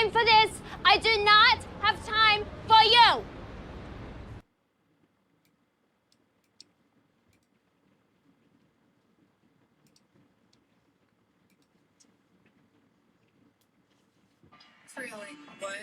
time for this. I do not have time for you. Really? What?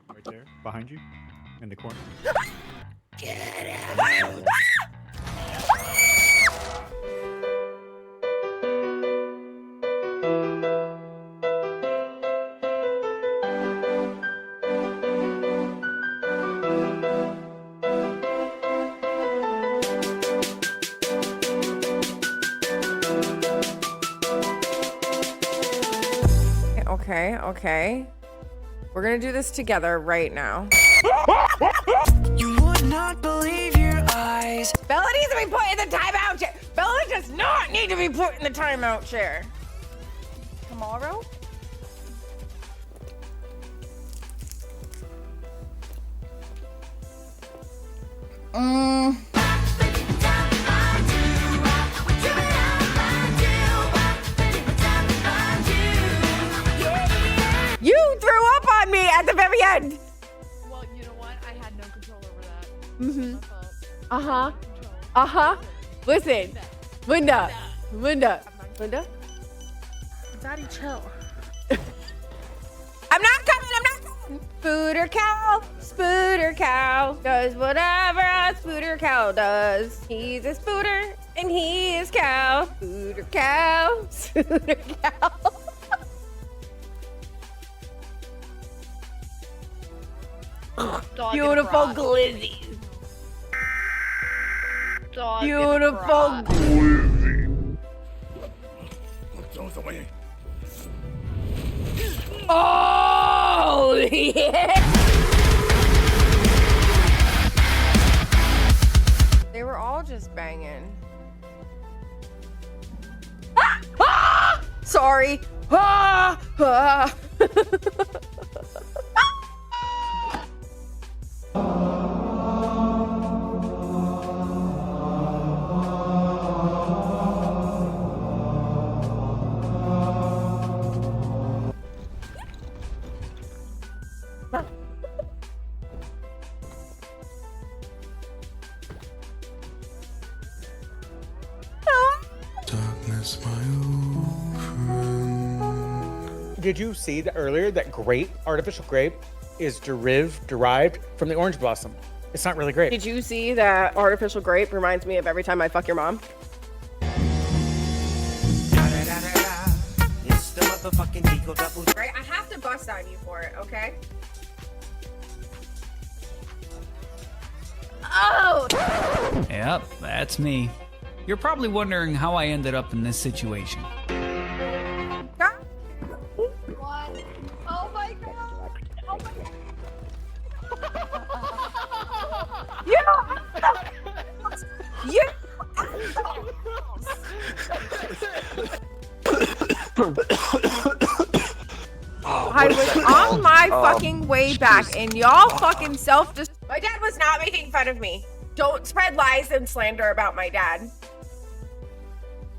Right there, behind you, in the corner. Get out! Okay. We're gonna do this together right now. You would not believe your eyes. Bella needs to be put in the timeout chair. Bella does not need to be put in the timeout chair. Tomorrow? You threw up on me at the very end. Well, you know what? I had no control over that. Mm-hmm. My fault. Uh-huh. Listen, Linda. Daddy, chill. I'm not coming. Spooter cow does whatever a spooter cow does. He's a spooter and he is cow. Spooter cow, spooter cow. Dog Beautiful and a frog. glizzies. Dog and a Beautiful frog. Oh, yeah. They were all just banging. Ah! Ah! Sorry. Ah! Ah! Darkness, my old friend. Did you see that earlier that grape, artificial grape, is derived from the orange blossom? It's not really grape. Did you see that artificial grape reminds me of every time I fuck your mom? It's the motherfucking Eagle Double. Right? I have to bust on you for it, okay? Oh! Yep, that's me. You're probably wondering how I ended up in this situation. What? Oh my god! Oh my god! You! I was on my fucking way back and y'all fucking My dad was not making fun of me. Don't spread lies and slander about my dad.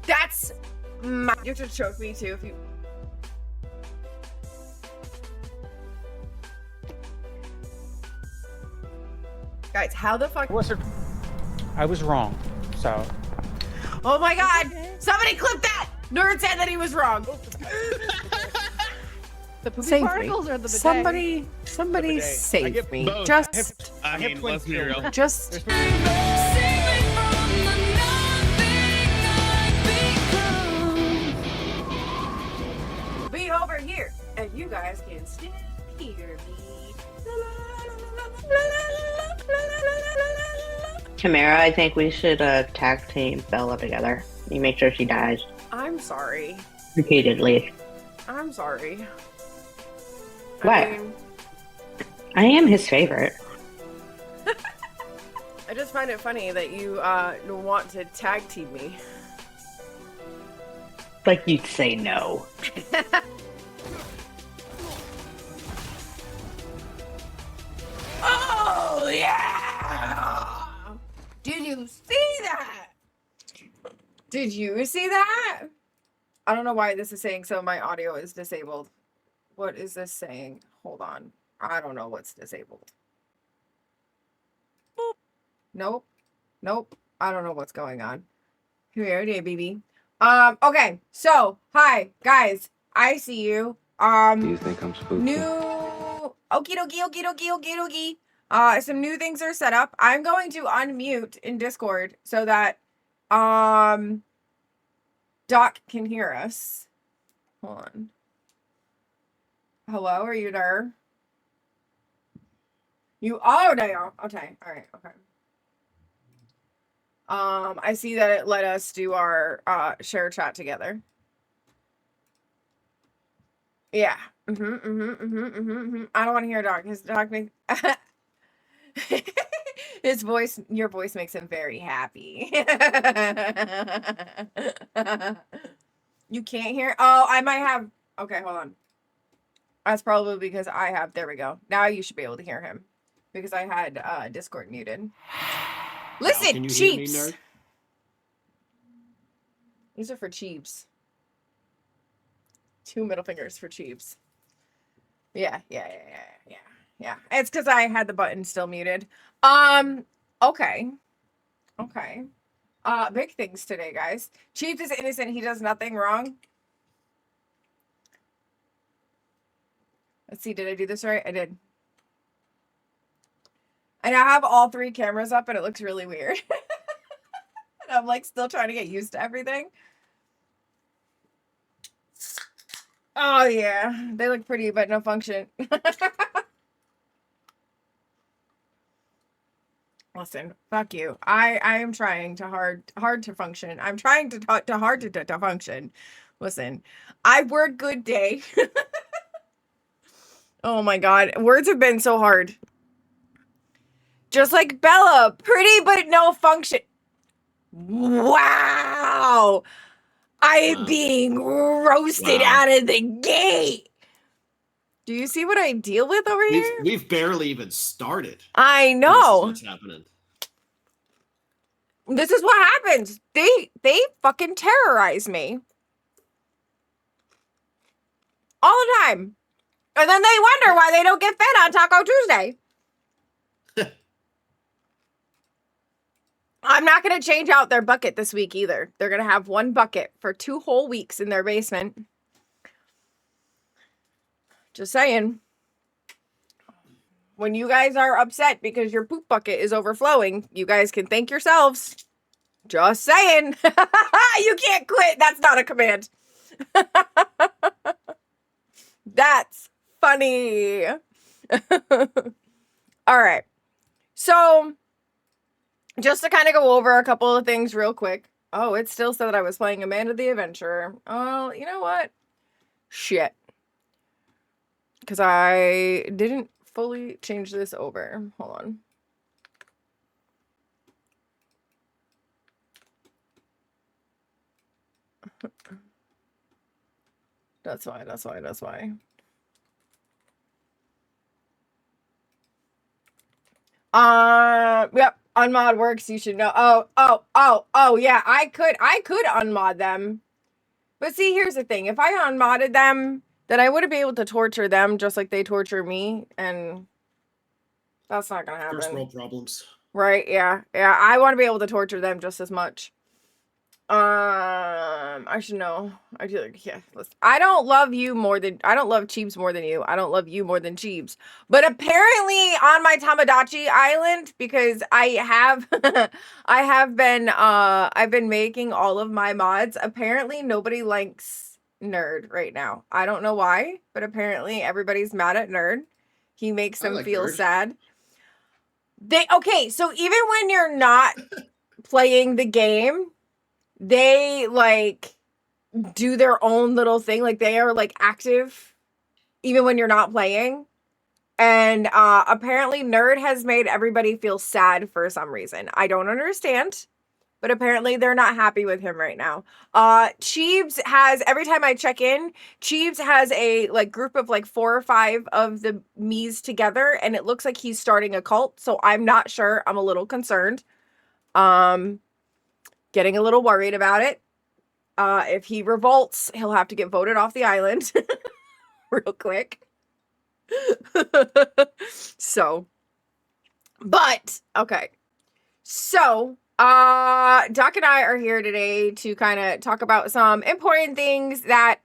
That's my... You have to choke me too if you... Guys, how the fuck... I was wrong, so. Oh my god! Somebody clip that! Nerd said that he was wrong. The poopy Save me. particles or the bidet? Somebody I save get me. both. Just, I mean, let's be real. just... Be over here, and you guys can still hear me. Tamara, I think we should tag team Bella together. You make sure she dies I'm sorry. repeatedly. I'm sorry. What? I mean, I am his favorite. I just find it funny that you want to tag team me. Like you'd say no. Oh yeah! Did you see that? Did you see that? I don't know why this is saying so my audio is disabled. What is this saying? Hold on. I don't know what's disabled. Boop. Nope. Nope. I don't know what's going on. Here it is, baby. Okay. So, hi, guys. I see you. Do you think I'm spooky? New okie dokie. Some new things are set up. I'm going to unmute in Discord so that Doc can hear us. Hold on. Hello, are you there? You are there. Okay, all right, okay. I see that it let us do our share chat together. Yeah. I don't want to hear Doc. His Doc makes his voice, your voice makes him very happy. You can't hear? Oh, I might have. Okay, hold on. That's probably because I have. There we go. Now you should be able to hear him because I had Discord muted. Listen, Cheeps. These are for Cheeps. 2 middle fingers for Cheeps. Yeah. It's because I had the button still muted. Okay. Big things today, guys. Chief is innocent. He does nothing wrong. Let's see. Did I do this right? I did. And I have all 3 cameras up and it looks really weird. And I'm like still trying to get used to everything. Oh yeah, they look pretty, but no function. Listen, fuck you. I am trying to hard to function. I'm trying to hard to function. Listen, I word good day. Oh my god, words have been so hard. Just like Bella, pretty but no function. Wow. I'm being roasted out of the gate. Do you see what I deal with over here? We've barely even started. I know. This is what's happening. This is what happens. They fucking terrorize me. All the time. And then they wonder why they don't get fed on Taco Tuesday. I'm not going to change out their bucket this week either. They're going to have 1 bucket for 2 whole weeks in their basement. Just saying. When you guys are upset because your poop bucket is overflowing, you guys can thank yourselves. Just saying. You can't quit. That's not a command. That's funny. All right. So, just to kind of go over a couple of things real quick. Oh, it still said that I was playing Amanda the Adventurer. Oh, you know what? Shit. Because I didn't fully change this over. Hold on. That's why. Yep, unmod works, you should know. Oh, yeah, I could unmod them. But see, here's the thing. If I unmodded them, then I wouldn't be able to torture them just like they torture me, and that's not gonna happen. First world problems. Right, yeah. I want to be able to torture them just as much. I should know. I do. Yeah. Listen, I don't love Cheebs more than you. I don't love you more than Cheebs. But apparently on my Tamagotchi island, because I've been making all of my mods. Apparently nobody likes Nerd right now. I don't know why, but apparently everybody's mad at Nerd. He makes them feel sad. Okay, so even when you're not playing the game, they like do their own little thing. Like they are like active even when you're not playing. And apparently Nerd has made everybody feel sad for some reason. I don't understand, but apparently they're not happy with him right now. Cheebs has, every time I check in, Cheebs has a like group of like 4 or 5 of the me's together, and it looks like he's starting a cult. So I'm not sure. I'm a little concerned. Getting a little worried about it. If he revolts, he'll have to get voted off the island real quick. So, but okay. So, Doc and I are here today to kind of talk about some important things that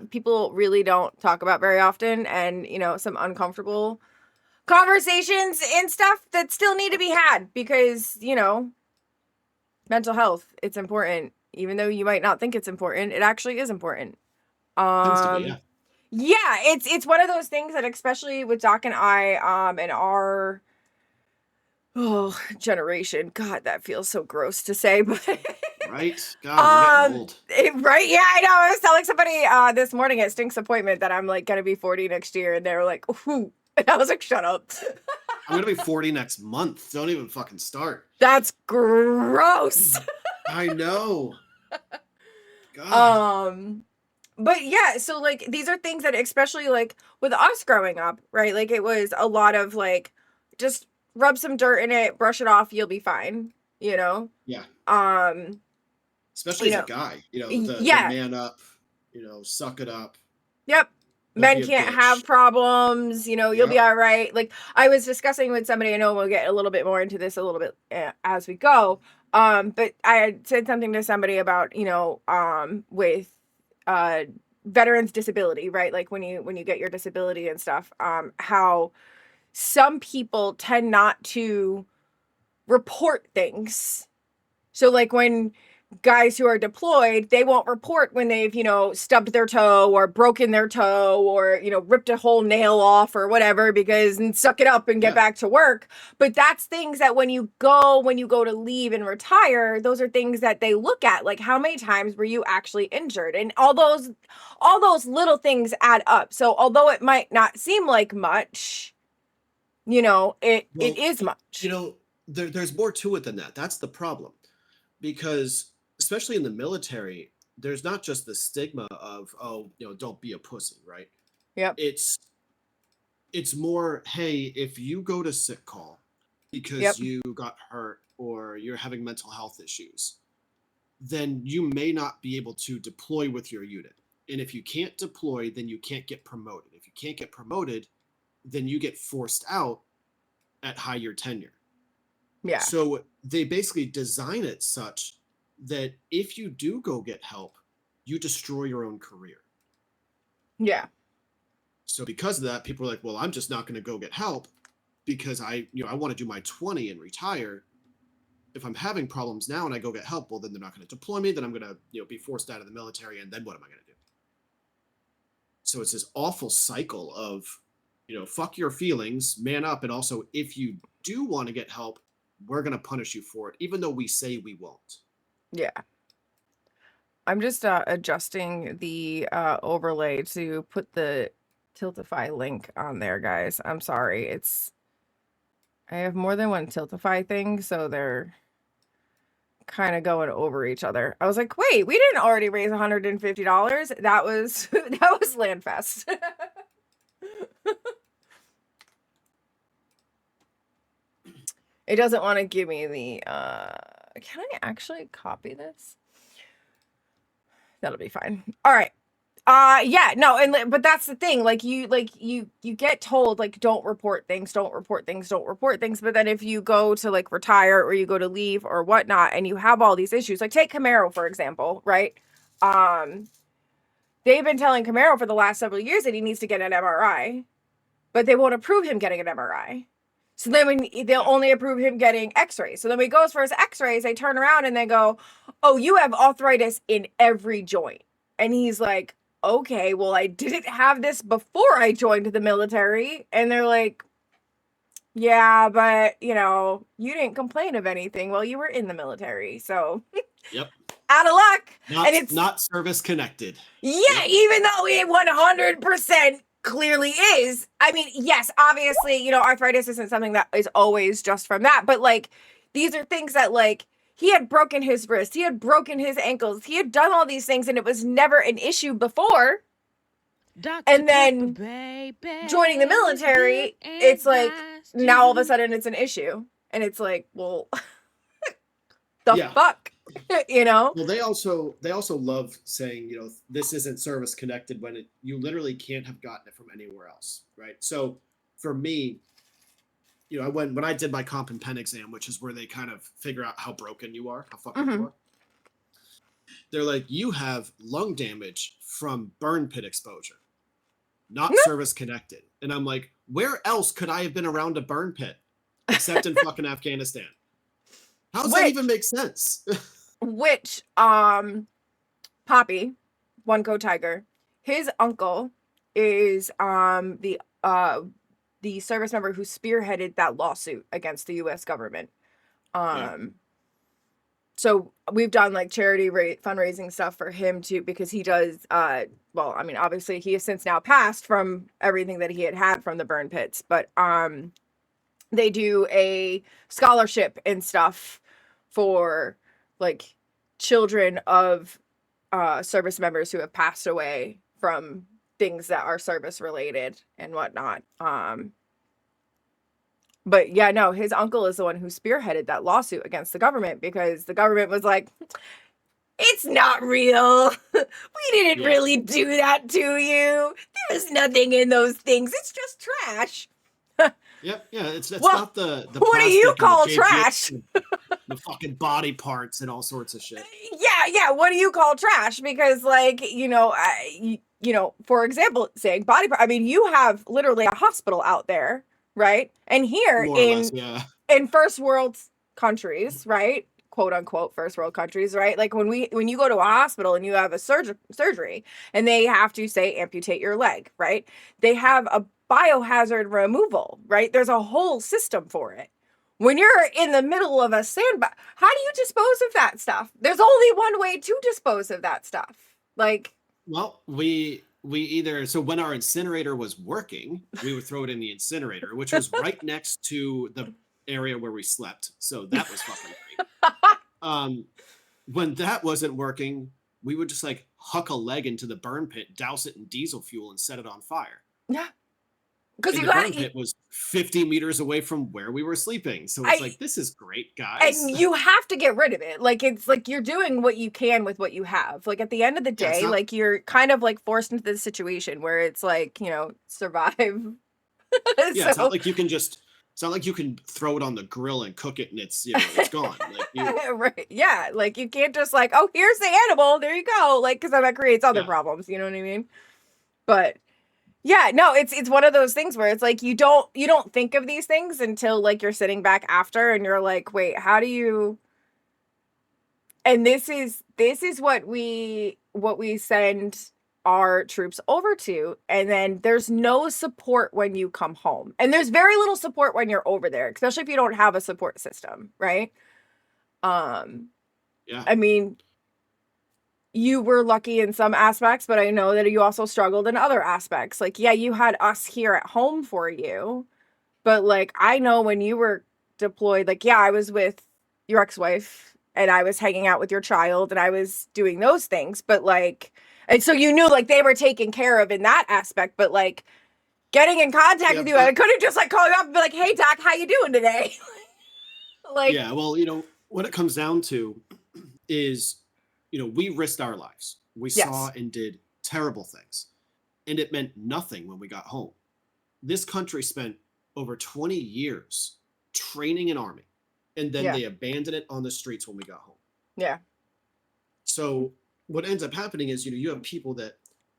people really don't talk about very often, and you know, some uncomfortable conversations and stuff that still need to be had, because you know, mental health, it's important. Even though you might not think it's important, it actually is important. Yeah, it's one of those things that, especially with Doc and I, and our generation. God, that feels so gross to say, but right? God, we're getting old. Right? Yeah, I know. I was telling somebody this morning at Stink's appointment that I'm like gonna be 40 next year, and they were like, "Ooh," and I was like, "Shut up." I'm gonna be 40 next month. Don't even fucking start. That's gross. I know. God. But yeah, so like these are things that, especially like with us growing up, right? Like it was a lot of like, just rub some dirt in it, brush it off, you'll be fine, you know? Yeah. Especially as a guy, you know, the man up, you know, suck it up. Yep. Men can't have problems, you know, you'll be all right. Like I was discussing with somebody, I know we'll get a little bit more into this a little bit as we go. But I had said something to somebody about, you know, with veterans disability, right? Like when you get your disability and stuff, how some people tend not to report things. So like when guys who are deployed, they won't report when they've, stubbed their toe or broken their toe or, ripped a whole nail off or whatever, because and suck it up and get back to work. But that's things that when you go to leave and retire, those are things that they look at. Like, how many times were you actually injured? And all those little things add up. So although it might not seem like much, it is much. There's more to it than that. That's the problem. Because especially in the military, there's not just the stigma of, don't be a pussy, right? Yep. It's more, hey, if you go to sick call because you got hurt or you're having mental health issues, then you may not be able to deploy with your unit. And if you can't deploy, then you can't get promoted. If you can't get promoted, then you get forced out at higher tenure. Yeah. So they basically design it such that if you do go get help, you destroy your own career. Yeah. So because of that, people are like, well, I'm just not going to go get help because I want to do my 20 and retire. If I'm having problems now and I go get help, well, then they're not going to deploy me. Then I'm going to, be forced out of the military. And then what am I going to do? So it's this awful cycle of, fuck your feelings, man up. And also, if you do want to get help, we're going to punish you for it, even though we say we won't. Yeah. I'm just adjusting the overlay to put the Tiltify link on there, guys. I'm sorry. I have more than one Tiltify thing, so they're kind of going over each other. I was like, wait, we didn't already raise $150. That was Landfest. It doesn't want to give me the, can I actually copy this? That'll be fine. All right. Yeah, no, but that's the thing. Like you get told, like, don't report things. But then if you go to like retire or you go to leave or whatnot, and you have all these issues, like take Camaro, for example, right? They've been telling Camaro for the last several years that he needs to get an MRI, but they won't approve him getting an MRI. So then they'll only approve him getting x-rays. So then when he goes for his x-rays, they turn around and they go, oh, you have arthritis in every joint. And he's like, okay, well, I didn't have this before I joined the military. And they're like, yeah, but, you didn't complain of anything while you were in the military. So Yep. Out of luck. And it's not service connected. Yeah, yep. Even though it 100% clearly is. I mean, yes, obviously, arthritis isn't something that is always just from that, but like these are things that like he had broken his wrist, he had broken his ankles, he had done all these things and it was never an issue before. And then joining the military, it's like now all of a sudden it's an issue. And it's like, well, fuck? Well, they also love saying, this isn't service connected when you literally can't have gotten it from anywhere else, right? So for me, when I did my comp and pen exam, which is where they kind of figure out how broken you are, how fucked you are, they're like, you have lung damage from burn pit exposure, not service connected. And I'm like, where else could I have been around a burn pit except in fucking Afghanistan? How does that even make sense? Which, Poppy, One Coat Tiger, his uncle is the service member who spearheaded that lawsuit against the U.S. government. So we've done like charity fundraising stuff for him too, because he does, obviously he has since now passed from everything that he had from the burn pits, but they do a scholarship and stuff for like children of service members who have passed away from things that are service related and whatnot. But yeah, no, his uncle is the one who spearheaded that lawsuit against the government because the government was like, it's not real. We didn't really do that to you. There's nothing in those things. It's just trash. Yep. Yeah. It's not the what do you call trash? The fucking body parts and all sorts of shit. Yeah. What do you call trash? Because like, for example, saying body part, I mean, you have literally a hospital out there right? And here More or less, yeah. in first world countries, right? Quote unquote first world countries, right? Like when you go to a hospital and you have a surgery and they have to say amputate your leg, right? They have a biohazard removal, right? There's a whole system for it. When you're in the middle of a sandbox, how do you dispose of that stuff? There's only one way to dispose of that stuff. Like, well, we either, so when our incinerator was working, we would throw it in the incinerator, which was right next to the area where we slept. So that was fucking great. When that wasn't working, we would just like huck a leg into the burn pit, douse it in diesel fuel, and set it on fire. yeah. Because the burn pit was 50 meters away from where we were sleeping. So it's like, this is great, guys. And you have to get rid of it. Like, it's like you're doing what you can with what you have. Like, at the end of the day, like, you're kind of like forced into this situation where it's like, you know, survive. Yeah, it's not like you can just, it's not like you can throw it on the grill and cook it and it's, you know, it's gone. Like right. Yeah. Like, you can't just like, oh, here's the animal. There you go. Like, because then that creates other problems. You know what I mean? But yeah, no, it's one of those things where it's like you don't think of these things until like you're sitting back after and you're like, wait, how do you? And this is what we send our troops over to, and then there's no support when you come home, and there's very little support when you're over there, especially if you don't have a support system, right? Yeah. I mean, you were lucky in some aspects, but I know that you also struggled in other aspects. Like, yeah, you had us here at home for you, but like, I know when you were deployed, like, yeah, I was with your ex-wife and I was hanging out with your child and I was doing those things, but like, and so you knew like they were taken care of in that aspect, but like getting in contact with you, I couldn't just like call you up and be like, hey Doc, how you doing today? Like, yeah, well, you know, what it comes down to is, you know, we risked our lives. We saw and did terrible things. And it meant nothing when we got home. This country spent over 20 years training an army. And then they abandoned it on the streets when we got home. Yeah. So what ends up happening is, you know, you have people that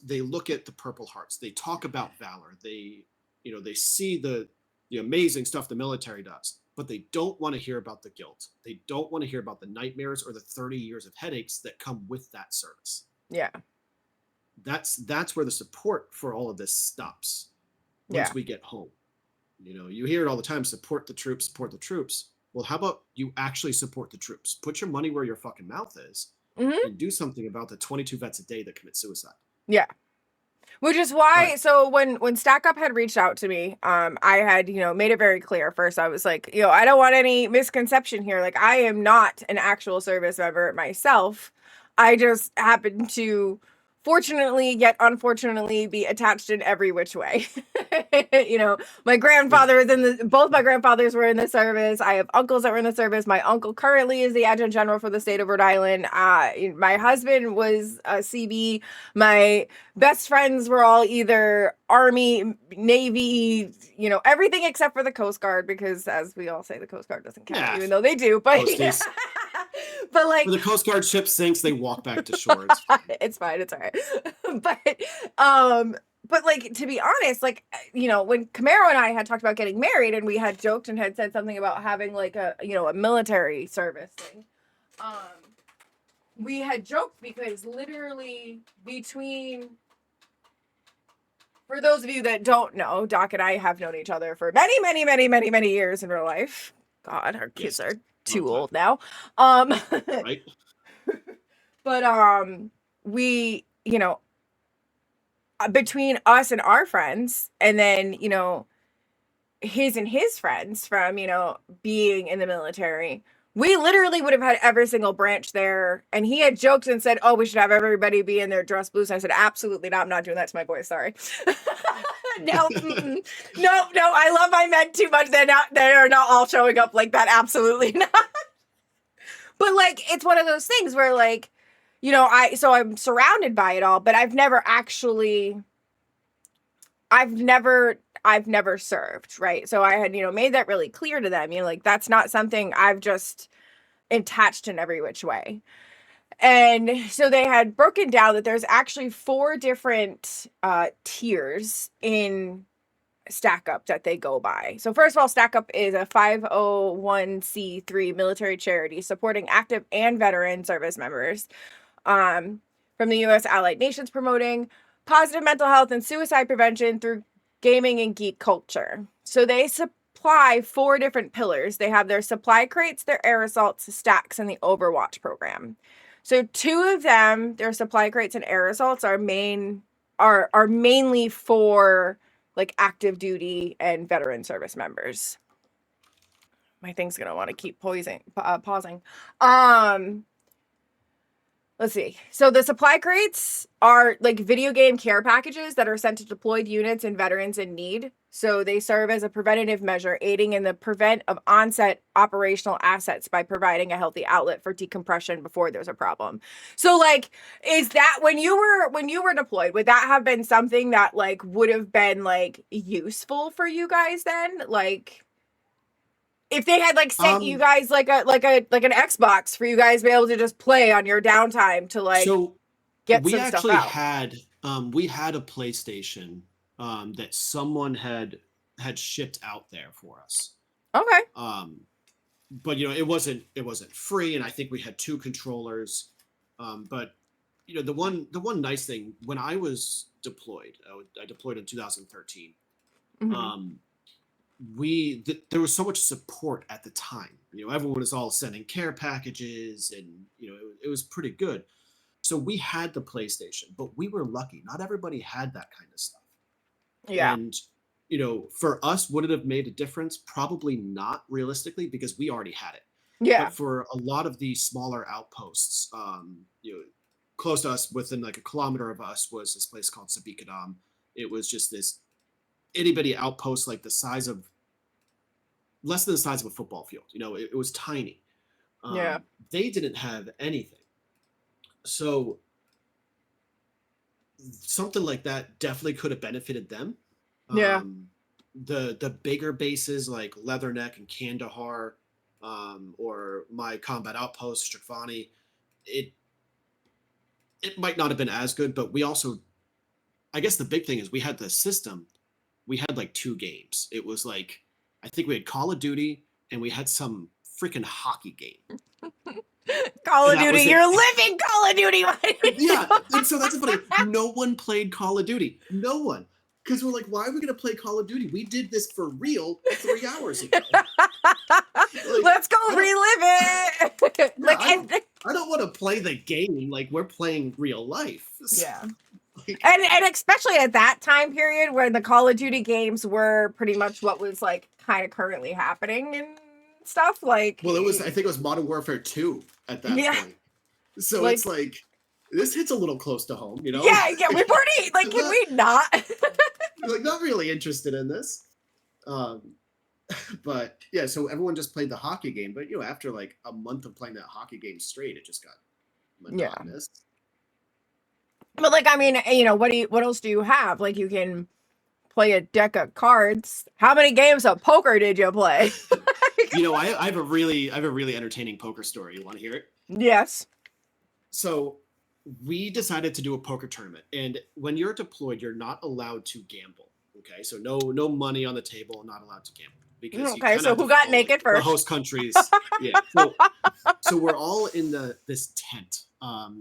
they look at the Purple Hearts. They talk about valor. They, you know, they see the amazing stuff the military does. But they don't want to hear about the guilt. They don't want to hear about the nightmares or the 30 years of headaches that come with that service. Yeah. That's where the support for all of this stops once we get home. You know, you hear it all the time, support the troops, support the troops. Well, how about you actually support the troops? Put your money where your fucking mouth is and do something about the 22 vets a day that commit suicide. Yeah. Which is why, so when StackUp had reached out to me, I had, you know, made it very clear. First, I was like, you know, I don't want any misconception here. Like, I am not an actual service member myself. I just happen to, fortunately yet unfortunately, be attached in every which way. You know, my grandfather is both my grandfathers were in the service. I have uncles that were in the service. My uncle currently is the adjutant general for the state of Rhode Island. My husband was a CB. My best friends were all either Army, Navy, you know, everything except for the Coast Guard, because as we all say, the Coast Guard doesn't count, even though they do. But but like, when the Coast Guard ship sinks, they walk back to shore. It's fine. It's all right. But like, to be honest, like, you know, when Camaro and I had talked about getting married and we had joked and had said something about having like a, you know, a military service thing, we had joked because literally between, for those of you that don't know, Doc and I have known each other for many years in real life. God, our kids are too old now. Right. But we, you know, between us and our friends, and then, you know, his and his friends from, you know, being in the military, we literally would have had every single branch there. And he had joked and said, oh, we should have everybody be in their dress blues. And I said, absolutely not. I'm not doing that to my boys. Sorry. No, I love my men too much. They are not all showing up like that. Absolutely not. But like, it's one of those things where like, you know, I'm surrounded by it all, but I've never served, right? So I had, you know, made that really clear to them, you know, like, that's not something I've just attached in every which way. And so they had broken down that there's actually 4 different tiers in StackUp that they go by. So first of all, StackUp is a 501c3 military charity supporting active and veteran service members from the U.S. allied nations, promoting positive mental health and suicide prevention through gaming and geek culture. So they supply 4 different pillars. They have their supply crates, their air assaults, stacks, and the Overwatch program. So 2 of them, their supply crates and air assaults, are mainly for like active duty and veteran service members. My thing's gonna want to keep pausing. Let's see. So the supply crates are like video game care packages that are sent to deployed units and veterans in need. So they serve as a preventative measure, aiding in the prevent of onset operational assets by providing a healthy outlet for decompression before there's a problem. So like, is that when you were deployed, would that have been something that like would have been like useful for you guys then? Like, if they had like sent you guys like an Xbox for you guys to be able to just play on your downtime to like get some stuff out. We had a PlayStation that someone had shipped out there for us. Okay. But you know, it wasn't free, and I think we had 2 controllers. But you know, the one nice thing when I was deployed, I deployed in 2013. Mm-hmm. There was so much support at the time. You know, everyone was all sending care packages, and you know, it was pretty good. So we had the PlayStation, but we were lucky. Not everybody had that kind of stuff. Yeah. And you know, for us, would it have made a difference? Probably not, realistically, because we already had it. Yeah. But for a lot of these smaller outposts, you know, close to us, within like a kilometer of us, was this place called Sabikadam. It was just this itty-bitty outpost, like less than the size of a football field. You know, it was tiny. Yeah. They didn't have anything. So something like that definitely could have benefited them. Yeah. The bigger bases like Leatherneck and Kandahar, or my combat outpost, Strakvani, it might not have been as good, but we also, I guess the big thing is we had the system. We had like 2 games. It was like, I think we had Call of Duty and we had some freaking hockey game. Call of Duty, you're living Call of Duty. Yeah, and so that's funny. No one played Call of Duty. No one. Because we're like, why are we going to play Call of Duty? We did this for real 3 hours ago. Like, let's go relive it. Yeah, I don't want to play the game like we're playing real life. Yeah. And especially at that time period when the Call of Duty games were pretty much what was like kind of currently happening and stuff, like, well, I think it was Modern Warfare 2 at that point. So like, it's like, this hits a little close to home, you know? Yeah, we're pretty like, can we not? Like, not really interested in this. But yeah, so everyone just played the hockey game, but you know, after like a month of playing that hockey game straight, it just got monotonous. Yeah. But like, I mean, you know, what else do you have? Like, you can play a deck of cards. How many games of poker did you play? You know, I have a really entertaining poker story. You want to hear it? Yes. So we decided to do a poker tournament, and when you're deployed, you're not allowed to gamble. Okay, so no money on the table, not allowed to gamble. Because okay, so who got naked first? The host countries. Yeah. So we're all in this tent.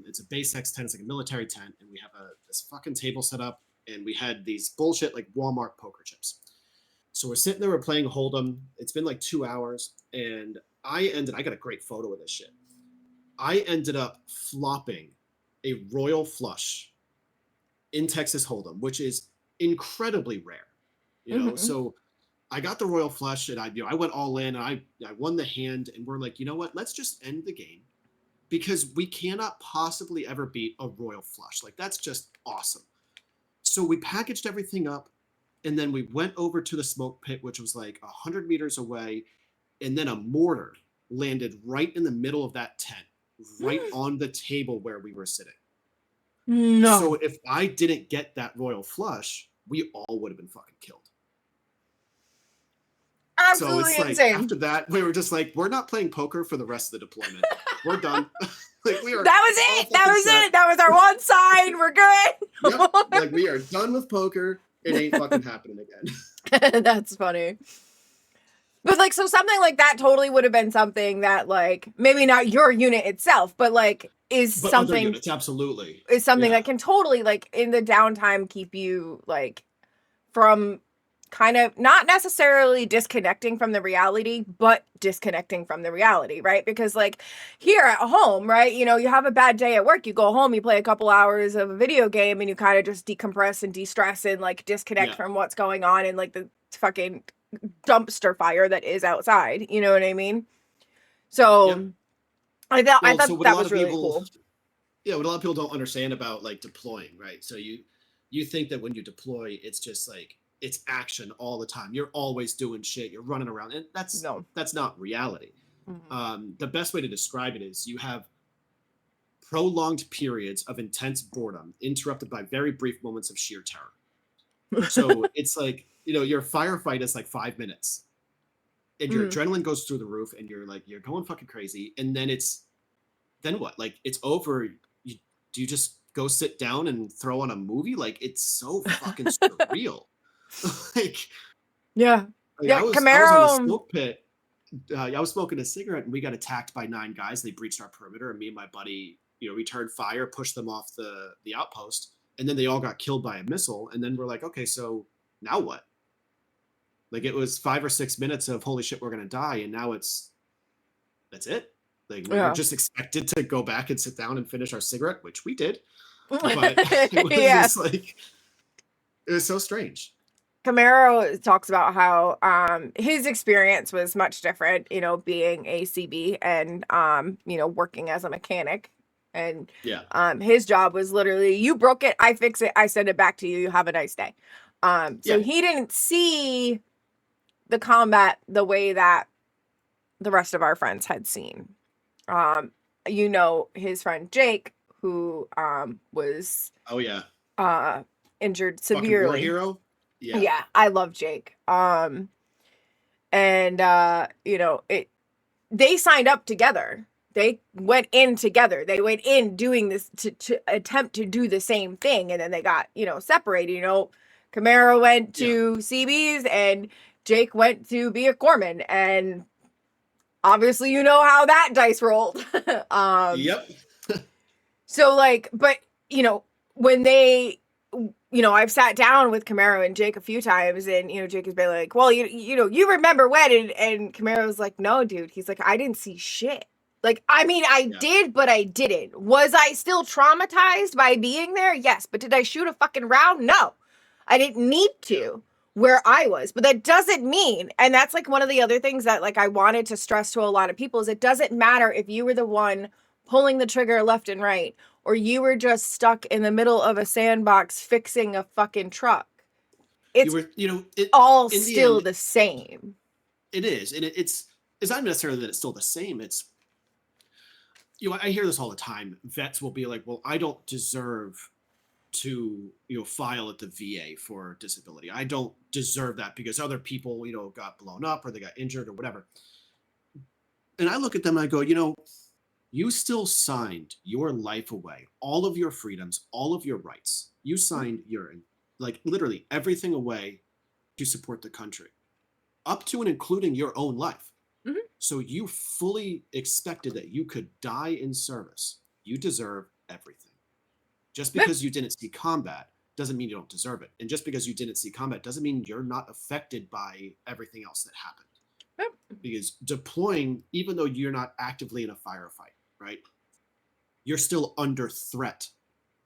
It's a base X tent. It's like a military tent, and we have this fucking table set up, and we had these bullshit like Walmart poker chips. So we're sitting there, we're playing Hold'em. It's been like 2 hours, and I got a great photo of this shit. I ended up flopping a royal flush in Texas Hold'em, which is incredibly rare. You know, so I got the royal flush, and I went all in, and I won the hand, and we're like, you know what? Let's just end the game, because we cannot possibly ever beat a royal flush. Like, that's just awesome. So we packaged everything up, and then we went over to the smoke pit, which was like 100 meters away, and then a mortar landed right in the middle of that tent, right on the table where we were sitting. No. So if I didn't get that royal flush, we all would have been fucking killed. Absolutely so it's like, insane. after that, we were just like, we're not playing poker for the rest of the deployment. We're done. Like, we are. That was it. That was it. That was our one sign. We're good. Yep. Like, we are done with poker. It ain't fucking happening again. That's funny. But like, so something like that totally would have been something that like, maybe not your unit itself, but like is But other something units, absolutely. is something Yeah. that can totally like in the downtime keep you like from kind of not necessarily disconnecting from the reality, but disconnecting from the reality, right? Because like here at home, right, you know, you have a bad day at work, you go home, you play a couple hours of a video game and you kind of just decompress and de-stress and like disconnect from what's going on in like the fucking dumpster fire that is outside. You know what I mean? So I thought that was really cool. Yeah, what a lot of people don't understand about like deploying, right? So you think that when you deploy, it's just like it's action all the time. You're always doing shit. You're running around, and that's not reality. The best way to describe it is you have prolonged periods of intense boredom, interrupted by very brief moments of sheer terror. So it's like, you know, your firefight is like 5 minutes, and your adrenaline goes through the roof, and you're going fucking crazy, and then what? Like it's over. Do you just go sit down and throw on a movie? Like it's so fucking surreal. Like yeah, I was on the smoke pit. I was smoking a cigarette and we got attacked by 9 guys. They breached our perimeter and me and my buddy, you know, returned fire, pushed them off the outpost, and then they all got killed by a missile. And then we're like, okay, so now what? Like it was 5 or 6 minutes of holy shit, we're gonna die, and now that's it. Like we're just expected to go back and sit down and finish our cigarette, which we did. But it was just like it was so strange. Camaro talks about how his experience was much different, you know, being a CB and you know, working as a mechanic. And his job was literally, you broke it, I fix it, I send it back to you, you have a nice day. So he didn't see the combat the way that the rest of our friends had seen. You know, his friend Jake, who was injured severely. Fucking war hero. Yeah, I love Jake. And you know, they signed up together. They went in together. They went in doing this to attempt to do the same thing, and then they got, you know, separated. You know, Camaro went to CBs and Jake went to be a corpsman, and obviously you know how that dice rolled. So like, but you know, when they, you know, I've sat down with Camaro and Jake a few times, and you know, Jake has been like, well, you know, you remember when, and Camaro's like, no, dude. He's like, I didn't see shit. Like, I mean, I did, but I didn't. Was I still traumatized by being there? Yes. But did I shoot a fucking round? No. I didn't need to where I was. But that doesn't mean, and that's like one of the other things that like I wanted to stress to a lot of people, is it doesn't matter if you were the one pulling the trigger left and right, or you were just stuck in the middle of a sandbox fixing a fucking truck. It's all still the same. It is. And it's not necessarily that it's still the same. It's, you know, I hear this all the time. Vets will be like, well, I don't deserve to, you know, file at the VA for disability. I don't deserve that because other people, you know, got blown up or they got injured or whatever. And I look at them and I go, you know, you still signed your life away, all of your freedoms, all of your rights. You signed your, like, literally everything away to support the country, up to and including your own life. So you fully expected that you could die in service. You deserve everything. Just because you didn't see combat doesn't mean you don't deserve it. And just because you didn't see combat doesn't mean you're not affected by everything else that happened. Because deploying, even though you're not actively in a firefight, right, you're still under threat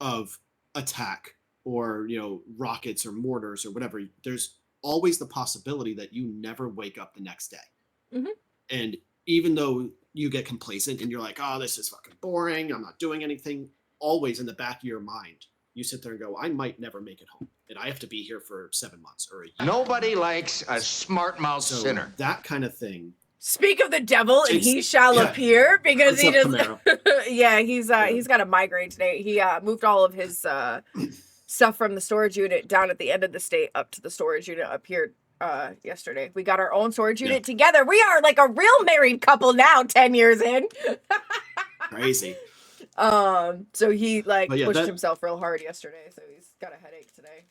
of attack or, you know, rockets or mortars or whatever. There's always the possibility that you never wake up the next day. And even though you get complacent and you're like, oh, this is fucking boring, I'm not doing anything, always in the back of your mind, you sit there and go, I might never make it home, and I have to be here for 7 months or a year. Nobody likes a smart mouth sinner. That kind of thing. Speak of the devil, and he shall appear, because he just he's got a migraine today. He moved all of his stuff from the storage unit down at the end of the state up to the storage unit up here yesterday. We got our own storage unit together. We are like a real married couple now, 10 years in. Crazy. So he pushed himself real hard yesterday, so he's got a headache today.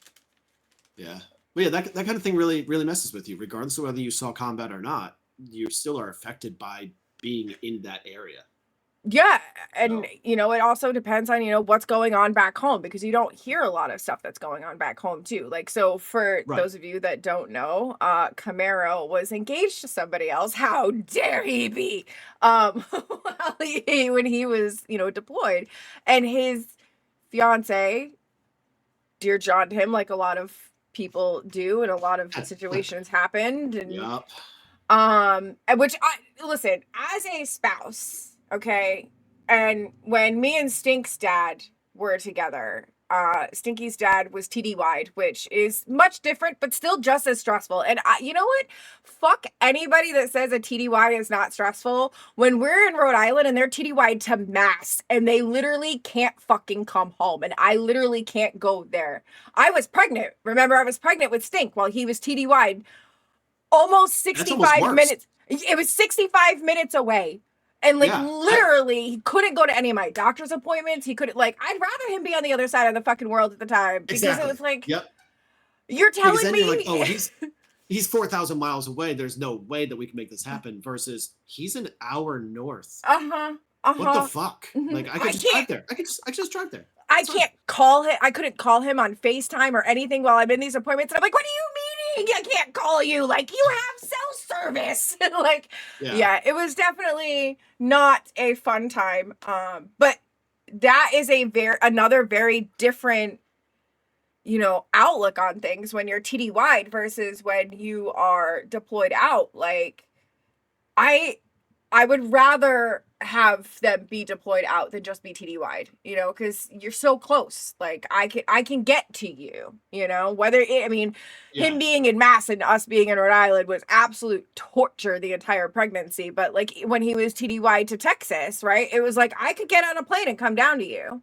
Yeah. Well, yeah, that kind of thing really, really messes with you, regardless of whether you saw combat or not. You still are affected by being in that area. Yeah, and So, you know, it also depends on, you know, what's going on back home, because you don't hear a lot of stuff that's going on back home too. Like, so for right. those of you that don't know, Camaro was engaged to somebody else. How dare he be? While when he was, you know, deployed, and his fiance dear John him, like a lot of people do, and a lot of situations happened, and Yup. which I listen, as a spouse, okay, and when me and Stink's dad were together, Stinky's dad was TDY'd, which is much different but still just as stressful. And you know what, fuck anybody that says a TDY is not stressful. When we're in Rhode Island and they're TDY'd to Mass and they literally can't fucking come home, and I literally can't go there. I was pregnant, remember, I was pregnant with Stink while he was TDY'd almost 65 minutes. It was 65 minutes away. And like, Yeah, literally, he couldn't go to any of my doctor's appointments. He couldn't, like, I'd rather him be on the other side of the fucking world at the time, because exactly. it was like, yep. You're telling because then me, you're like, oh, he's 4,000 miles away. There's no way that we can make this happen. Versus he's an hour north. What the fuck? Like, I could just drive there. I could just drive there. I can't call him. I couldn't call him on FaceTime or anything while I'm in these appointments. And I'm like, what do you mean I can't call you? Like, you have cell service. Like, yeah, it was definitely not a fun time. But that is another very different, you know, outlook on things when you're TDY'd versus when you are deployed out. Like, I would rather have them be deployed out than just be TDY'd, you know, because you're so close. Like, I can get to you, you know, him being in Mass and us being in Rhode Island was absolute torture the entire pregnancy. But like, when he was TDY'd to Texas, right, it was like, I could get on a plane and come down to you.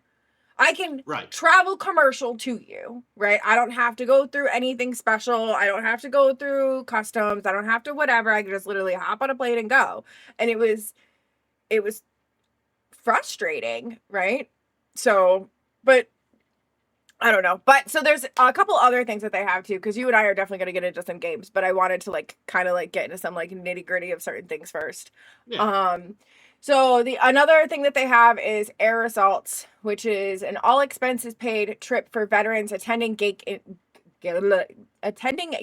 I can travel commercial to you, right? I don't have to go through anything special. I don't have to go through customs. I don't have to whatever. I can just literally hop on a plane and go. And it was frustrating, right? So, but I don't know. But so there's a couple other things that they have too, because you and I are definitely going to get into some games, but I wanted to like kind of like get into some like nitty gritty of certain things first. Yeah. So another thing that they have is Air Assaults, which is an all expenses paid trip for veterans attending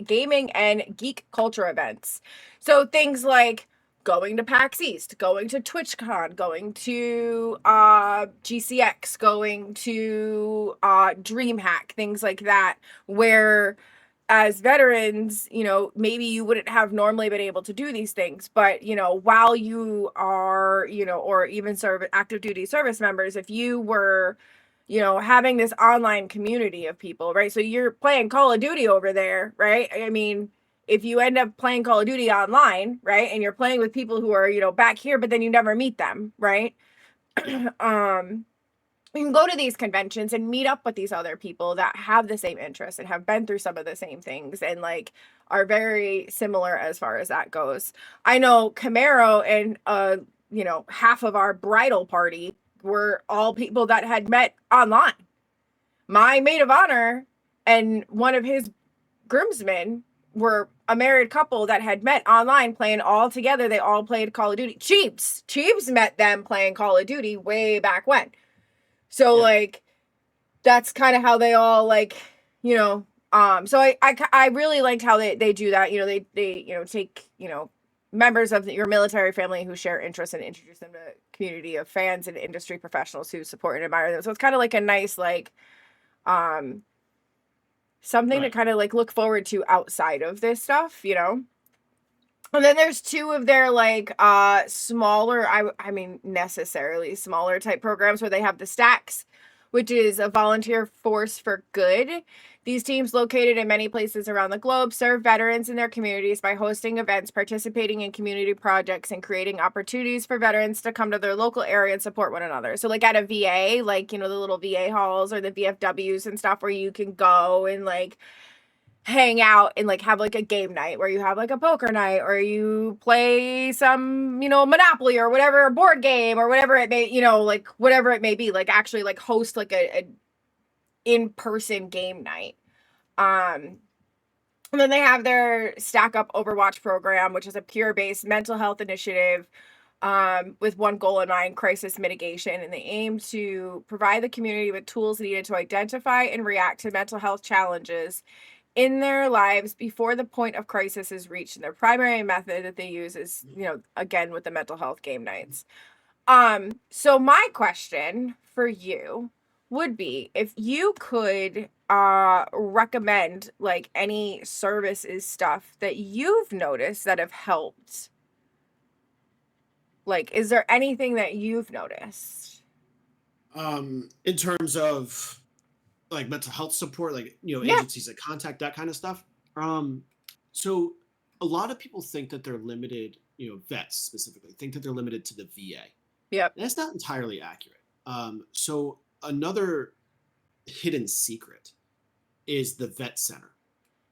gaming and geek culture events. So things like going to PAX East, going to TwitchCon, going to GCX, going to DreamHack, things like that, where as veterans, you know, maybe you wouldn't have normally been able to do these things, but, you know, while you are, you know, or even active duty service members, if you were, you know, having this online community of people, right? So you're playing Call of Duty over there, right? I mean, if you end up playing Call of Duty online, right, and you're playing with people who are, you know, back here, but then you never meet them, right? You can go to these conventions and meet up with these other people that have the same interests and have been through some of the same things and like are very similar as far as that goes. I know Camaro and you know, half of our bridal party were all people that had met online. My maid of honor and one of his groomsmen were a married couple that had met online playing all together. They all played Call of Duty. Cheebs met them playing Call of Duty way back when. So like, that's kind of how they all like, you know, so I really liked how they do that. You know, they, you know, take, you know, members of your military family who share interests and introduce them to a community of fans and industry professionals who support and admire them. So it's kind of like a nice, like, something to kind of like look forward to outside of this stuff, you know? And then there's two of their like smaller, I mean necessarily smaller type programs where they have the Stacks, which is a volunteer force for good. These teams, located in many places around the globe, serve veterans in their communities by hosting events, participating in community projects, and creating opportunities for veterans to come to their local area and support one another. So like at a VA, like, you know, the little VA halls or the VFWs and stuff where you can go and like hang out and like have like a game night where you have like a poker night or you play some, you know, Monopoly or whatever, board game or whatever it may, you know, like whatever it may be, like actually like host like a in-person game night. And then they have their StackUp Overwatch program, which is a peer-based mental health initiative with one goal in mind: crisis mitigation. And they aim to provide the community with tools needed to identify and react to mental health challenges in their lives before the point of crisis is reached. And their primary method that they use is, again, with the mental health game nights. So my question for you would be, if you could recommend like any services stuff that you've noticed that have helped. Like, is there anything that you've noticed? In terms of like mental health support, like, Yeah. agencies that contact, that kind of stuff. So a lot of people think that they're limited, vets specifically think that they're limited to the VA. Yep. That's not entirely accurate. So another hidden secret is the vet center.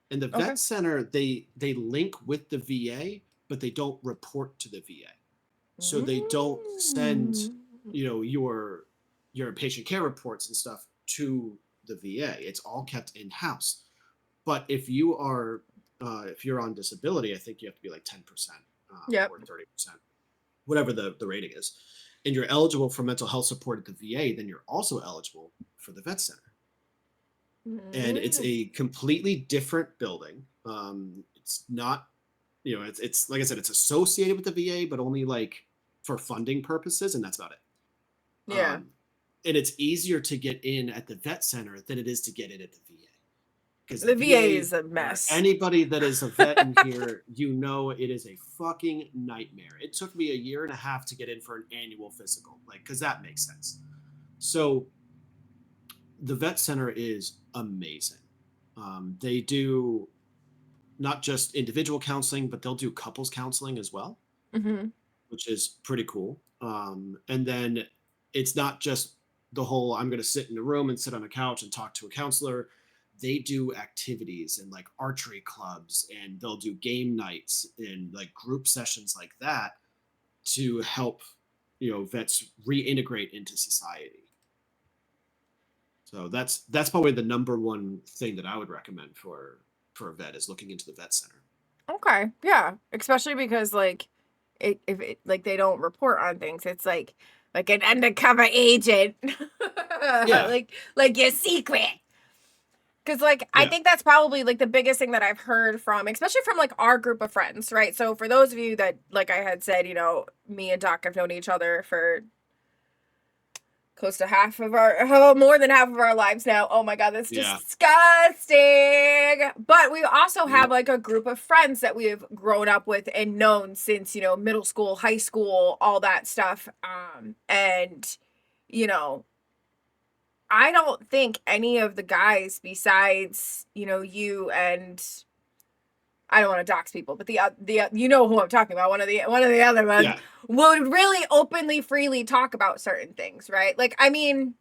And the vet center, they link with the VA, but they don't report to the VA. So they don't send, your patient care reports and stuff to the VA. It's all kept in-house. But if you are, if you're on disability, I think you have to be like 10% or 30%, whatever the rating is, and you're eligible for mental health support at the VA, then you're also eligible for the vet center. And it's a completely different building. It's not, it's like I said, it's associated with the VA, but only like for funding purposes, and that's about it. Yeah. And it's easier to get in at the vet center than it is to get in at the VA. Because the VA is a mess. Anybody that is a vet in here, it is a fucking nightmare. It took me 1.5 years to get in for an annual physical, because that makes sense. So the vet center is amazing. They do not just individual counseling, but they'll do couples counseling as well, which is pretty cool. And then it's not just the whole, I'm going to sit in a room and sit on a couch and talk to a counselor. They do activities and like archery clubs, and they'll do game nights and like group sessions like that to help, vets reintegrate into society. So that's probably the number one thing that I would recommend for a vet, is looking into the vet center. Okay. Yeah. Especially because like if they don't report on things, it's like an undercover agent. Yeah. like your secret. Because I think that's probably like the biggest thing that I've heard from, especially from like our group of friends, right? So for those of you that, like I had said, me and Doc have known each other for close to more than half of our lives now. Oh my God, that's disgusting. But we also have like a group of friends that we've grown up with and known since, middle school, high school, all that stuff. And, I don't think any of the guys besides, you and I don't want to dox people, but the who I'm talking about, one of the other ones would really openly, freely talk about certain things, right? Like, I mean,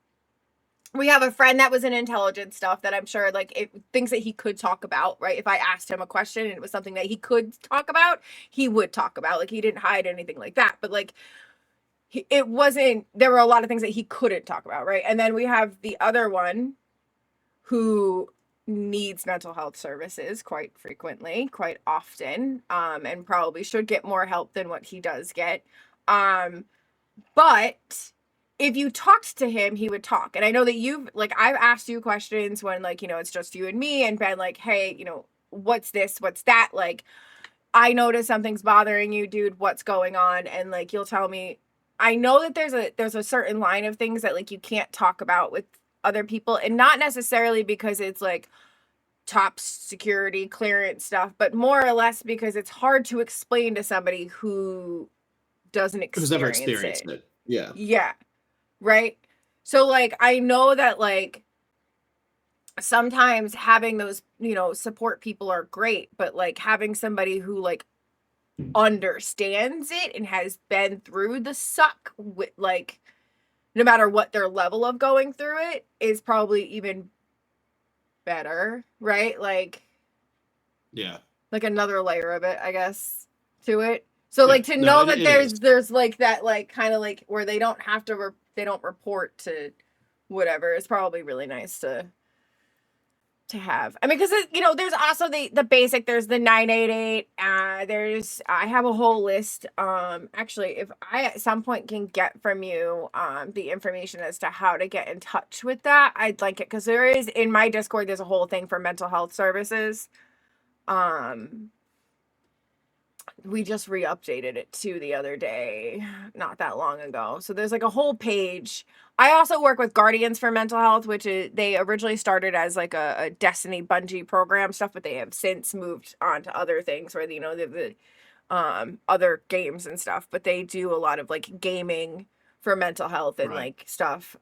we have a friend that was in intelligence stuff that I'm sure things that he could talk about, right? If I asked him a question and it was something that he could talk about, he would talk about. Like, he didn't hide anything like that, but like, there were a lot of things that he couldn't talk about, right? And then we have the other one who needs mental health services quite frequently, quite often, and probably should get more help than what he does get. But if you talked to him, he would talk. And I know that I've asked you questions when it's just you and me, and been like, hey, what's this? What's that? Like, I notice something's bothering you, dude. What's going on? And like, you'll tell me. I know that there's a certain line of things that like you can't talk about with other people, and not necessarily because it's like top security clearance stuff, but more or less because it's hard to explain to somebody who doesn't experience never experienced it. Yeah. Yeah. Right. So like, I know that like sometimes having those, support people are great, but like having somebody who like understands it and has been through the suck with like, no matter what their level of going through it, is probably even better, right? Like, yeah, like another layer of it, I guess, to it. So like to know that there's like that, like kind of like where they don't have to they don't report to whatever, is probably really nice to to have. I mean, because there's also the basic. There's the 988. I have a whole list. Actually, if I at some point can get from you the information as to how to get in touch with that, I'd like it, because there is in my Discord. There's a whole thing for mental health services. We just re-updated it too the other day, not that long ago. So there's like a whole page. I also work with Guardians for Mental Health, which they originally started as like a Destiny Bungie program stuff, but they have since moved on to other things where, the other games and stuff, but they do a lot of like gaming for mental health and like stuff.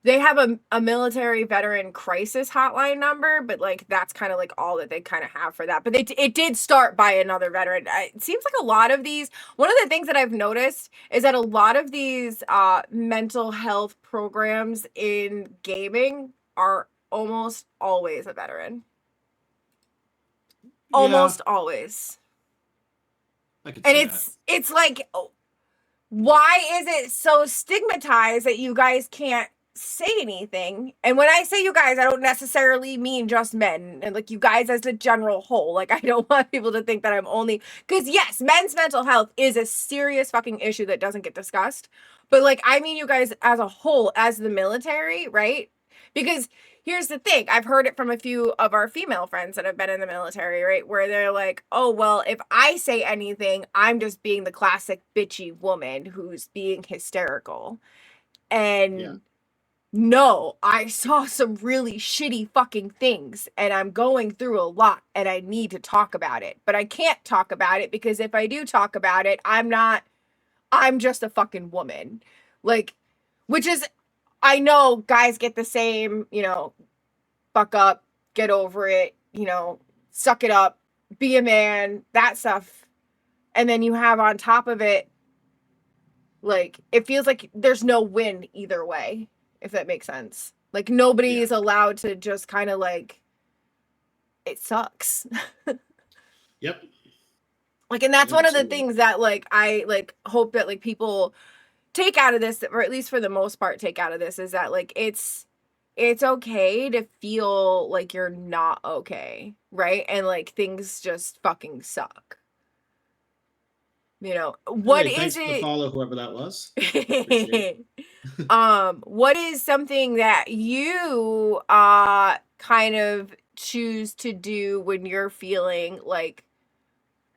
They have a military veteran crisis hotline number, but like that's kind of like all that they kind of have for that. But it did start by another veteran. It seems like a lot of these, one of the things that I've noticed is that a lot of these mental health programs in gaming are almost always a veteran. Almost always. I could And see it's like, why is it so stigmatized that you guys can't say anything? And when I say you guys, I don't necessarily mean just men, and like you guys as the general whole. Like, I don't want people to think that I'm only, because yes, men's mental health is a serious fucking issue that doesn't get discussed, but like I mean you guys as a whole, as the military, right? Because here's the thing, I've heard it from a few of our female friends that have been in the military, right, where they're like, oh well, if I say anything, I'm just being the classic bitchy woman who's being hysterical. And no, I saw some really shitty fucking things, and I'm going through a lot, and I need to talk about it. But I can't talk about it because if I do talk about it, I'm just a fucking woman. Like, which is, I know guys get the same, fuck up, get over it, suck it up, be a man, that stuff. And then you have on top of it, like, it feels like there's no win either way. If that makes sense. Like, nobody is allowed to just kind of like, it sucks. Yep. Like, and that's one of the things that like, I like hope that like people take out of this, or at least for the most part take out of this, is that like, it's okay to feel like you're not okay. Right. And like, things just fucking suck. What is it? Follow whoever that was. What is something that you kind of choose to do when you're feeling like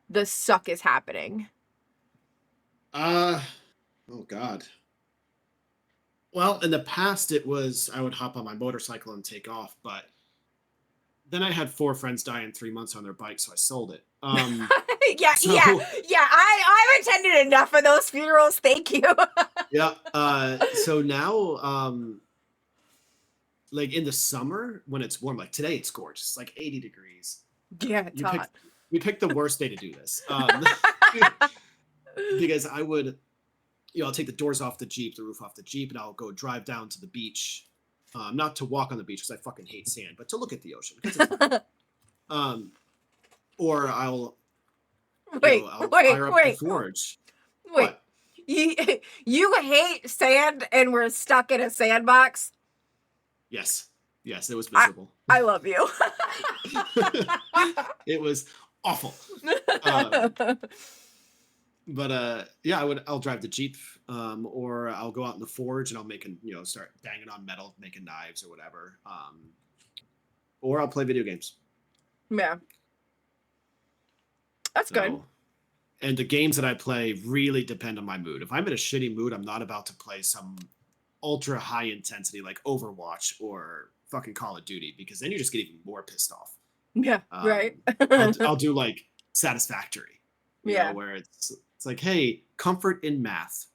the suck is happening? Oh God. Well, in the past it was I would hop on my motorcycle and take off, but then I had 4 friends die in 3 months on their bike, so I sold it. Yeah. I've attended enough of those funerals. Thank you. Yeah. So now, like in the summer when it's warm, like today it's gorgeous, it's like 80 degrees. Yeah, it's hot. We picked the worst day to do this. Because I would, I'll take the doors off the Jeep, the roof off the Jeep, and I'll go drive down to the beach. Not to walk on the beach because I fucking hate sand, but to look at the ocean. Or I'll fire up the forge. Wait, you hate sand and we're stuck in a sandbox? Yes, it was miserable. I love you. It was awful. But I'll drive the Jeep, or I'll go out in the forge and I'll start banging on metal, making knives or whatever. Or I'll play video games. Yeah. That's good. And the games that I play really depend on my mood. If I'm in a shitty mood, I'm not about to play some ultra high intensity like Overwatch or fucking Call of Duty, because then you just get even more pissed off. Yeah, right. I'll do like Satisfactory. Where it's like, hey, comfort in math.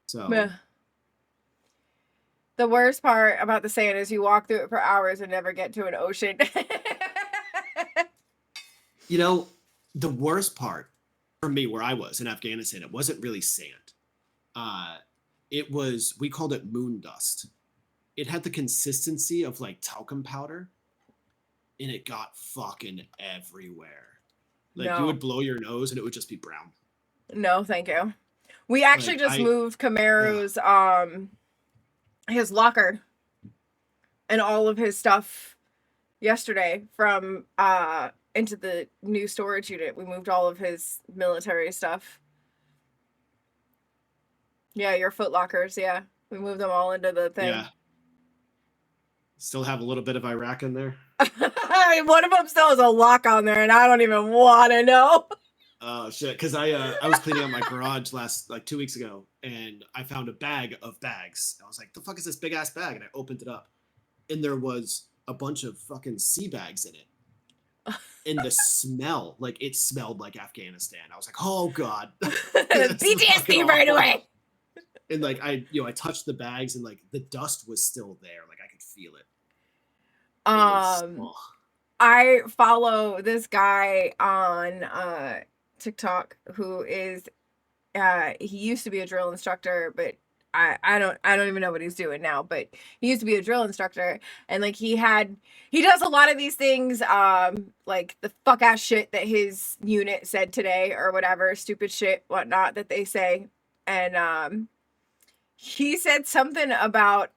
So the worst part about the sand is you walk through it for hours and never get to an ocean. The worst part for me where I was in Afghanistan, it wasn't really sand. We called it moon dust. It had the consistency of like talcum powder, and it got fucking everywhere. Like you would blow your nose and it would just be brown. No, thank you. We actually moved Camaro's his locker and all of his stuff yesterday from into the new storage unit. We moved all of his military stuff. Yeah, your Foot Lockers, yeah. We moved them all into the thing. Yeah. Still have a little bit of Iraq in there. One of them still has a lock on there, and I don't even want to know. Oh shit! Because I was cleaning out my garage 2 weeks ago, and I found a bag of bags. I was like, "The fuck is this big ass bag?" And I opened it up, and there was a bunch of fucking sea bags in it. And the smell, like it smelled like Afghanistan. I was like, "Oh god, PTSD right away." And like I touched the bags, and like the dust was still there. Like I could feel it. I follow this guy on TikTok who is he used to be a drill instructor, but I don't even know what he's doing now, but he used to be a drill instructor, and like he does a lot of these things, like the fuck ass shit that his unit said today or whatever, stupid shit, whatnot that they say. And he said something about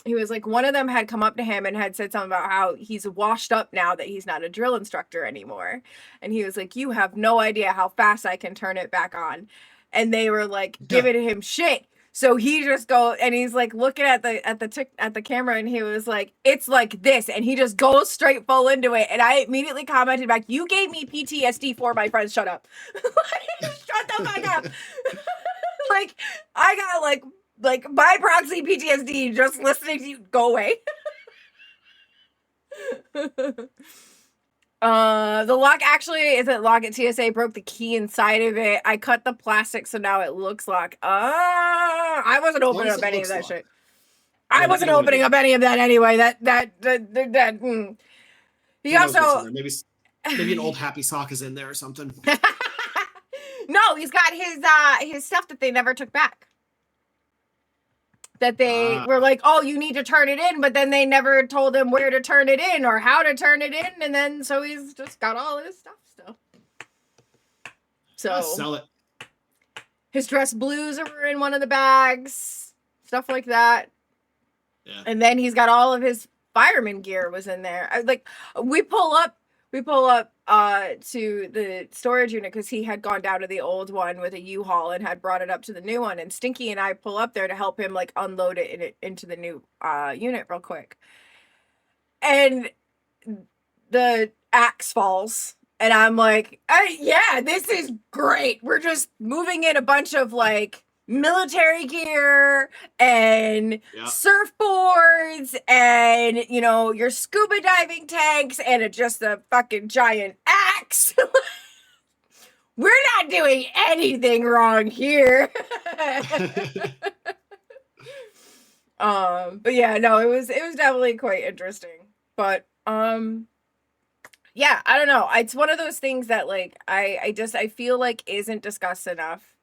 he was like, one of them had come up to him and had said something about how he's washed up now that he's not a drill instructor anymore. And he was like, you have no idea how fast I can turn it back on. And they were like giving him shit. So he just and he's like looking at the camera, and he was like, it's like this. And he just goes straight full into it. And I immediately commented back, you gave me PTSD for my friends. Shut up. Shut the fuck up. Like, I got like my proxy PTSD just listening to you. Go away. The lock actually isn't lock at TSA. Broke the key inside of it. I cut the plastic, so now it looks locked. I wasn't opening up any of that shit. I wasn't opening up any of that anyway. That. He also maybe an old happy sock is in there or something. No, he's got his stuff that they never took back. That they were like, oh, you need to turn it in, but then they never told him where to turn it in or how to turn it in, and then so he's just got all his stuff still. So sell it. His dress blues are in one of the bags, stuff like that. Yeah. And then he's got all of his fireman gear was in there. We pull up to the storage unit because he had gone down to the old one with a U-Haul and had brought it up to the new one. And Stinky and I pull up there to help him like unload it into the new unit real quick. And the axe falls. And I'm like, yeah, this is great. We're just moving in a bunch of like military gear and surfboards and, you know, your scuba diving tanks and just a fucking giant axe. We're not doing anything wrong here. But yeah, no, it was definitely quite interesting. But yeah, I don't know. It's one of those things that like I feel like isn't discussed enough,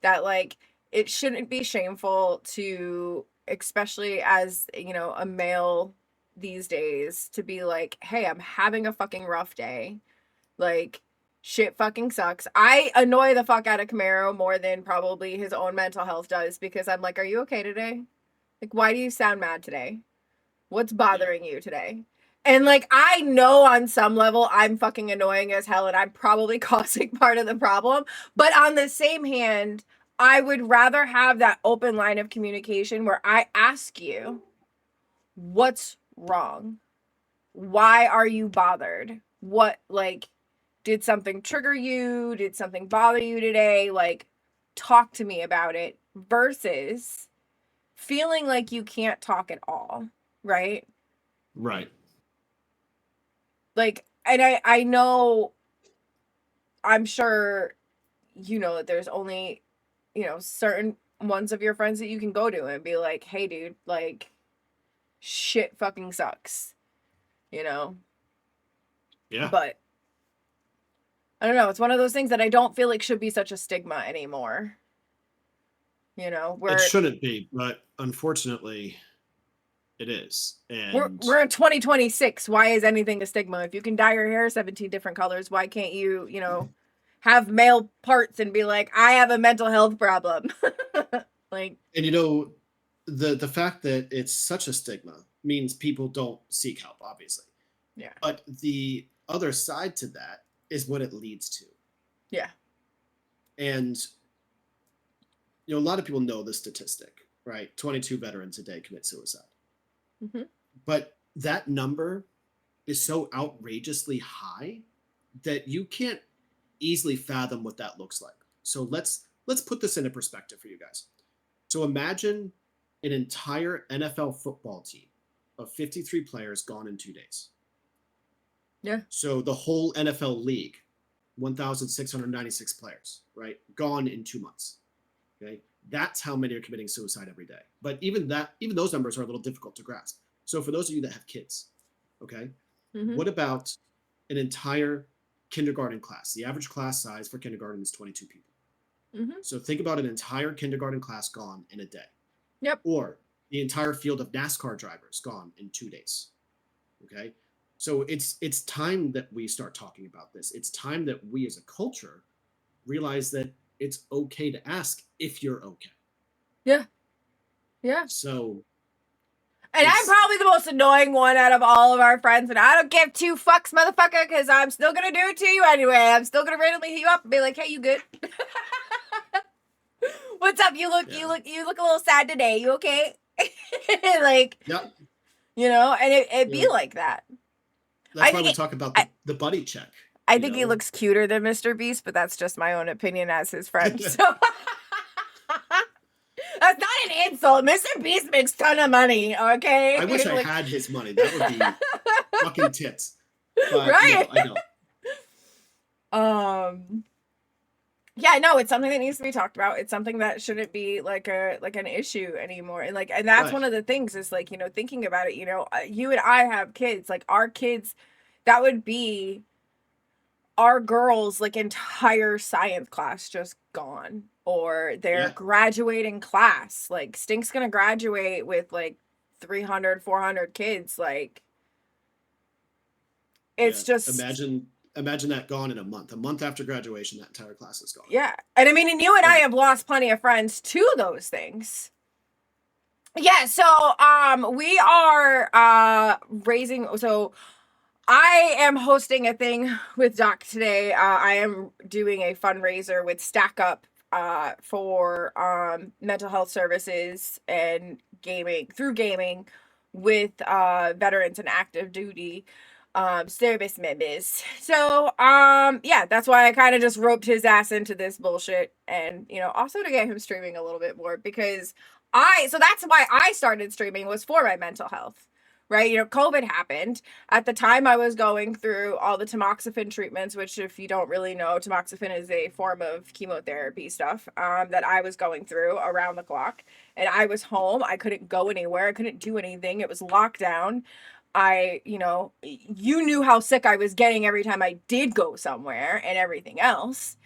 that like it shouldn't be shameful to, especially as, you know, a male these days, to be like, hey, I'm having a fucking rough day. Like, shit fucking sucks. I annoy the fuck out of Camaro more than probably his own mental health does, because I'm like, are you okay today? Like, why do you sound mad today? What's bothering you today? And like, I know on some level I'm fucking annoying as hell and I'm probably causing part of the problem. But on the same hand, I would rather have that open line of communication where I ask you, what's wrong? Why are you bothered? What, like, did something trigger you? Did something bother you today? Like, talk to me about it, versus feeling like you can't talk at all, right? Right. Like, and I know, I'm sure, you know, that there's only, you know, certain ones of your friends that you can go to and be like, hey dude, like, shit fucking sucks, you know? Yeah. But I don't know, it's one of those things that I don't feel like should be such a stigma anymore. You know, where it shouldn't be, but unfortunately it is. And we're in 2026. Why is anything a stigma? If you can dye your hair 17 different colors, why can't you, you know, have male parts and be like, I have a mental health problem? Like, and you know, the fact that it's such a stigma means people don't seek help, obviously. Yeah. But the other side to that is what it leads to. Yeah. And, a lot of people know the statistic, right? 22 veterans a day commit suicide. Mm-hmm. But that number is so outrageously high that you can't easily fathom what that looks like. So let's put this into perspective for you guys. So imagine an entire NFL football team of 53 players gone in 2 days. Yeah. So the whole NFL league, 1,696 players, right? Gone in 2 months. Okay. That's how many are committing suicide every day. But even those numbers are a little difficult to grasp. So for those of you that have kids, okay, what about an entire kindergarten class? The average class size for kindergarten is 22 people. So think about an entire kindergarten class gone in a day. Yep. Or the entire field of NASCAR drivers gone in 2 days. Okay. So it's time that we start talking about this. It's time that we as a culture realize that it's okay to ask if you're okay. Yeah. Yeah. So. And I'm probably the most annoying one out of all of our friends, and I don't give 2 fucks, motherfucker, because I'm still gonna do it to you anyway. I'm still gonna randomly hit you up and be like, "Hey, you good? What's up? You look a little sad today. You okay?" Like, yep. And it be like that. That's why we talk about the buddy check. I think he looks cuter than Mr. Beast, but that's just my own opinion as his friend. So that's not an insult. Mr. Beast makes a ton of money, okay? I wish I had his money. That would be fucking tits. But, right? I know. Yeah, no, it's something that needs to be talked about. It's something that shouldn't be like an issue anymore. And that's right. One of the things is like, thinking about it, you and I have kids, like our kids, that would be our girls' like entire science class just gone, or their graduating class. Like Stink's gonna graduate with like 300, 400 kids. Like it's just imagine that gone in a month. A month after graduation, that entire class is gone. Yeah. And I mean, and you and I have lost plenty of friends to those things. Yeah, so we are so I am hosting a thing with Doc today. I am doing a fundraiser with StackUp for mental health services and gaming with veterans and active duty service members. So yeah, that's why I kind of just roped his ass into this bullshit, and also to get him streaming a little bit more, because so that's why I started streaming, was for my mental health. Right? COVID happened. At the time, I was going through all the tamoxifen treatments, which, if you don't really know, tamoxifen is a form of chemotherapy stuff that I was going through around the clock. And I was home. I couldn't go anywhere. I couldn't do anything. It was lockdown. You knew how sick I was getting every time I did go somewhere and everything else.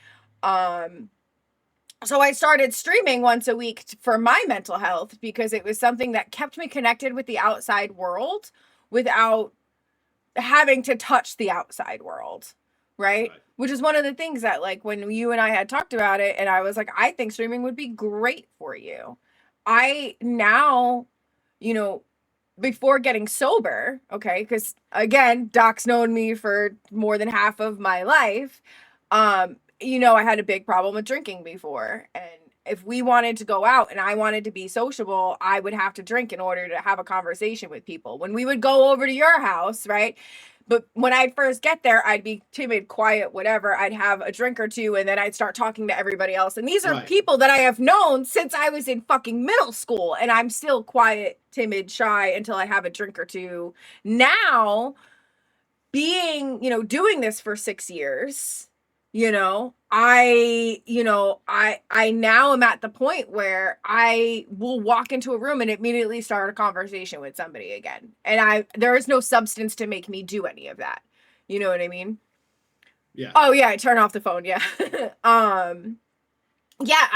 So I started streaming once a week for my mental health, because it was something that kept me connected with the outside world without having to touch the outside world, right? Which is one of the things that, like, when you and I had talked about it, and I was like, I think streaming would be great for you. I now, before getting sober, okay, because again, Doc's known me for more than half of my life. I had a big problem with drinking before. And if we wanted to go out and I wanted to be sociable, I would have to drink in order to have a conversation with people. When we would go over to your house, right? But when I'd first get there, I'd be timid, quiet, whatever. I'd have a drink or two, and then I'd start talking to everybody else. And these are people that I have known since I was in fucking middle school. And I'm still quiet, timid, shy until I have a drink or two. Now, being, doing this for 6 years, I now am at the point where I will walk into a room and immediately start a conversation with somebody again. And there is no substance to make me do any of that. You know what I mean? Yeah. Oh yeah, I turn off the phone. Yeah. Yeah,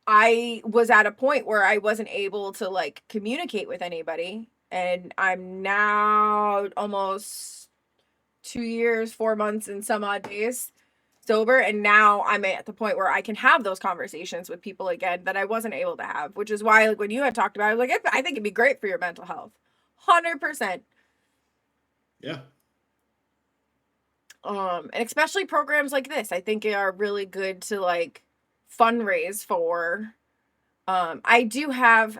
I was at a point where I wasn't able to like communicate with anybody, and I'm now almost 2 years, 4 months, and some odd days sober, and now I'm at the point where I can have those conversations with people again that I wasn't able to have, which is why, like, when you had talked about it, like, I think it'd be great for your mental health. 100%. Yeah. And especially programs like this, I think are really good to like fundraise for. I do have,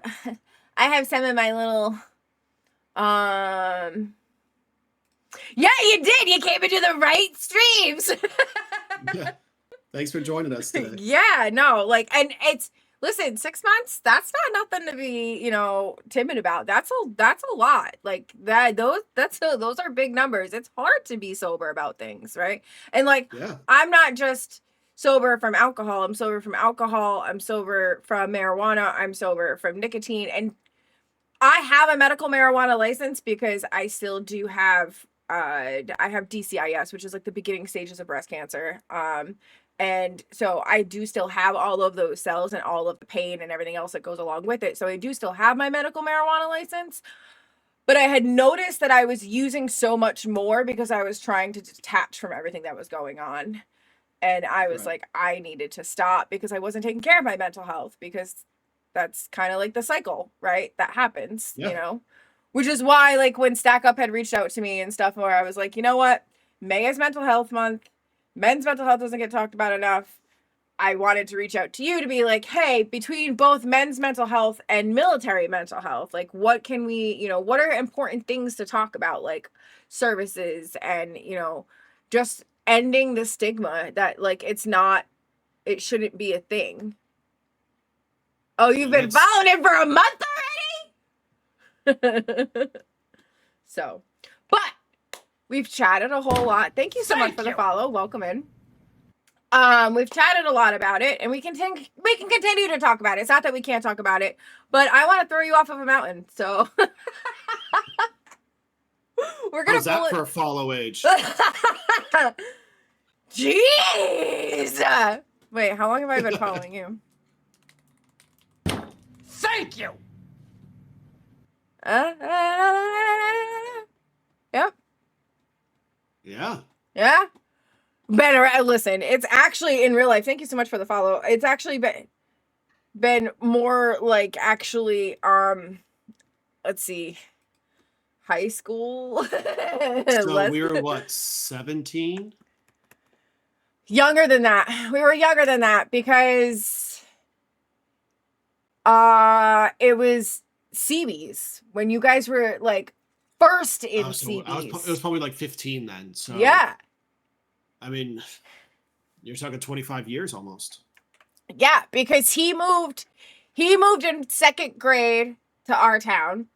I have some of my little, yeah, you did. You came into the right streams. Yeah. Thanks for joining us today. Yeah, no, like, and it's, listen, 6 months, that's not nothing to be, you know, timid about. That's a lot. Like those are big numbers. It's hard to be sober about things, right? And like, Yeah. I'm not just sober from alcohol. I'm sober from alcohol. I'm sober from marijuana. I'm sober from nicotine. And I have a medical marijuana license because I still do have, I have DCIS, which is like the beginning stages of breast cancer. And so I do still have all of those cells and all of the pain and everything else that goes along with it. So I do still have my medical marijuana license, but I had noticed that I was using so much more because I was trying to detach from everything that was going on. And I was like, I needed to stop because I wasn't taking care of my mental health, because that's kind of like the cycle, right? That happens, you know, which is why, like, when StackUp had reached out to me and stuff, where I was like, you know what? May is Mental Health Month. Men's mental health doesn't get talked about enough. I wanted to reach out to you to be like, hey, between both men's mental health and military mental health, like, what can we, you know, what are important things to talk about, like services and, you know, just ending the stigma that, like, it shouldn't be a thing. Oh, you've been following it for a month already? So, but we've chatted a whole lot. Thank you so much for the follow. Welcome in. We've chatted a lot about it, and we can continue to talk about it. It's not that we can't talk about it, but I want to throw you off of a mountain. So we're gonna. How's that for a follow age? Jeez. Wait, how long have I been following you? Thank you. Yep. Yeah. Yeah. Better listen. It's actually in real life. Thank you so much for the follow. It's actually been more like actually let's see, high school. So we were what, 17? Younger than that. We were younger than that because it was CBs when you guys were like first in CBs. It was probably like 15 then. So yeah. I mean, you're talking 25 years almost. Yeah, because he moved in second grade to our town.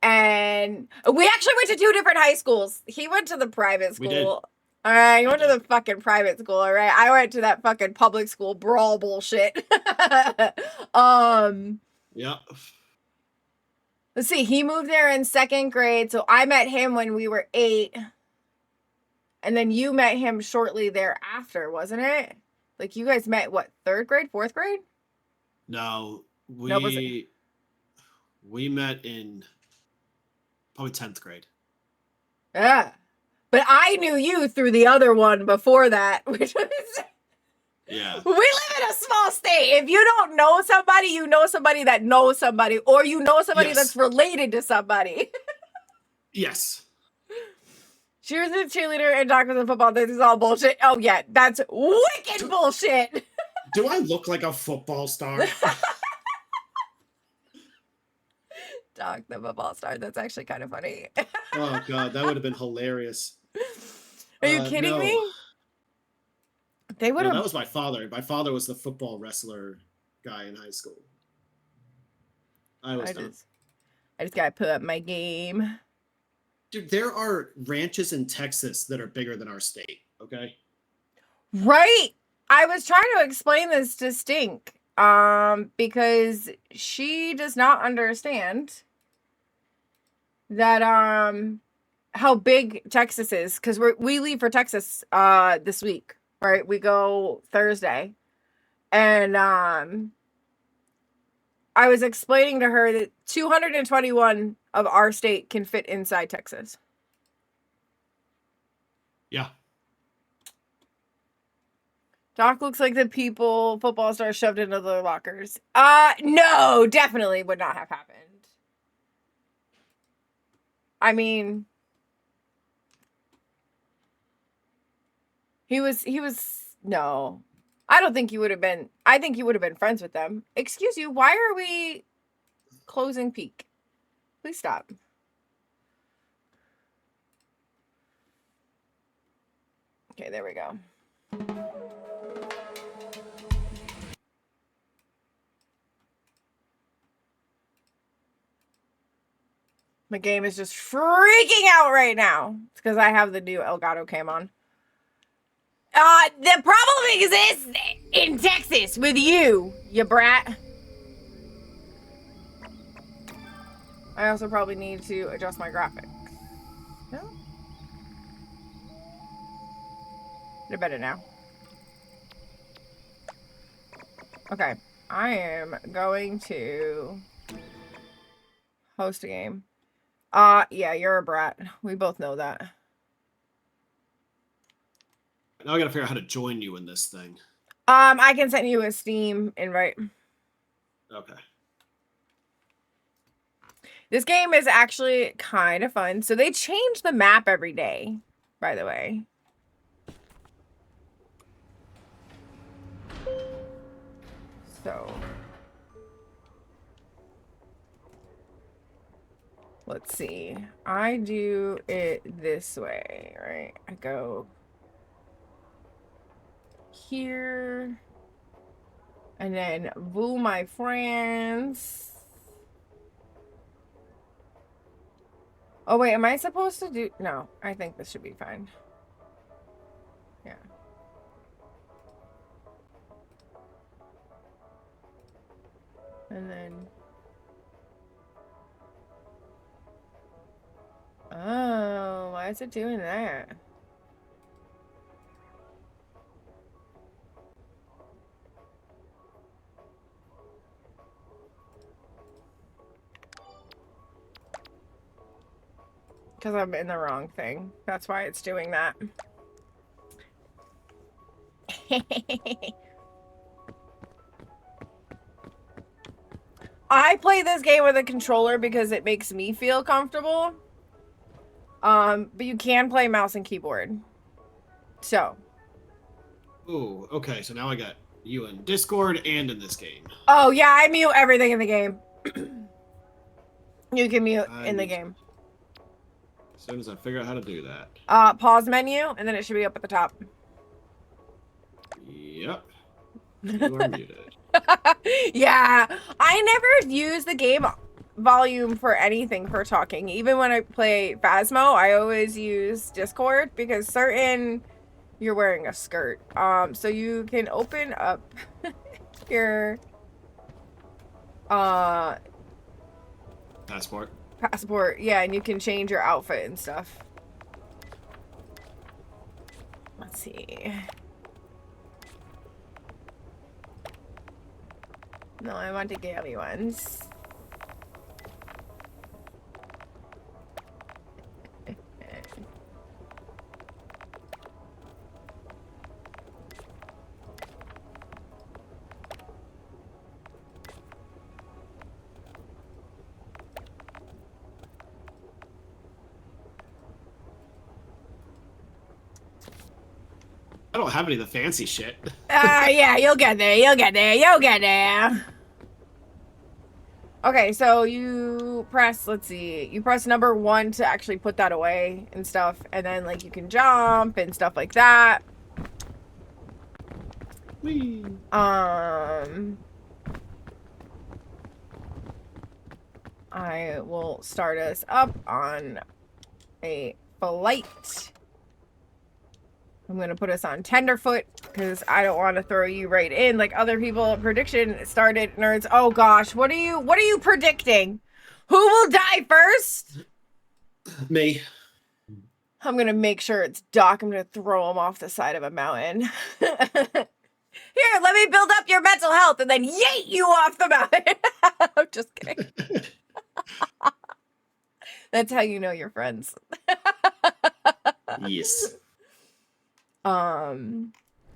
And we actually went to 2 different high schools. He went to the private school. We did. All right, he went to the fucking private school, all right? I went to that fucking public school brawl bullshit. Yeah. Let's see, he moved there in second grade, so I met him when we were 8. And then you met him shortly thereafter, wasn't it? Like, you guys met, what, 3rd grade, 4th grade? No, we met in probably 10th grade. Yeah. But I knew you through the other one before that, which was... Yeah. We live in a small state. If you don't know somebody, you know somebody that knows somebody, or you know somebody that's related to somebody. Yes. She was a cheerleader and doctors in football. This is all bullshit. Oh, yeah. That's wicked bullshit. Do I look like a football star? Doc, the football star. That's actually kind of funny. Oh, God. That would have been hilarious. Are you kidding me? They would have. That was my father. My father was the football wrestler guy in high school. I just got to put up my game. Dude, there are ranches in Texas that are bigger than our state, okay? Right. I was trying to explain this to Stink, because she does not understand that, how big Texas is, because we leave for Texas, this week, right? We go Thursday. And, I was explaining to her that 221 of our state can fit inside Texas. Yeah. Doc looks like the people football stars shoved into their lockers. No, definitely would not have happened. I mean, he was, no. I don't think he would have been, I think he would have been friends with them. Excuse you, why are we closing peak? Please stop. Okay, there we go. My game is just freaking out right now. It's because I have the new Elgato cam on. The problem exists in Texas with you brat. I also probably need to adjust my graphics. No? They're better now. Okay. I am going to host a game. Yeah, you're a brat. We both know that. Now I gotta figure out how to join you in this thing. I can send you a Steam invite. Okay. This game is actually kind of fun. So they change the map every day, by the way. So let's see. I do it this way, right? I go here. And then woo my friends. Oh wait, am I supposed to do? No, I think this should be fine. Yeah. And then. Oh, why is it doing that? Because I'm in the wrong thing. That's why it's doing that. I play this game with a controller because it makes me feel comfortable. But you can play mouse and keyboard. So. Ooh, okay, so now I got you in Discord and in this game. Oh, yeah, I mute everything in the game. You can mute in the game. As soon as I figure out how to do that. Pause menu, and then it should be up at the top. Yep. You are muted. Yeah, I never use the game volume for anything for talking. Even when I play Phasmo, I always use Discord because you're wearing a skirt. So you can open up your Passport. Yeah, and you can change your outfit and stuff. Let's see. No, I want the girly ones. I don't have any of the fancy shit. Yeah, you'll get there. You'll get there. You'll get there. Okay, so you press, let's see, you press number 1 to actually put that away and stuff. And then, like, you can jump and stuff like that. Whee. I will start us up on a flight. I'm going to put us on tenderfoot because I don't want to throw you right in like other people. Prediction started, nerds. Oh gosh, what are you predicting? Who will die first? Me. I'm going to make sure it's Doc. I'm going to throw him off the side of a mountain. Here, let me build up your mental health and then yeet you off the mountain. I'm just kidding. That's how you know you're friends. Yes.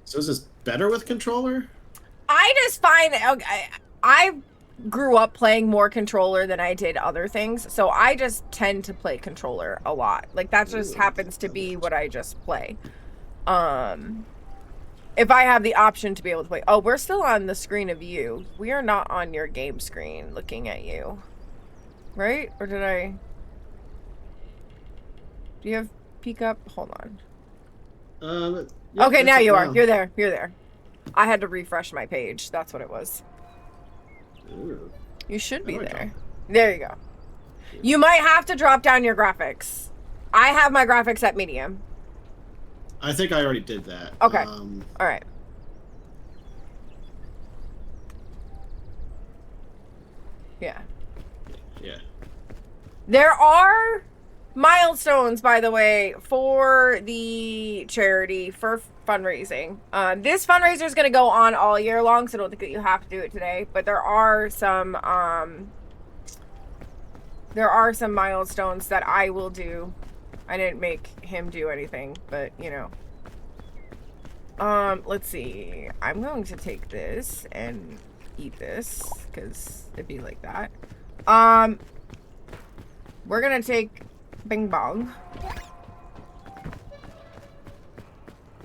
So is this better with controller? I just find I grew up playing more controller than I did other things, so I just tend to play controller a lot. Like that just happens to be what I just play. If I have the option to be able to play. Oh, we're still on the screen of you. We are not on your game screen looking at you. Right? Or did I... Do you have peek up? Hold on. Yeah, Okay, now it's you up are. now. You're there. You're there. I had to refresh my page. That's what it was. Ooh. You should be There we there. go. There you go. You might have to drop down your graphics. I have my graphics at medium. I think I already did that. Okay. All right. Yeah. Yeah. There are milestones, by the way, for the charity for fundraising. This fundraiser is going to go on all year long, so I don't think that you have to do it today. But there are some milestones that I will do. I didn't make him do anything, but you know. Let's see. I'm going to take this and eat this because it'd be like that. We're gonna take Bing Bong.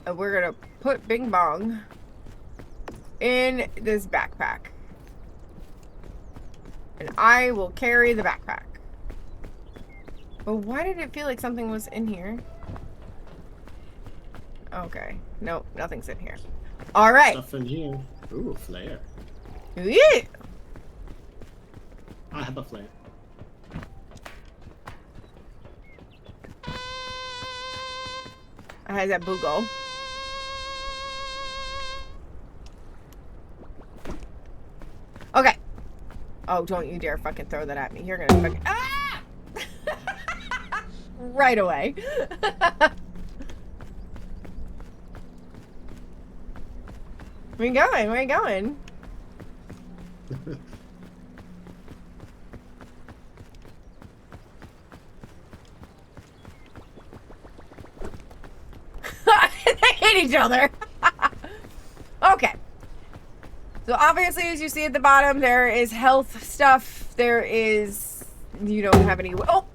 And we're gonna put Bing Bong in this backpack. And I will carry the backpack. But why did it feel like something was in here? Okay. Nope, nothing's in here. Alright. Stuff in here. Ooh, flare. Yeah. I have a flare. I had that boogle. Okay. Oh, don't you dare fucking throw that at me. You're gonna fucking... Ah! Right away. Where you going? Where you going? They hate each other. Okay. So obviously, as you see at the bottom, there is health stuff. There is... You don't have any... Oh!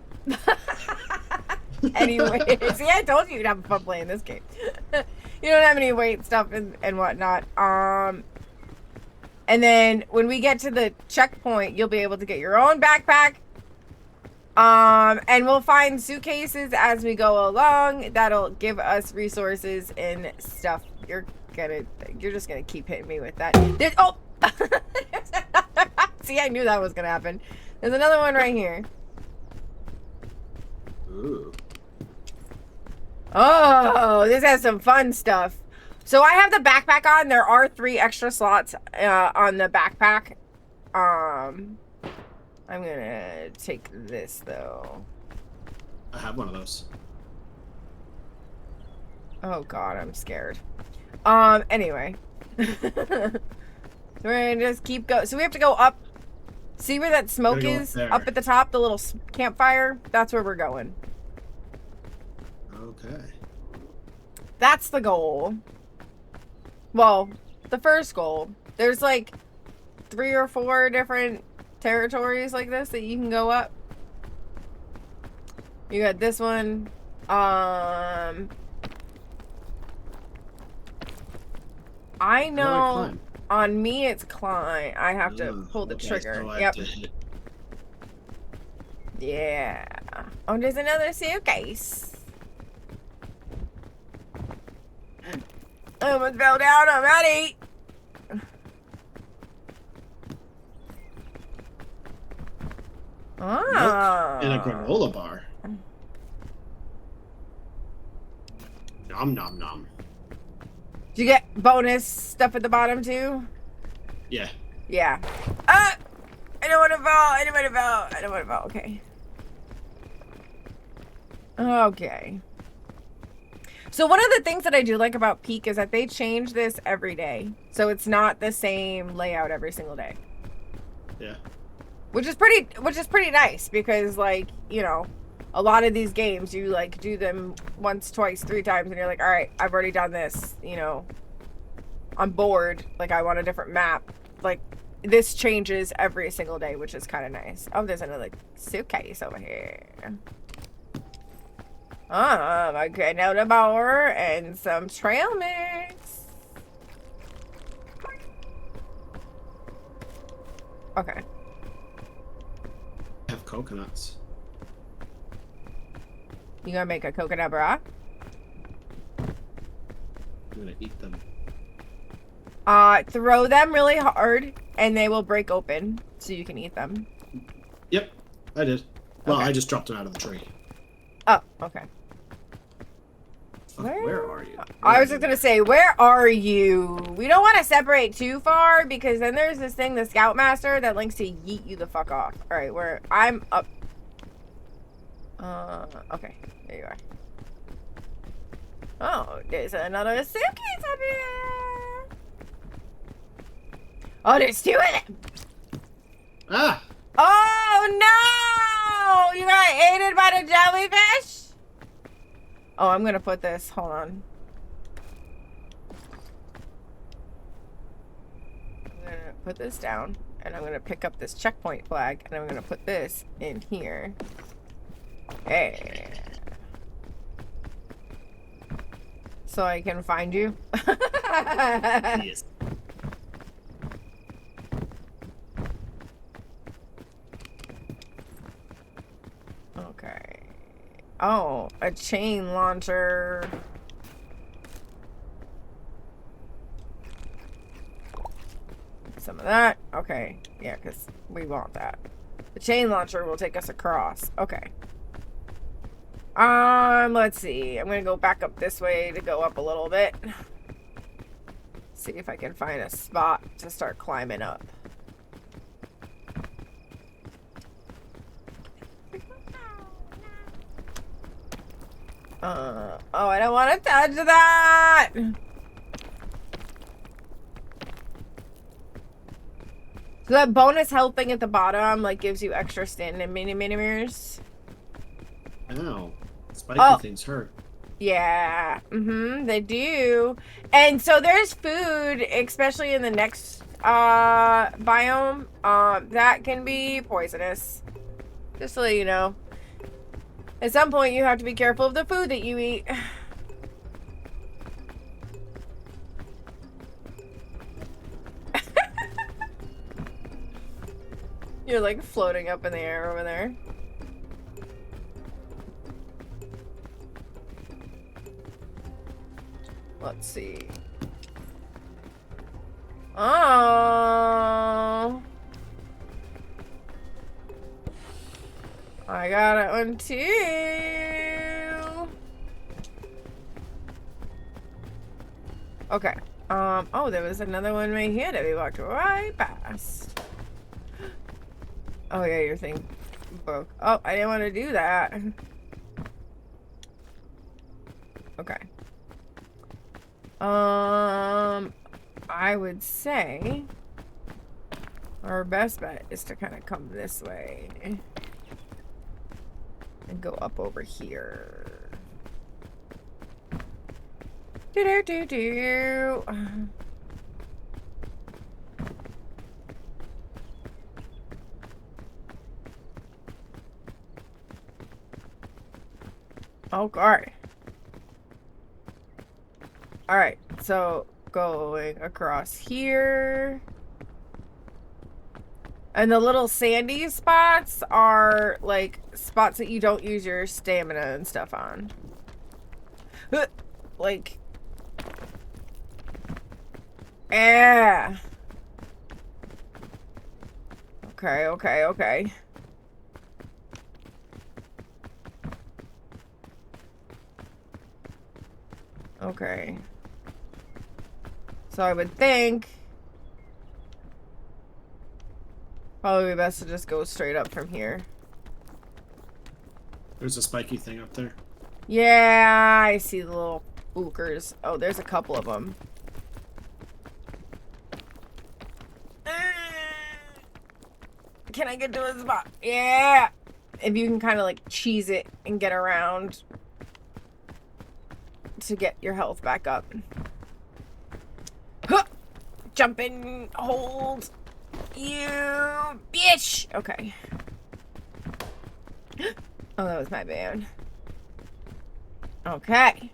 Anyways, see, I told you you'd have fun playing this game. You don't have any weight stuff and whatnot. And then when we get to the checkpoint, you'll be able to get your own backpack. And we'll find suitcases as we go along. That'll give us resources and stuff. You're just gonna keep hitting me with that. Oh! See, I knew that was gonna happen. There's another one right here. Ooh. Oh, this has some fun stuff. So I have the backpack on. There are 3 extra slots on the backpack. I'm gonna take this though. I have one of those. Oh god, I'm scared. Anyway. We're gonna just keep going. So we have to go up. See where that smoke is? Up at the top, the little campfire? That's where we're going. Okay. That's the goal. Well, the first goal. There's like 3 or 4 different territories like this that you can go up. You got this one. I know on me it's climb. I have to pull the trigger. So Yep. Yeah. Oh, there's another suitcase. I almost fell down already. Ah. And a granola bar. Nom nom nom. Did you get bonus stuff at the bottom too? Yeah. Yeah. Ah! I don't want to fall. I don't want to fall. I don't want to fall. Okay. Okay. So one of the things that I do like about Peak is that they change this every day. So it's not the same layout every single day. Yeah. Which is pretty nice because, like, you know, a lot of these games you like do them once, twice, 3 times and you're like, all right, I've already done this, you know. I'm bored, like I want a different map, like this changes every single day, which is kind of nice. Oh, there's another suitcase over here. A granola bar and some trail mix. Okay. I have coconuts. You gonna make a coconut bra? I'm gonna eat them. Throw them really hard and they will break open so you can eat them. Yep, I did. Well, Okay. I just dropped them out of the tree. Oh, okay. Fuck, where are you? I was just gonna say, where are you? We don't want to separate too far because then there's this thing, the Scoutmaster, that likes to yeet you the fuck off. All right, where I'm up. Okay, there you are. Oh, there's another suitcase up here. Oh, there's two of them. Ah! Oh no! You got aided by the jellyfish? Oh, I'm gonna put this. Hold on. I'm gonna put this down, and I'm gonna pick up this checkpoint flag, and I'm gonna put this in here. Hey. So I can find you. Yes. Okay. Oh, a chain launcher. Some of that. Okay. Yeah, because we want that. The chain launcher will take us across. Okay. Let's see. I'm gonna go back up this way to go up a little bit. See if I can find a spot to start climbing up. Oh, I don't want to touch that! So that bonus health thing at the bottom, like, gives you extra stamina mini mirrors. Ow. Spiky things hurt. Yeah, they do. And so there's food, especially in the next biome, that can be poisonous. Just to let you know. At some point, you have to be careful of the food that you eat. You're like floating up in the air over there. Let's see. Oh. I got it one too. Okay. Oh, there was another one right here that we walked right past. Oh yeah, your thing broke. Oh, I didn't want to do that. Okay. I would say our best bet is to kind of come this way and go up over here. Do. Oh god. Alright, so going across here. And the little sandy spots are like spots that you don't use your stamina and stuff on. Like, yeah. Okay. Okay. So I would think probably best to just go straight up from here. There's a spiky thing up there. Yeah, I see the little bookers. Oh, there's a couple of them. Can I get to a spot? Yeah! If you can kind of like cheese it and get around to get your health back up. Huh! jumping hold. You bitch. Okay. Oh, that was my bad. Okay.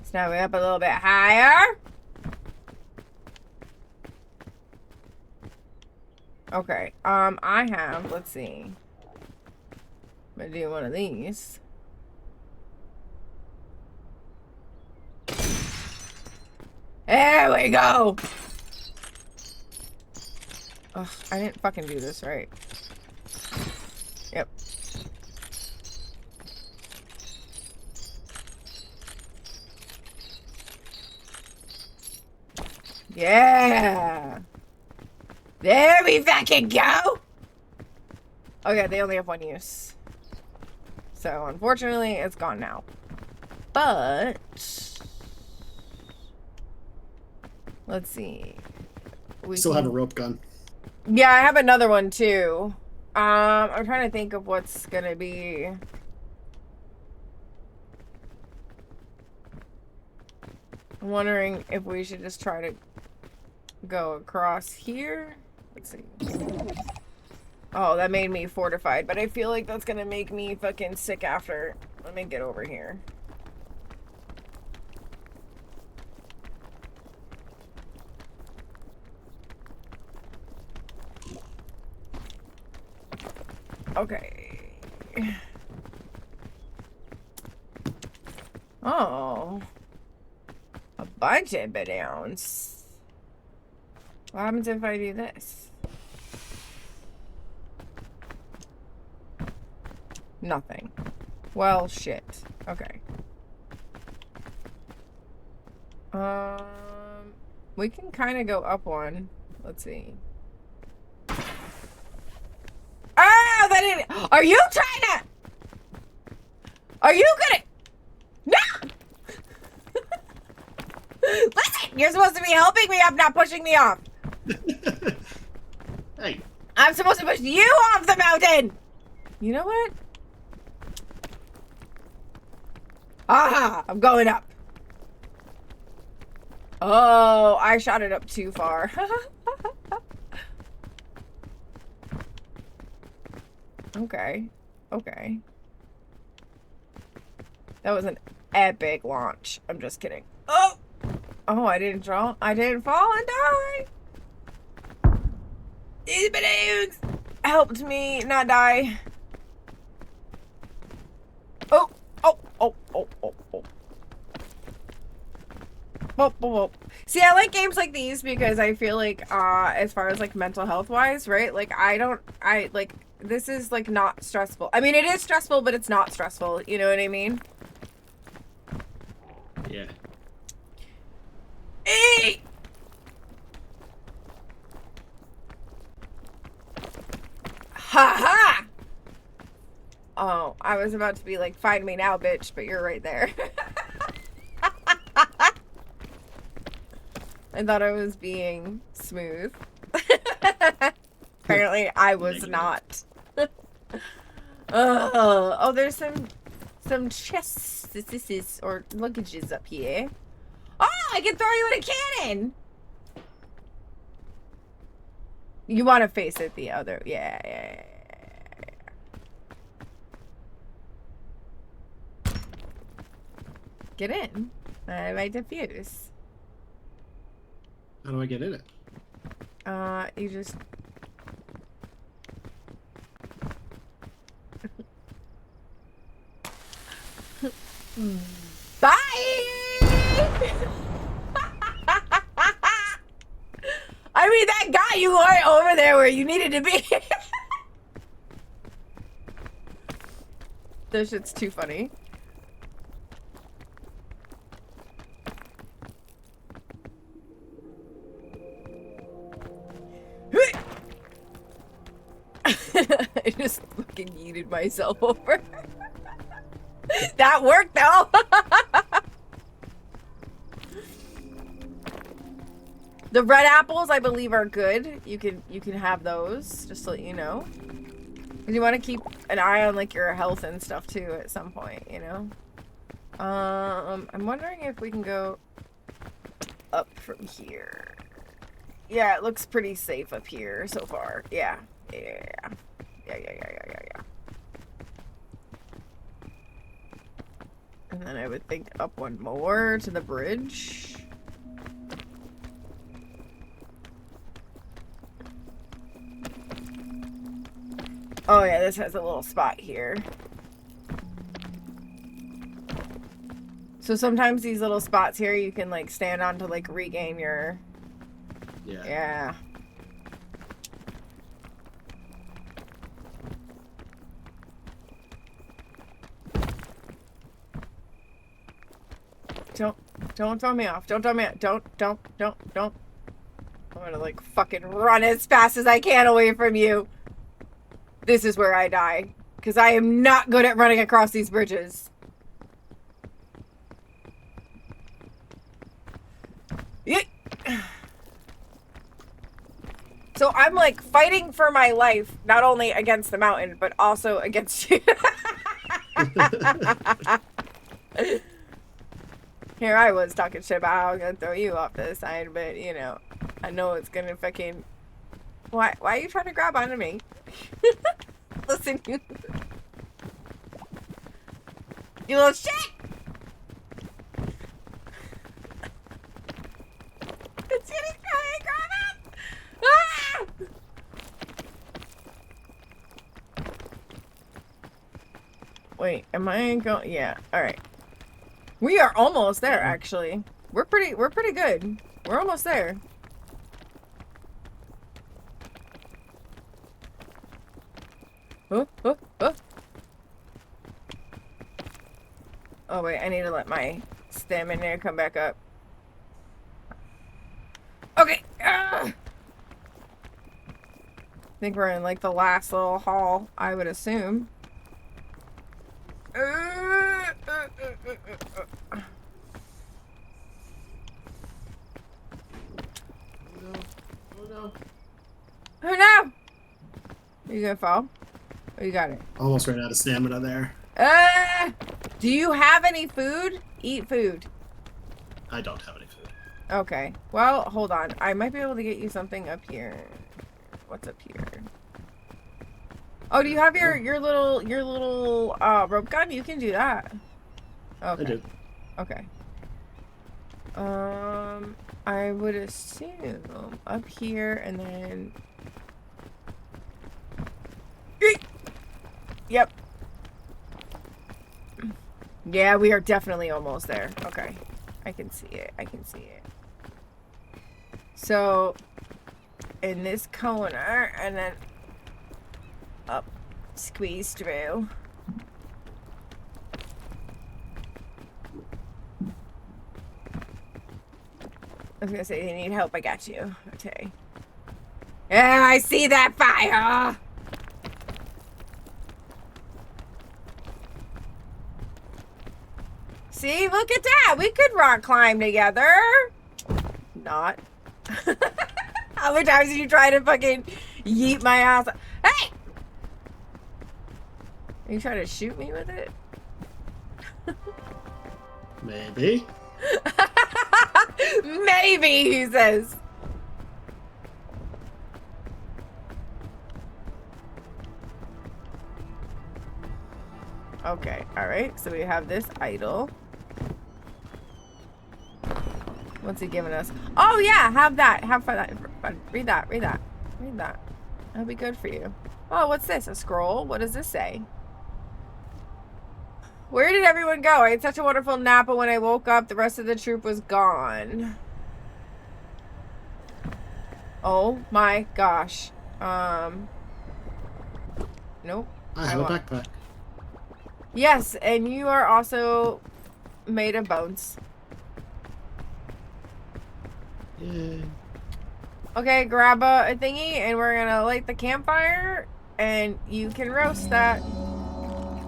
So now we're up a little bit higher. Okay. I have, let's see. I'm gonna do one of these. There we go. Ugh, I didn't fucking do this right. Yep. Yeah. There we fucking go. Okay, they only have one use. So, unfortunately, it's gone now. But let's see. We Still have a rope gun. Yeah, I have another one too. I'm trying to think of what's gonna be. I'm wondering if we should just try to go across here. Let's see. Oh, that made me fortified, but I feel like that's gonna make me fucking sick after. Let me get over here. Okay. Oh. A bunch of bananas. What happens if I do this? Nothing. Well, shit. Okay. We can kind of go up one. Let's see. Oh, that didn't. Are you trying to? Are you gonna? No! Listen, you're supposed to be helping me up, not pushing me off. Hey. I'm supposed to push you off the mountain. You know what? Aha! I'm going up. Oh, I shot it up too far. Okay. Okay. That was an epic launch. I'm just kidding. Oh! Oh, I didn't fall and die. These balloons helped me not die. Oh! Oh! Oh! Oh! Oh! Oh! Whoop, whoop, whoop. See, I like games like these because I feel like, as far as, like, mental health wise, right? Like, this is, like, not stressful. I mean, it is stressful, but it's not stressful. You know what I mean? Yeah. Hey! Ha ha! Oh, I was about to be like, find me now, bitch, but you're right there. I thought I was being smooth. Apparently, I was not. Oh, there's some chests or luggages up here. Oh, I can throw you in a cannon. You want to face it the other, yeah. Get in. I might defuse. How do I get in it? You just... Bye! I mean, that got you right over there where you needed to be. That shit's too funny. I just fucking yeeted myself over. That worked though. The red apples, I believe, are good. You can have those, just to let you know. You want to keep an eye on like your health and stuff too at some point, you know. I'm wondering if we can go up from here. Yeah, it looks pretty safe up here so far. Yeah. And then I would think up one more to the bridge. Oh yeah, this has a little spot here. So sometimes these little spots here you can like stand on to like regain your... Yeah. Don't throw me off. Don't throw me off. Don't. I'm gonna like fucking run as fast as I can away from you. This is where I die. Because I am not good at running across these bridges. So I'm like fighting for my life, not only against the mountain, but also against you. Here I was talking shit about how I'm gonna throw you off the side, but you know, I know it's gonna fucking... Why are you trying to grab onto me? Listen, you little shit! It's gonna grab him! Ah! Wait, am I going? Yeah, alright. We are almost there, actually. We're pretty good. We're almost there. Oh. Oh wait, I need to let my stamina come back up. Okay. I think we're in like the last little hall, I would assume. Oh no. Oh no! Are you gonna fall? Oh, you got it. Almost ran out of stamina there. Do you have any food? Eat food. I don't have any food. Okay. Well, hold on. I might be able to get you something up here. What's up here? Oh, do you have your little rope gun? You can do that. Okay. I do. Okay. I would assume up here and then... Yep. Yeah, we are definitely almost there. Okay. I can see it. So, in this corner, and then up, squeeze through. I was gonna say, you need help, I got you. Okay. Yeah, I see that fire! See, look at that! We could rock climb together! Not. How many times did you try to fucking yeet my ass? Hey! Are you trying to shoot me with it? Maybe. Maybe, he says. Okay, alright. So we have this idol. What's he giving us? Oh yeah, have that. Have fun. Read that. That'll be good for you. Oh, what's this? A scroll? What does this say? Where did everyone go? I had such a wonderful nap, but when I woke up, the rest of the troop was gone. Oh my gosh. Nope. I have a backpack. Yes, and you are also made of bones. Yay. Okay, grab a thingy, and we're gonna light the campfire, and you can roast that.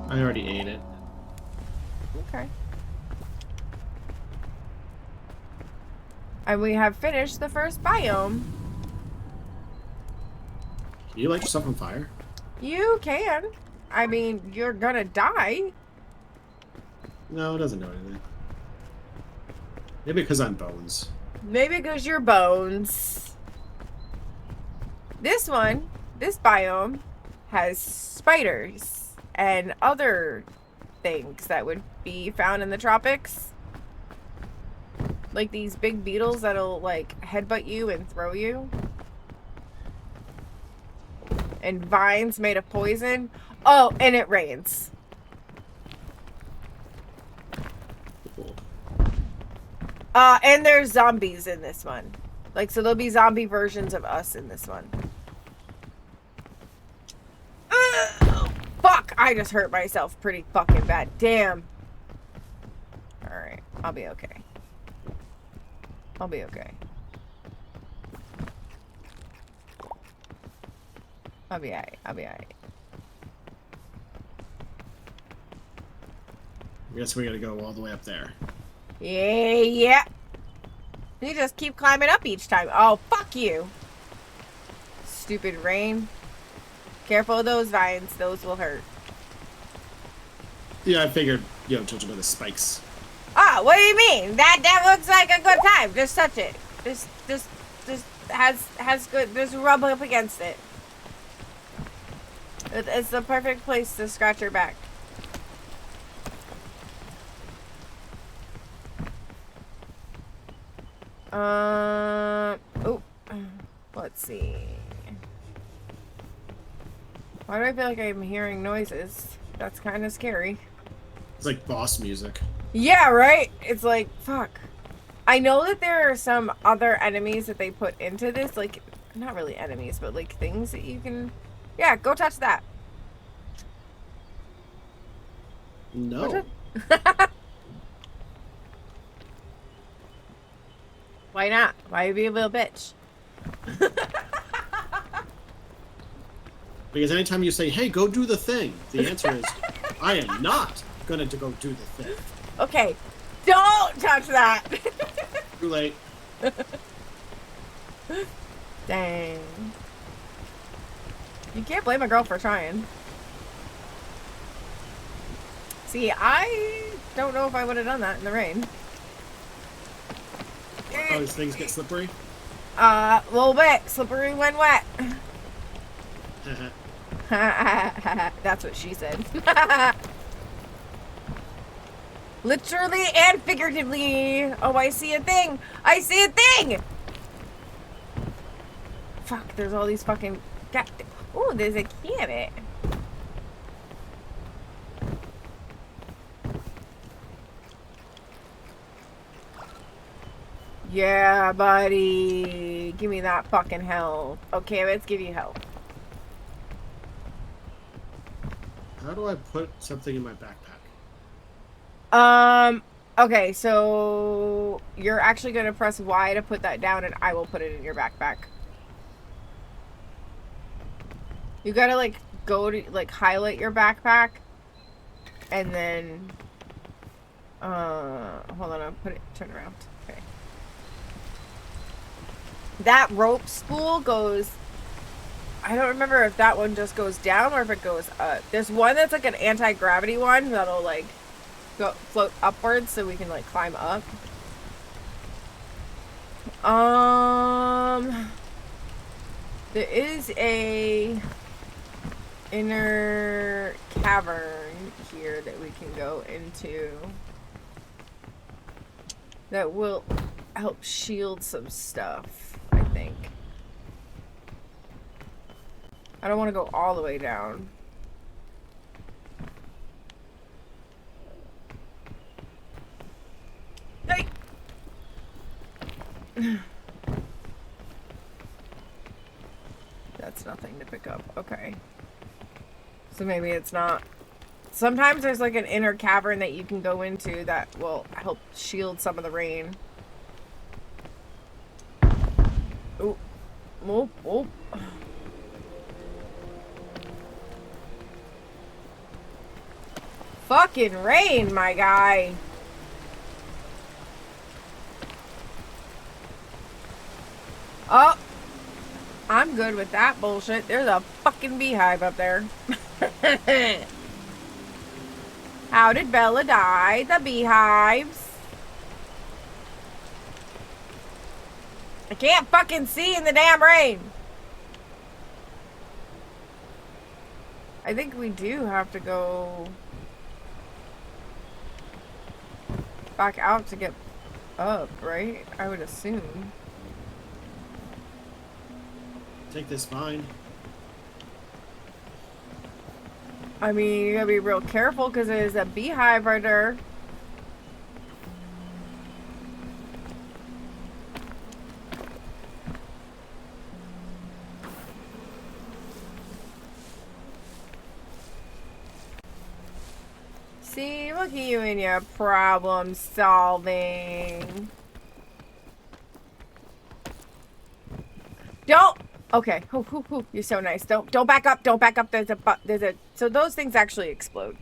I already ate it. Okay. And we have finished the first biome. Can you light yourself on fire? You can. I mean, you're gonna die. No, it doesn't do anything. Maybe because I'm bones. Maybe because you're bones. This one, this biome, has spiders and other things that would be found in the tropics. Like these big beetles that'll like headbutt you and throw you. And vines made of poison. Oh, and it rains. And there's zombies in this one. Like, so there'll be zombie versions of us in this one. Fuck! I just hurt myself pretty fucking bad. Damn. Alright, I'll be okay. I'll be okay. I'll be alright. I'll be alright. I guess we gotta go all the way up there. Yeah. You just keep climbing up each time. Oh, fuck you. Stupid rain. Careful of those vines. Those will hurt. Yeah, I figured, judging by the spikes. Ah, what do you mean? That looks like a good time. Just touch it. Just has good. Just rub up against it. It's the perfect place to scratch your back. Oh, let's see. Why do I feel like I'm hearing noises? That's kind of scary. It's like boss music. Yeah, right? It's like, fuck. I know that there are some other enemies that they put into this, like, not really enemies, but like things that you can... Yeah, go touch that. No. Why not? Why be a little bitch? Because anytime you say, hey, go do the thing, the answer is, I am not going to go do the thing. Okay, don't touch that. Too late. Dang. You can't blame a girl for trying. See, I don't know if I would have done that in the rain. Oh, these things get slippery? A little bit. Slippery when wet. That's what she said. Literally and figuratively. Oh, I see a thing. I see a thing. Fuck, there's all these fucking... Oh, there's a carrot. Yeah, buddy. Give me that fucking health. Okay, let's give you health. How do I put something in my backpack? Okay, so you're actually going to press Y to put that down and I will put it in your backpack. You gotta, like, go to, like, highlight your backpack and then, hold on, I'll put it, turn around. Okay. That rope spool goes, I don't remember if that one just goes down or if it goes up. There's one that's like an anti-gravity one that'll like go float upwards so we can like climb up. There is a inner cavern here that we can go into that will help shield some stuff, I think. I don't want to go all the way down. Hey! That's nothing to pick up. Okay. So maybe it's not. Sometimes there's like an inner cavern that you can go into that will help shield some of the rain. Oh. Oh. Oh. Fucking rain, my guy. Oh. I'm good with that bullshit. There's a fucking beehive up there. How did Bella die? The beehives. I can't fucking see in the damn rain. I think we do have to go back out to get up, right? I would assume. Take this vine. I mean, you gotta be real careful because there's a beehive right there. See, look at you and your problem solving. Don't. Okay. You're so nice. Don't back up. Don't back up. There's a. So those things actually explode.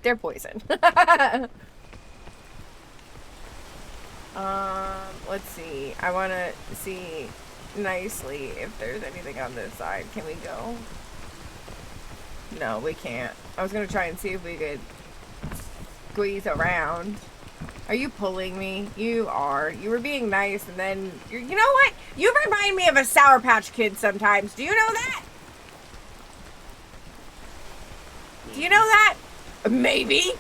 They're poison. Let's see. I want to see nicely if there's anything on this side. Can we go? No, we can't. I was gonna try and see if we could squeeze around. Are you pulling me? You are. You were being nice, and then you know what? You remind me of a Sour Patch Kid sometimes. Do you know that? Do you know that? Maybe.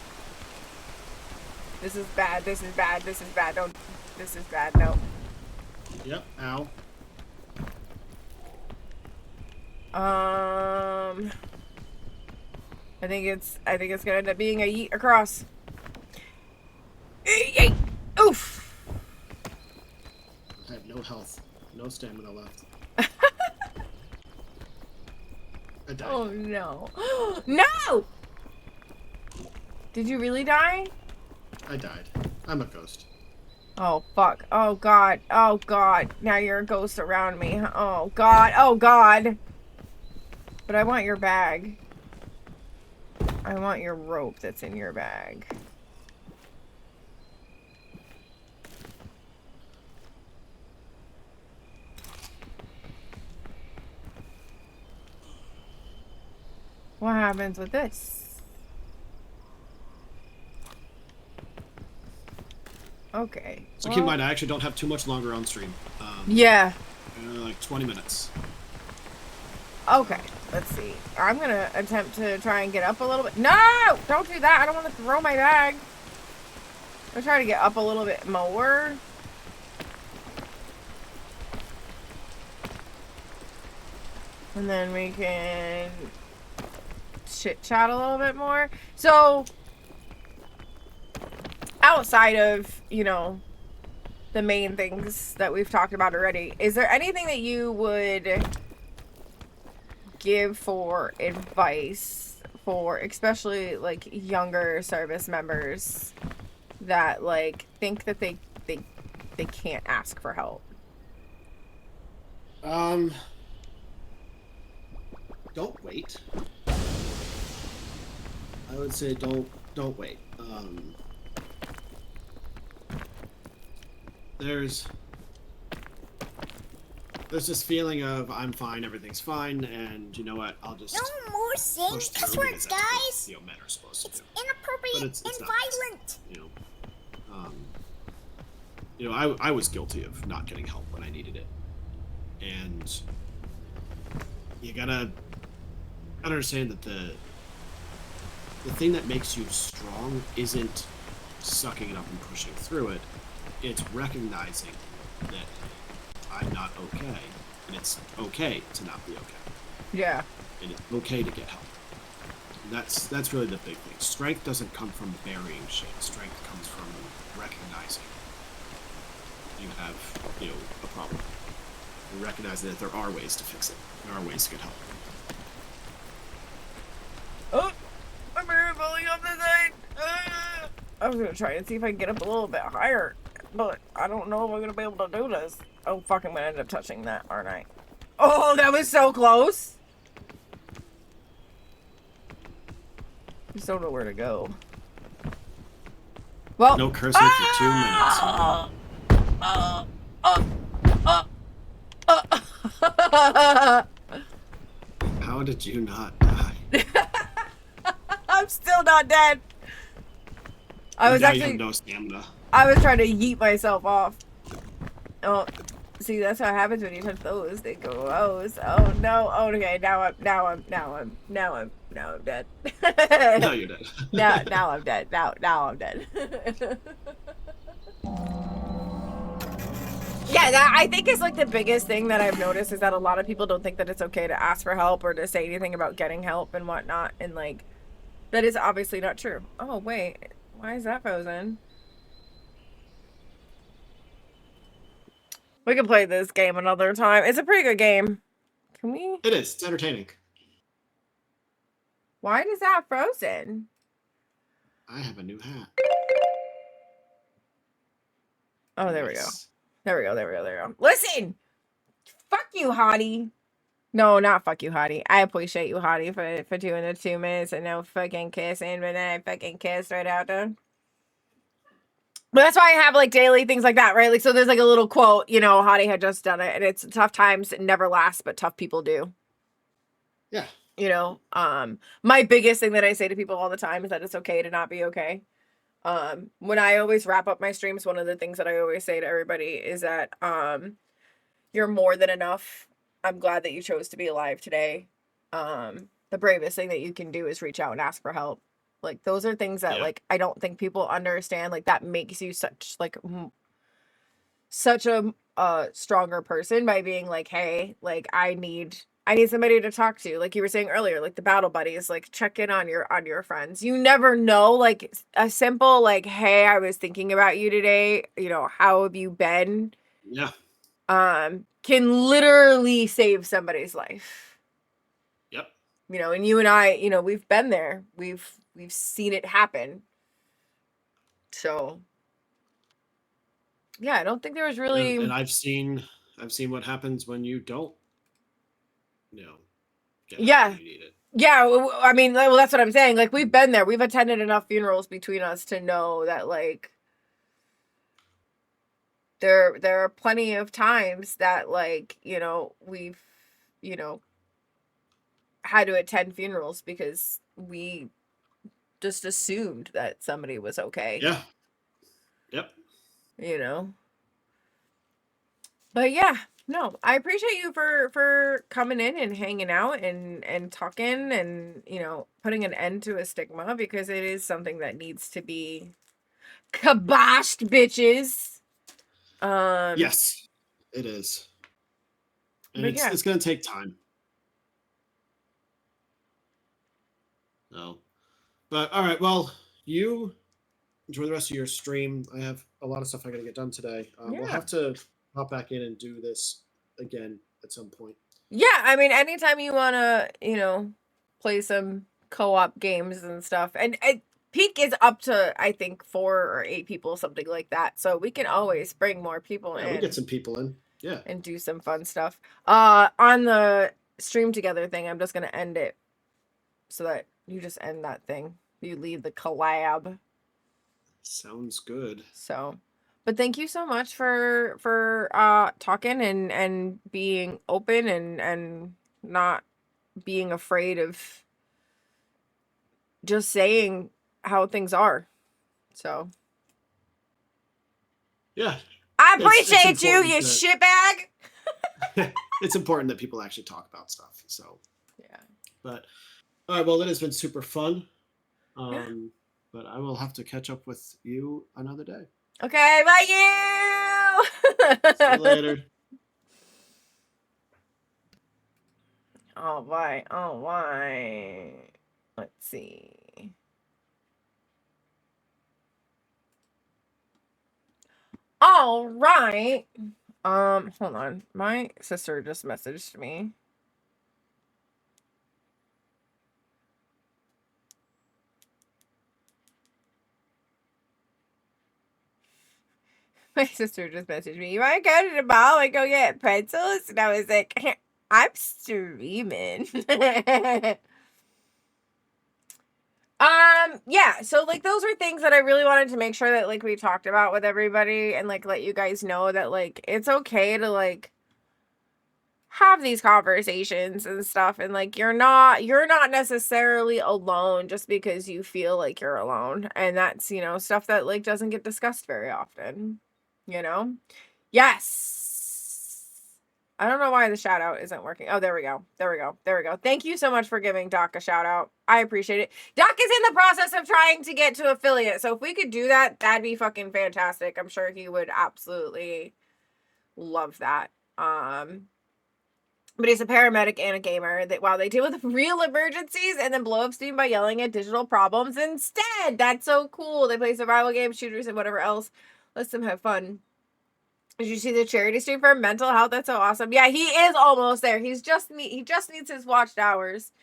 This is bad. This is bad. This is bad. Don't. This is bad. No. Yep. Ow. I think it's gonna end up being a yeet across. Yeet. Oof. I have no health, no stamina left. I died. Oh no. No! Did you really die? I died. I'm a ghost. Oh fuck. Oh god. Oh god. Now you're a ghost around me. Oh god. Oh god. But I want your bag. I want your rope that's in your bag. What happens with this? Okay. So keep in mind, I actually don't have too much longer on stream. Yeah. Like 20 minutes. Okay. Let's see. I'm gonna attempt to try and get up a little bit. No! Don't do that. I don't want to throw my bag. I'm trying to get up a little bit more. And then we can chit chat a little bit more. So, outside of, you know, the main things that we've talked about already, is there anything that you would give for advice for especially like younger service members that like think that they can't ask for help? Don't wait. I would say don't wait. There's this feeling of I'm fine, everything's fine, and you know what? I'll just No more saying push through cuss words, because that's what, guys. you know, men are supposed to do. Inappropriate But it's and not violent. You know, I was guilty of not getting help when I needed it, and you gotta understand that the thing that makes you strong isn't sucking it up and pushing through it. It's recognizing that I'm not okay, and it's okay to not be okay. Yeah. And it's okay to get help. And that's really the big thing. Strength doesn't come from burying shit. Strength comes from recognizing you have, you know, a problem. And recognizing that there are ways to fix it. There are ways to get help. Oh, I'm falling off the side. I was gonna try and see if I can get up a little bit higher, but I don't know if I'm gonna be able to do this. Oh fuck, I'm gonna end up touching that, aren't I? Oh, that was so close. I just don't know where to go. Well, No cursing for 2 minutes. How did you not die? I'm still not dead. I was Now you actually have no stamina. I was trying to yeet myself off. Oh, see, that's what happens when you touch those. They go, oh no. Oh, okay. Now I'm I'm dead. No, you're dead. now I'm dead. Now I'm dead. Yeah, that I think is like the biggest thing that I've noticed is that a lot of people don't think that it's okay to ask for help or to say anything about getting help and whatnot, and like that is obviously not true. Oh wait, why is that frozen? We can play this game another time. It's a pretty good game. Can we? It is. It's entertaining. Why is that frozen? I have a new hat. Oh, there we go. Nice. There we go. Listen! Fuck you, Hottie. No, not fuck you, Hottie. I appreciate you, Hottie, for doing the 2 minutes and no fucking kissing, but then I fucking kissed right out there. But that's why I have like daily things like that, right? Like, so there's like a little quote, you know, Hottie had just done it, and it's tough times never last, but tough people do. Yeah. You know, my biggest thing that I say to people all the time is that it's okay to not be okay. When I always wrap up my streams, one of the things that I always say to everybody is that, you're more than enough. I'm glad that you chose to be alive today. The bravest thing that you can do is reach out and ask for help. Like, those are things that, like, I don't think people understand. Like, that makes you such, like, such a stronger person by being like, hey, like, I need somebody to talk to. Like you were saying earlier, like the battle buddies, like check in on your friends. You never know, like a simple, like, hey, I was thinking about you today. You know, how have you been? Yeah. Can literally save somebody's life. Yep. You know, and you and I, you know, we've been there. We've seen it happen. So yeah, I don't think there was really. And I've seen what happens when you don't, you know, get help when you need it. Yeah, I mean, well, that's what I'm saying. Like, we've been there. We've attended enough funerals between us to know that, like, there are plenty of times that, like, you know, we've, you know, had to attend funerals because we just assumed that somebody was okay. Yeah. Yep. You know? But yeah, no, I appreciate you for coming in and hanging out and talking and, you know, putting an end to a stigma, because it is something that needs to be kiboshed, bitches. Yes, it is. And But yeah. it's going to take time. No. But all right, well, you enjoy the rest of your stream. I have a lot of stuff I got to get done today. We'll have to hop back in and do this again at some point. Yeah, I mean, anytime you want to, you know, play some co-op games and stuff. And Peak is up to, I think, 4 or 8 people, something like that. So we can always bring more people in. We get some people in. Yeah. And do some fun stuff. On the stream together thing, I'm just going to end it so that you just end that thing. You leave the collab. Sounds good. So, but thank you so much for talking and being open and not being afraid of just saying how things are. So, yeah. I appreciate you shitbag. It's important that people actually talk about stuff. So, yeah. But all right, well, it has been super fun. But I will have to catch up with you another day. Okay, bye you. See you later. All right. Let's see. All right. Hold on. My sister just messaged me. My sister just messaged me. You want to go to the mall and go get pretzels? And I was like, I'm streaming. Yeah, so like those are things that I really wanted to make sure that like we talked about with everybody and like let you guys know that like it's okay to like have these conversations and stuff, and like you're not necessarily alone just because you feel like you're alone. And that's, you know, stuff that like doesn't get discussed very often, you know? Yes. I don't know why the shout out isn't working. Oh, there we go. There we go. There we go. Thank you so much for giving Doc a shout out. I appreciate it. Doc is in the process of trying to get to affiliate. So if we could do that, that'd be fucking fantastic. I'm sure he would absolutely love that. But he's a paramedic and a gamer that while they deal with real emergencies and then blow up steam by yelling at digital problems instead. That's so cool. They play survival games, shooters, and whatever else. Lets them have fun. Did you see the charity stream for mental health? That's so awesome. Yeah, he is almost there. He just needs his watched hours.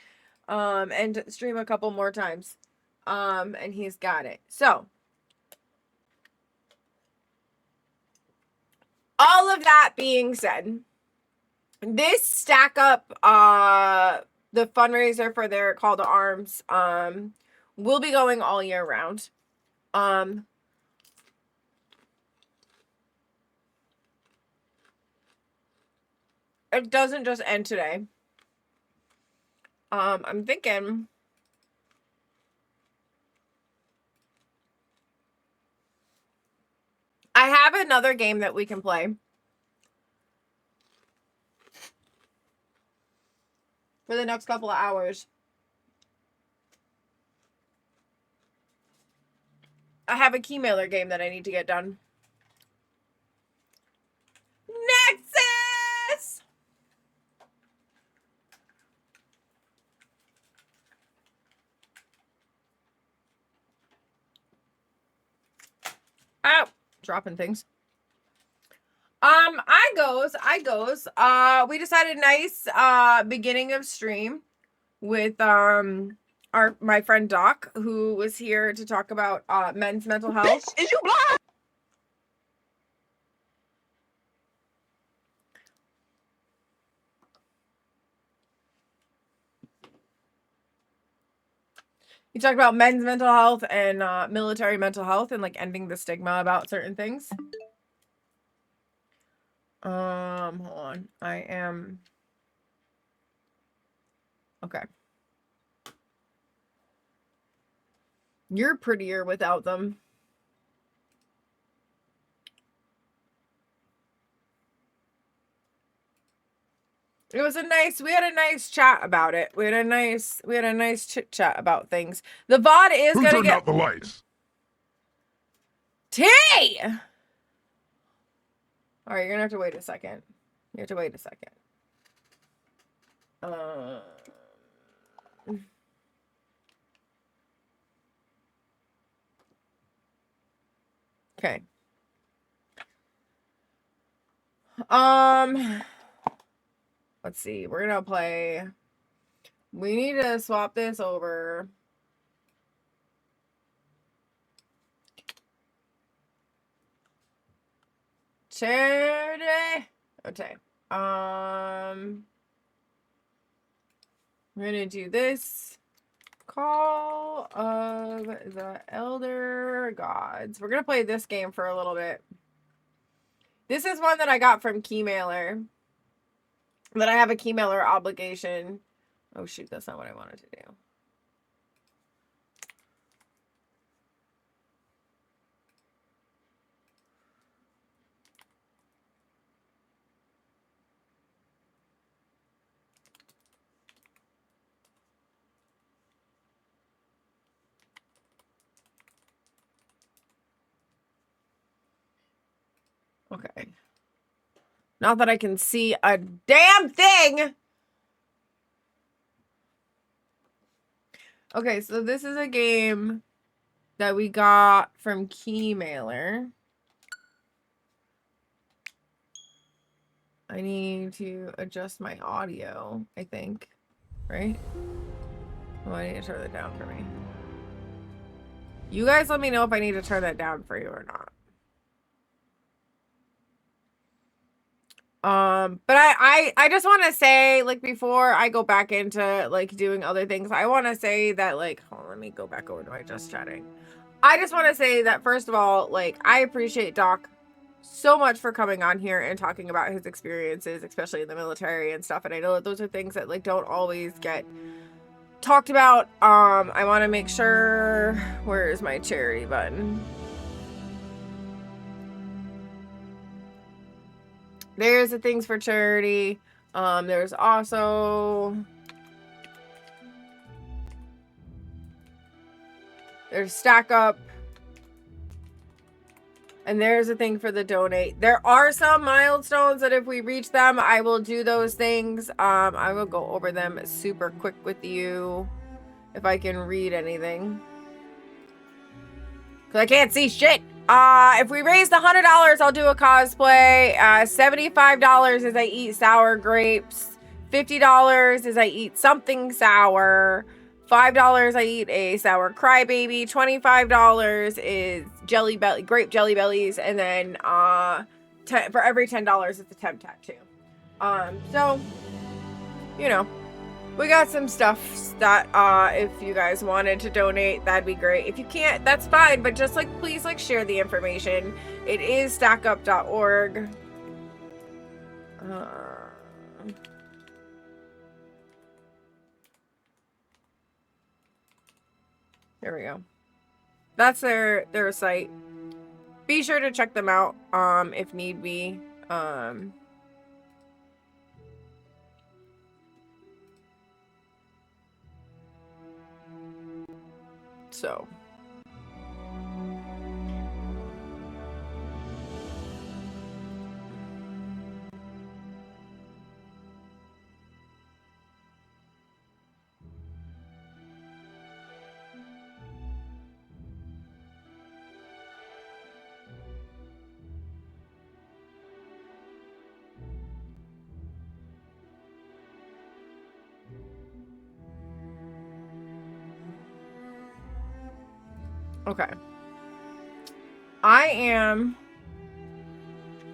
And stream a couple more times. And he's got it. So all of that being said, this StackUp, the fundraiser for their call to arms, will be going all year round. It doesn't just end today. I'm thinking I have another game that we can play for the next couple of hours. I have a key mailer game that I need to get done. Nexus! Oh, dropping things. I goes. We decided nice beginning of stream with my friend Doc, who was here to talk about men's mental health. Is you blind? You talked about men's mental health and military mental health and like ending the stigma about certain things. Hold on. I am okay. You're prettier without them. It was we had a nice chat about it. We had a nice chit chat about things. The VOD is Who gonna turned get out the lights? T! All right, you're gonna have to wait a second. You have to wait a second. Okay. Let's see. We're gonna play. We need to swap this over. Saturday. Okay. We're gonna do this. Call of the Elder Gods. We're gonna play this game for a little bit. This is one that I got from Keymailer. That I have a Keymailer obligation. Oh shoot, that's not what I wanted to do. Okay. Not that I can see a damn thing. Okay, so this is a game that we got from Keymailer. I need to adjust my audio, I think. Right? Oh, I need to turn that down for me. You guys let me know if I need to turn that down for you or not. But I just want to say, like, before I go back into like doing other things, I want to say that, like, hold on, let me go back over to my just chatting. I just want to say that, first of all, like, I appreciate Doc so much for coming on here and talking about his experiences, especially in the military and stuff. And I know that those are things that like don't always get talked about. I want to make sure, where is my charity button? There's the things for charity. There's also... There's StackUp. And there's a thing for the donate. There are some milestones that if we reach them, I will do those things. I will go over them super quick with you. If I can read anything. Because I can't see shit. If we raise the $100, I'll do a cosplay. $75 is I eat sour grapes. $50 is I eat something sour. $5 I eat a sour crybaby. $25 is grape jelly bellies, and then for every $10 it's a temp tattoo. So you know, we got some stuff that if you guys wanted to donate, that'd be great. If you can't, that's fine, but just like please like share the information. It is StackUp.org. There we go. That's their site. Be sure to check them out if need be. So okay.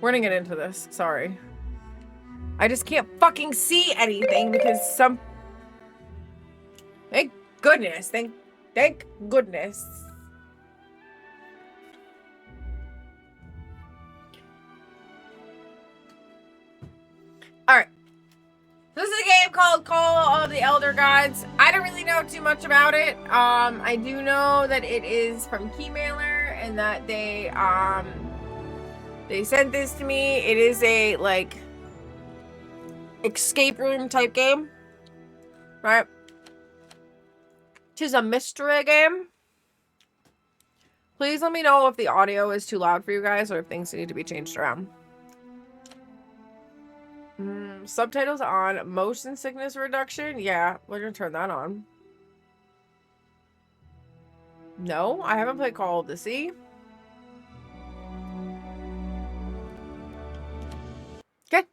We're gonna get into this. Sorry. I just can't fucking see anything because Thank goodness. Thank goodness. Alright. This is a game called Call of the Elder Gods. I don't really know too much about it. I do know that it is from Keymailer and that they sent this to me. It is a like escape room type game. Right? Tis a mystery game. Please let me know if the audio is too loud for you guys or if things need to be changed around. Subtitles on. Motion sickness reduction. Yeah, we're gonna turn that on. No, I haven't played Call of the Sea. Okay.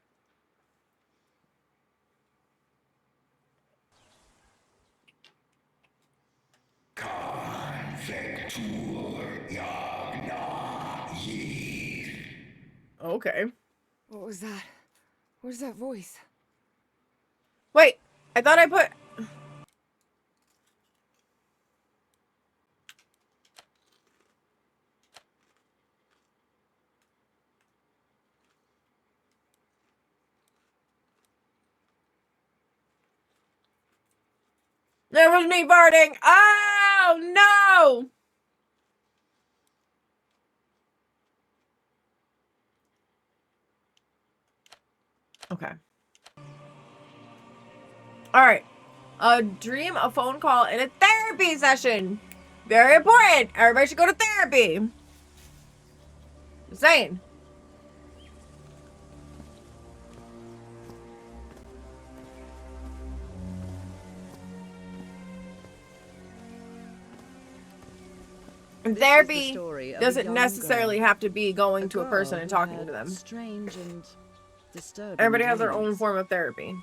Okay. What was that? Where's that voice? Wait, I thought I put... There was me farting. Oh, no! Okay. Alright. A dream, a phone call, and a therapy session. Very important. Everybody should go to therapy. Just saying. Therapy doesn't necessarily have to be going to a person and talking to them. Strange and disturbing. Everybody has their own form of therapy.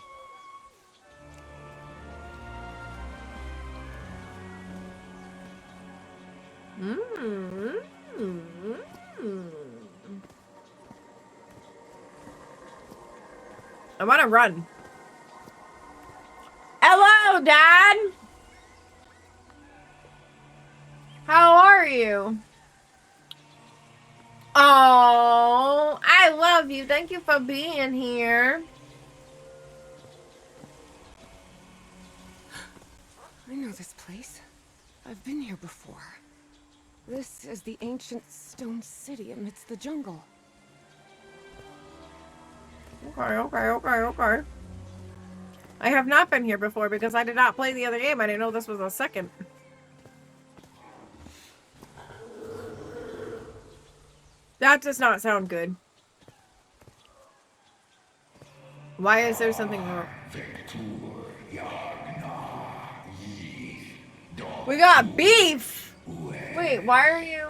I want to run. Hello, Dad. How are you? Oh, I love you. Thank you for being here. I know this place. I've been here before. This is the ancient stone city amidst the jungle. Okay. I have not been here before because I did not play the other game. I didn't know this was a second. That does not sound good. Why is there something wrong? We got beef! Wait, why are you...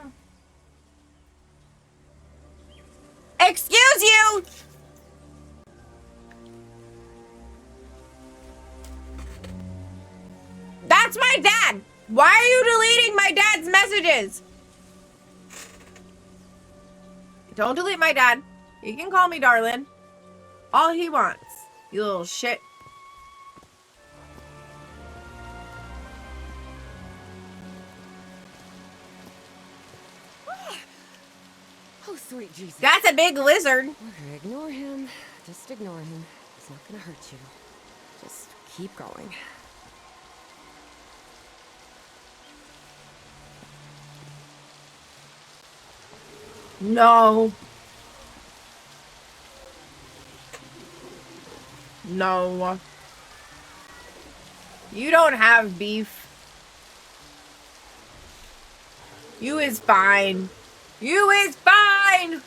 Excuse you! That's my dad! Why are you deleting my dad's messages? Don't delete my dad. He can call me darling. All he wants. You little shit. Oh, sweet Jesus. That's a big lizard. Okay, ignore him. Just ignore him. He's not gonna hurt you. Just keep going. No. No. You don't have beef. You is fine. You is fine.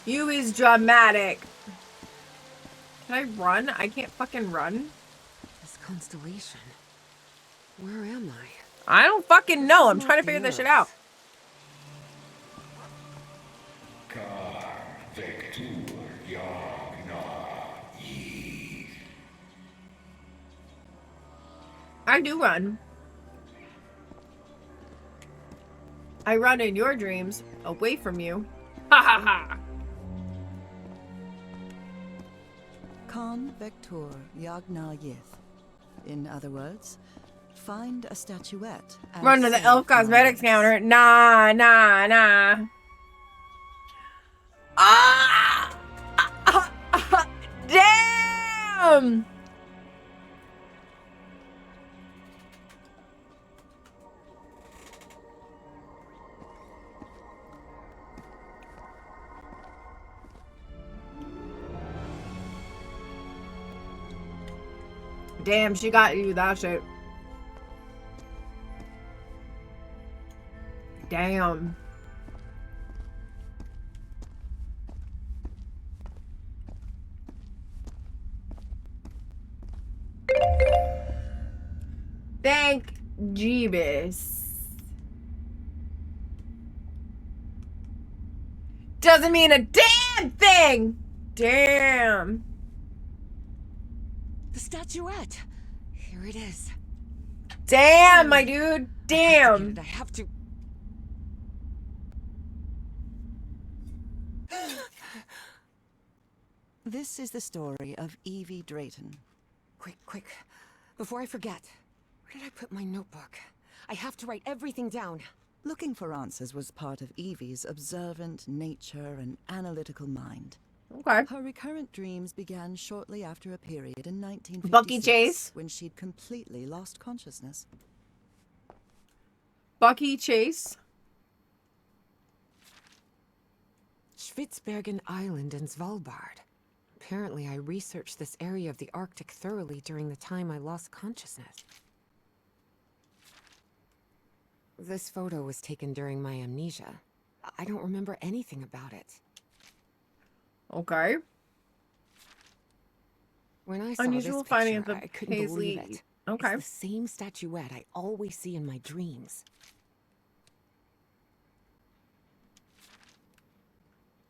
You is dramatic. Can I run? I can't fucking run. This constellation. Where am I? I don't fucking know. I'm trying to figure this shit out. I do run. I run in your dreams, away from you. Ha ha ha! Con Vector Yagna Yith. In other words, find a statuette. Run to the Elf Cosmetics counter. Nah. Ah! Damn! Damn, she got you that shit. Damn. Thank Jeebus. Doesn't mean a damn thing! Damn. The statuette. Here it is. Damn, my dude. Damn. I have to. This is the story of Evie Drayton. Quick. Before I forget. Where did I put my notebook? I have to write everything down. Looking for answers was part of Evie's observant nature and analytical mind. Okay. Her recurrent dreams began shortly after a period in 1956 Bucky Chase. when she'd completely lost consciousness. Bucky Chase. Spitsbergen Island and Svalbard. Apparently, I researched this area of the Arctic thoroughly during the time I lost consciousness. This photo was taken during my amnesia. I don't remember anything about it. Okay. When I saw Unusual this finding picture, of the I couldn't Paisley. believe it. Okay. It's the same statuette I always see in my dreams.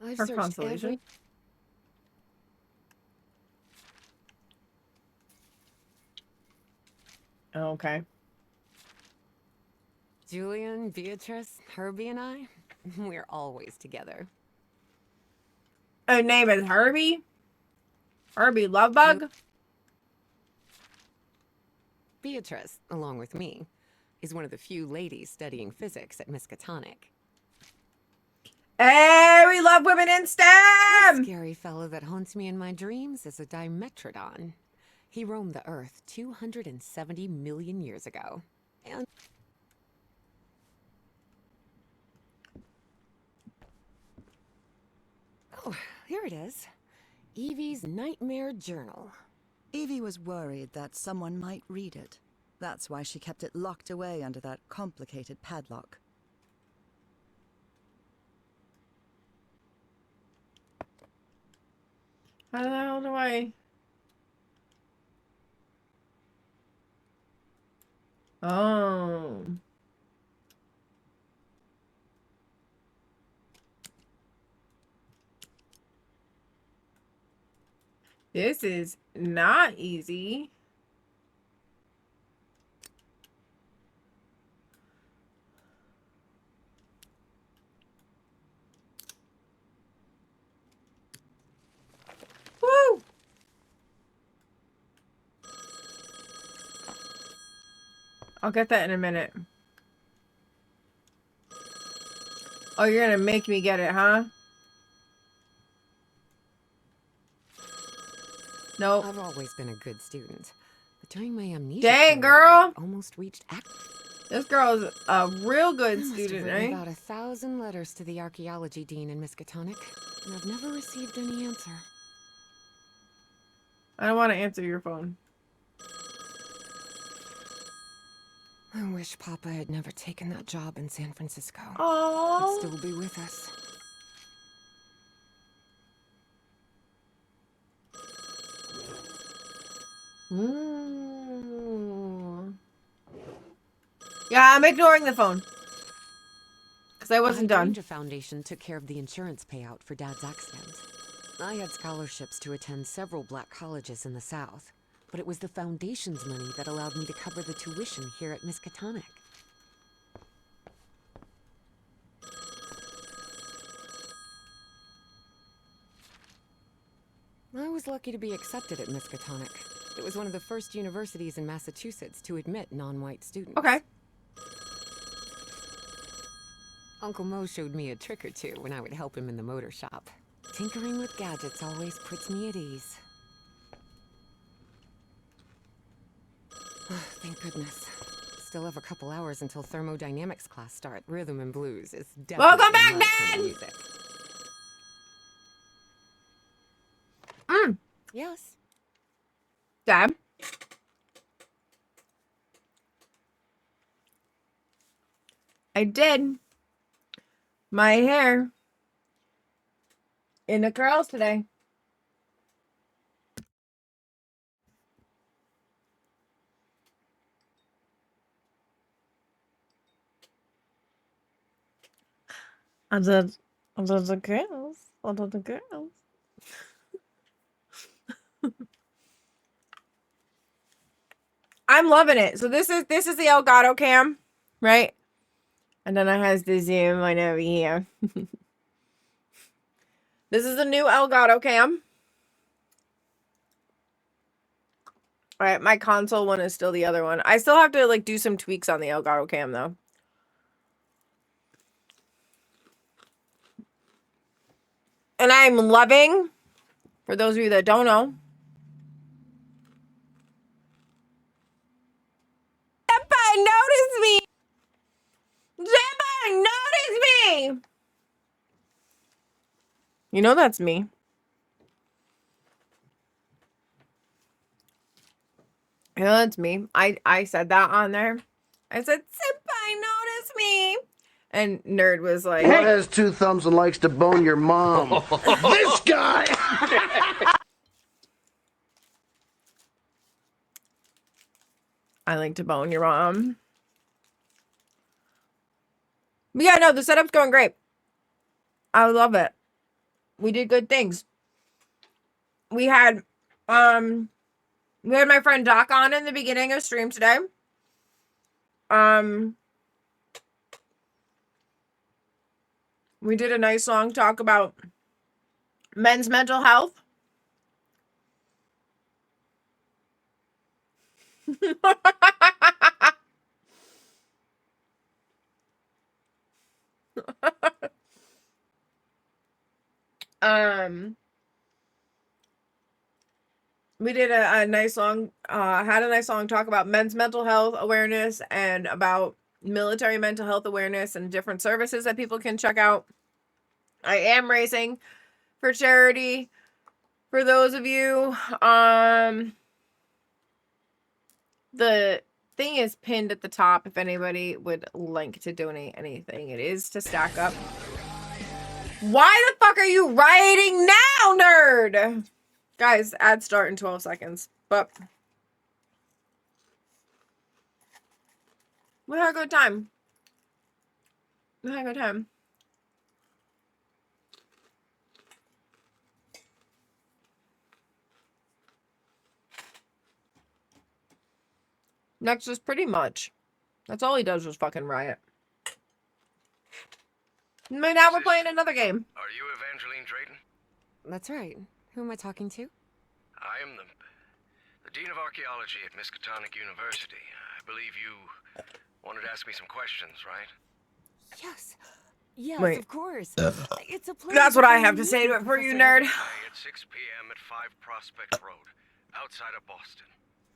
I've Her searched constellation. Okay. Julian, Beatrice, Herbie, and I, we're always together. Her name is Herbie? Herbie Lovebug? Beatrice, along with me, is one of the few ladies studying physics at Miskatonic. Hey, we love women in The STEM! scary fellow that haunts me in my dreams is a Dimetrodon. He roamed the Earth 270 million years ago. And here it is. Evie's Nightmare Journal. Evie was worried that someone might read it. That's why she kept it locked away under that complicated padlock. How the hell do I... Oh. This is not easy. Woo! I'll get that in a minute. Oh, you're gonna make me get it, huh? Nope. I've always been a good student, but during my amnesia Dang, period, girl! I almost reached This girl is a real good I must have student, written right? about 1,000 letters to the archaeology dean in Miskatonic, and I've never received any answer. I don't want to answer your phone. I wish Papa had never taken that job in San Francisco. Oh. He'd still be with us. Yeah, I'm ignoring the phone. Because I wasn't the done. Hydrangea Foundation took care of the insurance payout for Dad's accident. I had scholarships to attend several black colleges in the South, but it was the Foundation's money that allowed me to cover the tuition here at Miskatonic. I was lucky to be accepted at Miskatonic. It was one of the first universities in Massachusetts to admit non-white students. Okay. Uncle Mo showed me a trick or two when I would help him in the motor shop. Tinkering with gadgets always puts me at ease. Thank goodness. Still have a couple hours until thermodynamics class start. Rhythm and blues is definitely Welcome back, my kind of Dad! music. Yes. Dad? I did my hair in the curls today. I did the girls. I did the girls. I'm loving it. So this is the Elgato cam, right? And then it has the zoom right over here. This is a new Elgato cam. All right, my console one is still the other one. I still have to like do some tweaks on the Elgato cam though. And I'm loving, for those of you that don't know, Senpai, notice me! Senpai, notice me! You know that's me. You know that's me. I said that on there. I said, Senpai, notice me! And Nerd was like... What has two thumbs and likes to bone your mom? This guy! I like to bone your mom. But yeah, no, the setup's going great. I love it. We did good things. We had my friend Doc on in the beginning of stream today. We did a nice long talk about men's mental health. We did a nice long had a nice long talk about men's mental health awareness and about military mental health awareness and different services that people can check out. I am raising for charity. For those of you, the thing is pinned at the top if anybody would like to donate anything. It is to StackUp. Why the fuck are you rioting now, nerd? Guys, ads start in 12 seconds. But we had a good time. We had a good time. Next is pretty much. That's all he does was fucking riot. Now we're playing another game. Are you Evangeline Drayton? That's right. Who am I talking to? I am the Dean of Archaeology at Miskatonic University. I believe you wanted to ask me some questions, right? Yes. Yes, Wait. of course. It's a pleasure. That's what to I have to meet say to it for you, Professor. nerd. Today at 6 p.m. at 5 Prospect Road, outside of Boston.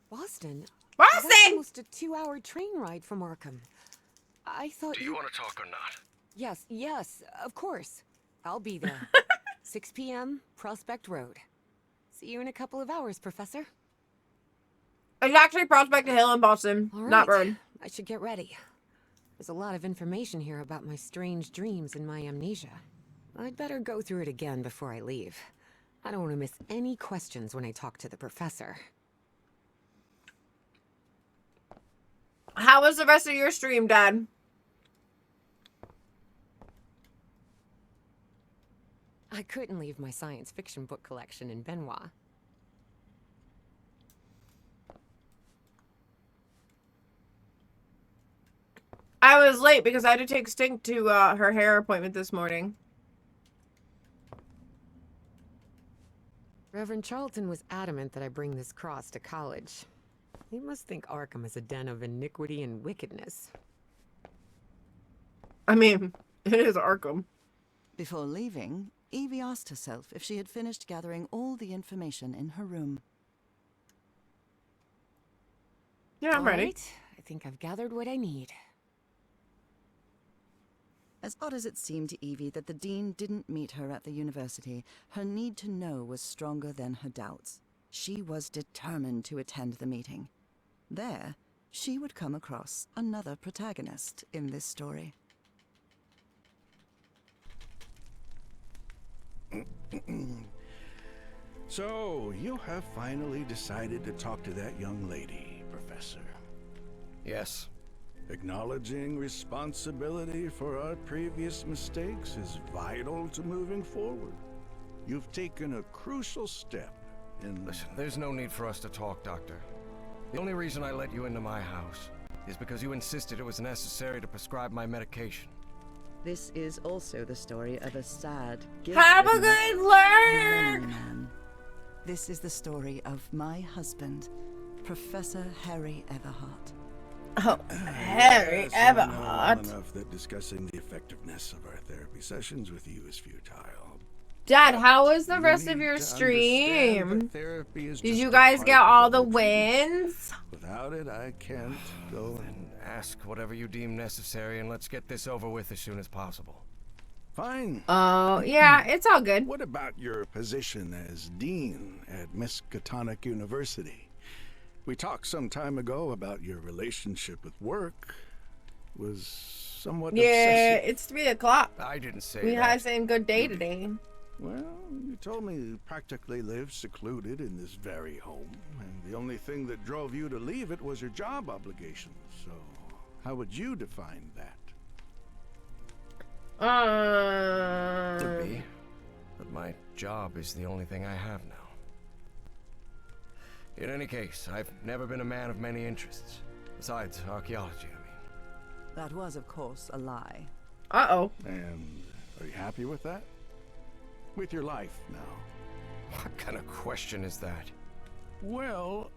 Boston? Boston! That's almost a 2-hour train ride from Arkham. I thought Do you want to talk or not? Yes, yes, of course. I'll be there. 6 p.m., Prospect Road. See you in a couple of hours, Professor. It's actually Prospect Hill in Boston, All not right. Road. I should get ready. There's a lot of information here about my strange dreams and my amnesia. I'd better go through it again before I leave. I don't want to miss any questions when I talk to the professor. How was the rest of your stream, Dad? I couldn't leave my science fiction book collection in Benoit. I was late because I had to take Stink to her hair appointment this morning. Reverend Charlton was adamant that I bring this cross to college. He must think Arkham is a den of iniquity and wickedness. I mean, it is Arkham. Before leaving, Evie asked herself if she had finished gathering all the information in her room. Yeah, I'm ready. All right. I think I've gathered what I need. As odd as it seemed to Evie that the dean didn't meet her at the university, her need to know was stronger than her doubts. She was determined to attend the meeting. There, she would come across another protagonist in this story. So, you have finally decided to talk to that young lady, Professor. Yes. Acknowledging responsibility for our previous mistakes is vital to moving forward. You've taken a crucial step in... Listen, there's no need for us to talk, Doctor. The only reason I let you into my house is because you insisted it was necessary to prescribe my medication. This is also the story of a sad, Have a guilt-ridden, good lurk! man. This is the story of my husband, Professor Harry Everhart. Oh, Harry Yes, I know well Everhart. enough that discussing the effectiveness of our therapy sessions with you is futile. Dad, how was the You rest of need your to understand stream? that therapy is Did just you a guys part get of all the treatment. wins? Without it, I can't go and... Ask whatever you deem necessary, and let's get this over with as soon as possible. Fine. Oh, yeah, it's all good. What about your position as dean at Miskatonic University? We talked some time ago about your relationship with work. Was somewhat Yeah, obsessive. it's 3 o'clock. I didn't say We that. had saying good day today. Well, you told me you practically lived secluded in this very home, and the only thing that drove you to leave it was your job obligations. So, how would you define that? Could be, but my job is the only thing I have now. In any case, I've never been a man of many interests. Besides archaeology, I mean. That was, of course, a lie. Uh-oh. And are you happy with that? With your life now? What kind of question is that? Well,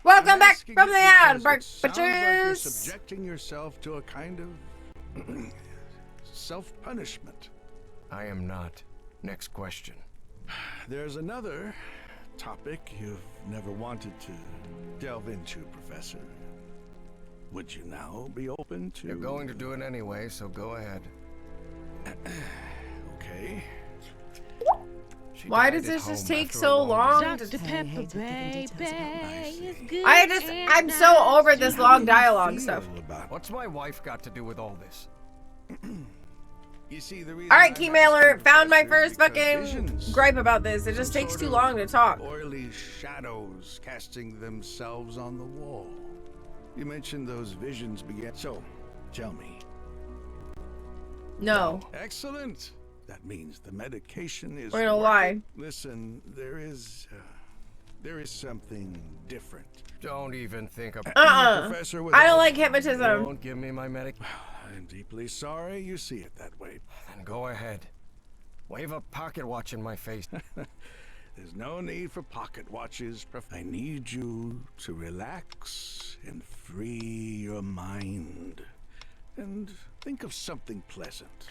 Welcome I'm back asking from it the because ad break, it sounds like you're bitches. subjecting yourself to a kind of self-punishment. I am not. Next question. There's another topic you've never wanted to delve into, Professor. Would you now be open to... You're going to do it anyway, so go ahead. Okay. Why does this just take so long? Dr. Pepper, baby, is good. I'm so over this long dialogue stuff. What's my wife got to do with all this? You see, the reason All right, Key Mailer, found my first fucking gripe about this. It just takes too long to talk. Oily shadows casting themselves on the wall. You mentioned those visions began. So, tell me. No. Excellent. That means the medication is. We're gonna lie. Listen, there is something different. Don't even think about Professor, I don't like hypnotism. Don't give me my medic. I'm deeply sorry you see it that way. Then go ahead. Wave a pocket watch in my face. There's no need for pocket watches. I need you to relax and free your mind. And think of something pleasant.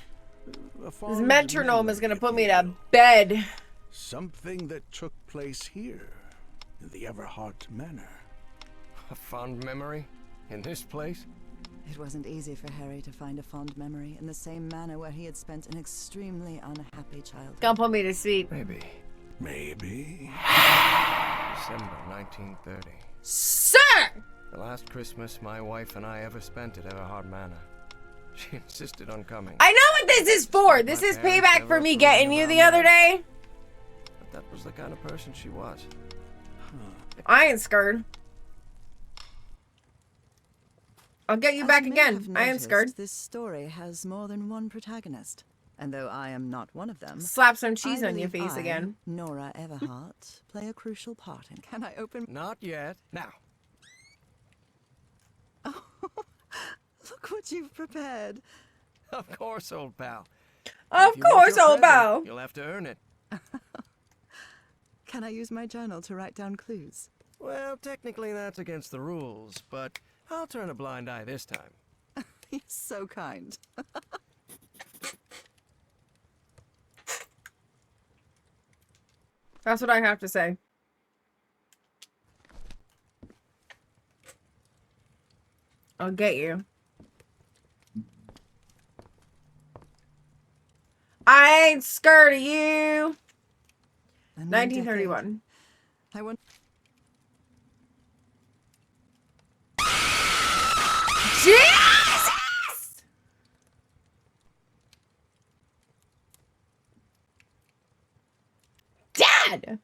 This metronome is gonna put me to bed. Something that took place here in the Everhart Manor. A fond memory? In this place? It wasn't easy for Harry to find a fond memory in the same manor where he had spent an extremely unhappy childhood. Don't put me to sleep. Maybe. Maybe. December 1930. Sir! The last Christmas my wife and I ever spent at Everhard Manor. She insisted on coming. I know what this is for. This is payback for me getting you the other day. But that was the kind of person she was. I ain't scared. I'll get you back again. I ain't scared. This story has more than one protagonist. And though I am not one of them, slap some cheese I on your believe face I, again. Nora Everhart, play a crucial part in. Can I open? Not yet. Now. Oh, look what you've prepared. Of course, old pal. Of course, old pal. You'll have to earn it. Can I use my journal to write down clues? Well, technically that's against the rules, but I'll turn a blind eye this time. You're so kind. That's what I have to say. I'll get you. I ain't scared of you. 1931. I want. Jesus! Dad!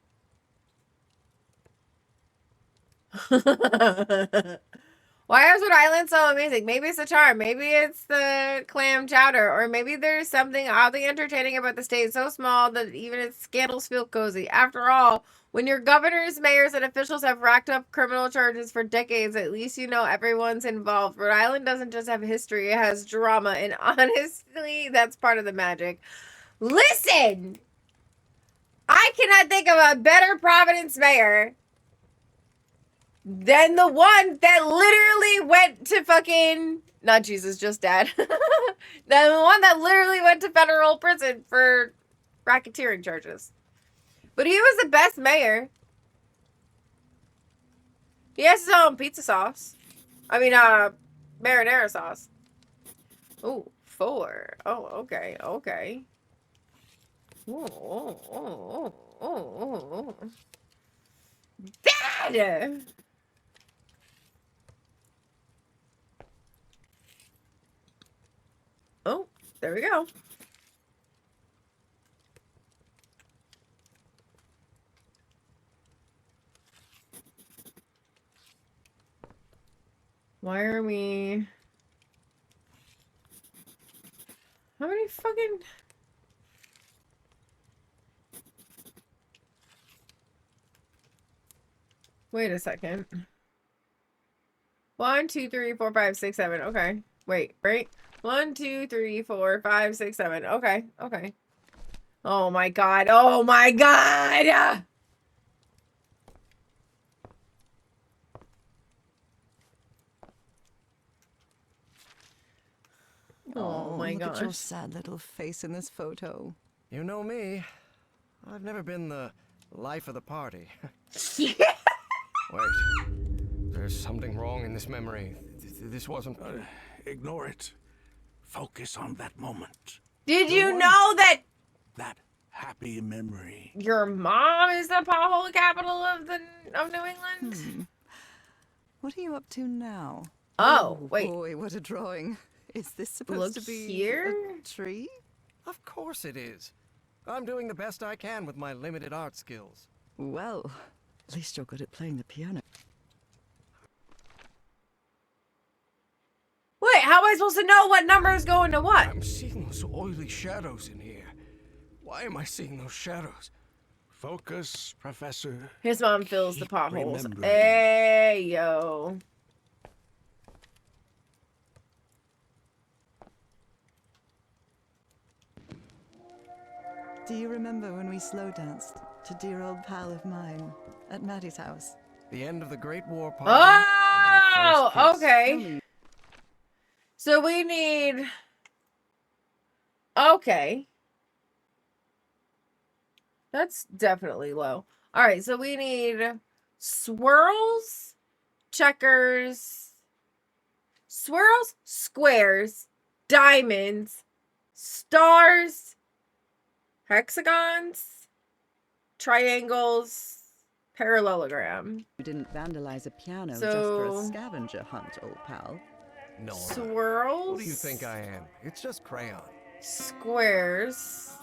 Why is Rhode Island so amazing? Maybe it's the charm. Maybe it's the clam chowder. Or maybe there's something oddly entertaining about the state so small that even its scandals feel cozy. After all, when your governors, mayors, and officials have racked up criminal charges for decades, at least you know everyone's involved. Rhode Island doesn't just have history, it has drama. And honestly, that's part of the magic. Listen! I cannot think of a better Providence mayor than the one that literally went to fucking, not Jesus, just Dad. The one that literally went to federal prison for racketeering charges. But he was the best mayor. He has his own pizza sauce. I mean, marinara sauce. Ooh, 4. Oh, okay, okay. Oh. Dad! Oh, there we go. Why are we... How many fucking... Wait a second. 1, 2, 3, 4, 5, 6, 7. Okay. Wait, right? 1, 2, 3, 4, 5, 6, 7. Okay, okay. Oh my god. Oh my god! Oh my gosh. Look at your gosh. sad little face in this photo. You know me. I've never been the life of the party. Wait. There's something wrong in this memory. This wasn't... Ignore it. Focus on that moment. Did you know that... That happy memory. Your mom is the pothole capital of New England? What are you up to now? Oh, wait. Boy, what a drawing. Is this supposed Look to be here? a tree? Of course it is. I'm doing the best I can with my limited art skills. Well, at least you're good at playing the piano. Wait, how am I supposed to know what number is going to what? I'm seeing those oily shadows in here. Why am I seeing those shadows? Focus, Professor. His mom fills the potholes. remembering. Hey, yo. Do you remember when we slow danced to dear old pal of mine at Maddie's house? The end of the Great War party. Oh, okay. So we need... Okay. That's definitely low. All right, so we need swirls, checkers, swirls, squares, diamonds, stars, hexagons, triangles, parallelogram. You didn't vandalize a piano just So- for a scavenger hunt, old pal. No. Swirls. Who do you think I am? It's just crayon. Squares.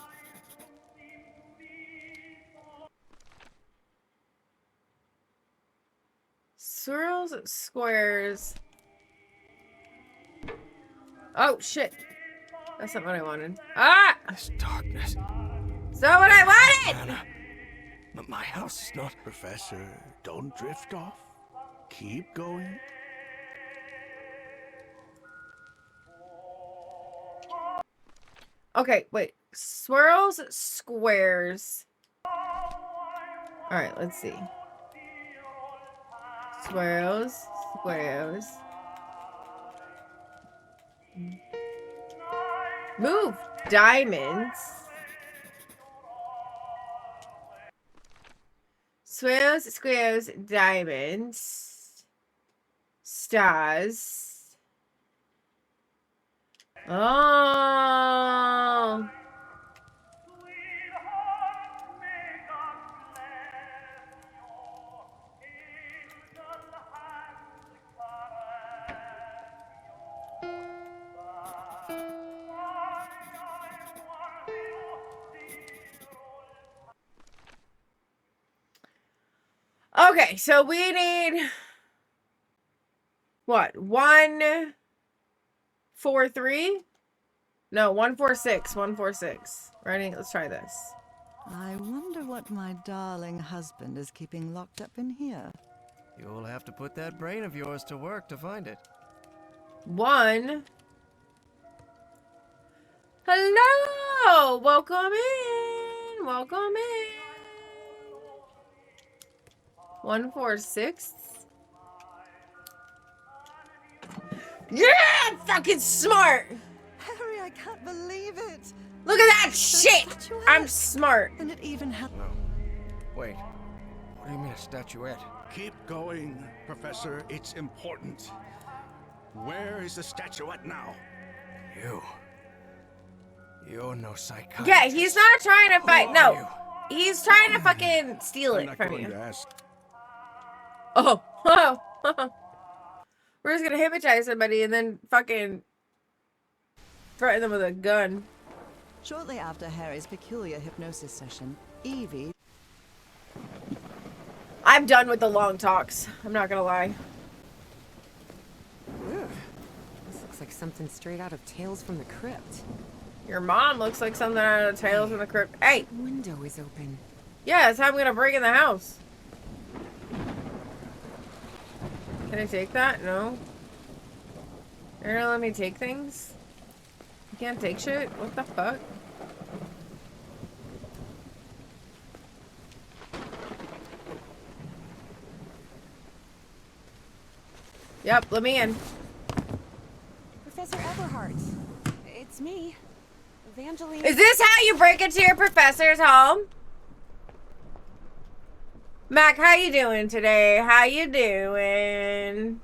Swirls, squares. Oh, shit. That's not what I wanted. Ah! This darkness. That's not what I wanted! Anna. But my house is not... Professor, don't drift off. Keep going. Okay, wait. Swirls, squares. Alright, let's see. Swirls, squares. Move! Diamonds. Swirls, squares, diamonds. Stars. Oh. Okay, so we need what? 1, 4, 3? No, 1, 4, 6. 1, 4, 6. Ready? Let's try this. I wonder what my darling husband is keeping locked up in here. You'll have to put that brain of yours to work to find it. 1. Hello! Welcome in! Welcome in! 1, 4, 6. Yeah! I'm fucking smart! Harry, I can't believe it! Look at that shit! I'm smart. And it even had... No. Wait. What do you mean a statuette? Keep going, Professor. It's important. Where is the statuette now? You're no psychiatrist. Yeah, he's not trying to fight. Who are No. you? He's trying to fucking steal I'm it not from going you. to ask. Oh. We're just gonna hypnotize somebody and then fucking threaten them with a gun. Shortly after Harry's peculiar hypnosis session, Evie... I'm done with the long talks. I'm not gonna lie. This looks like something straight out of Tales from the Crypt. Your mom looks like something out of Tales from the Crypt. Hey! The window is open. Yeah, that's how I'm gonna break in the house. Can I take that? No. You're gonna let me take things? You can't take shit? What the fuck? Yep, let me in. Professor Everhart. It's me. Evangeline. Is this how you break into your professor's home? Mac, how you doing today? How you doing?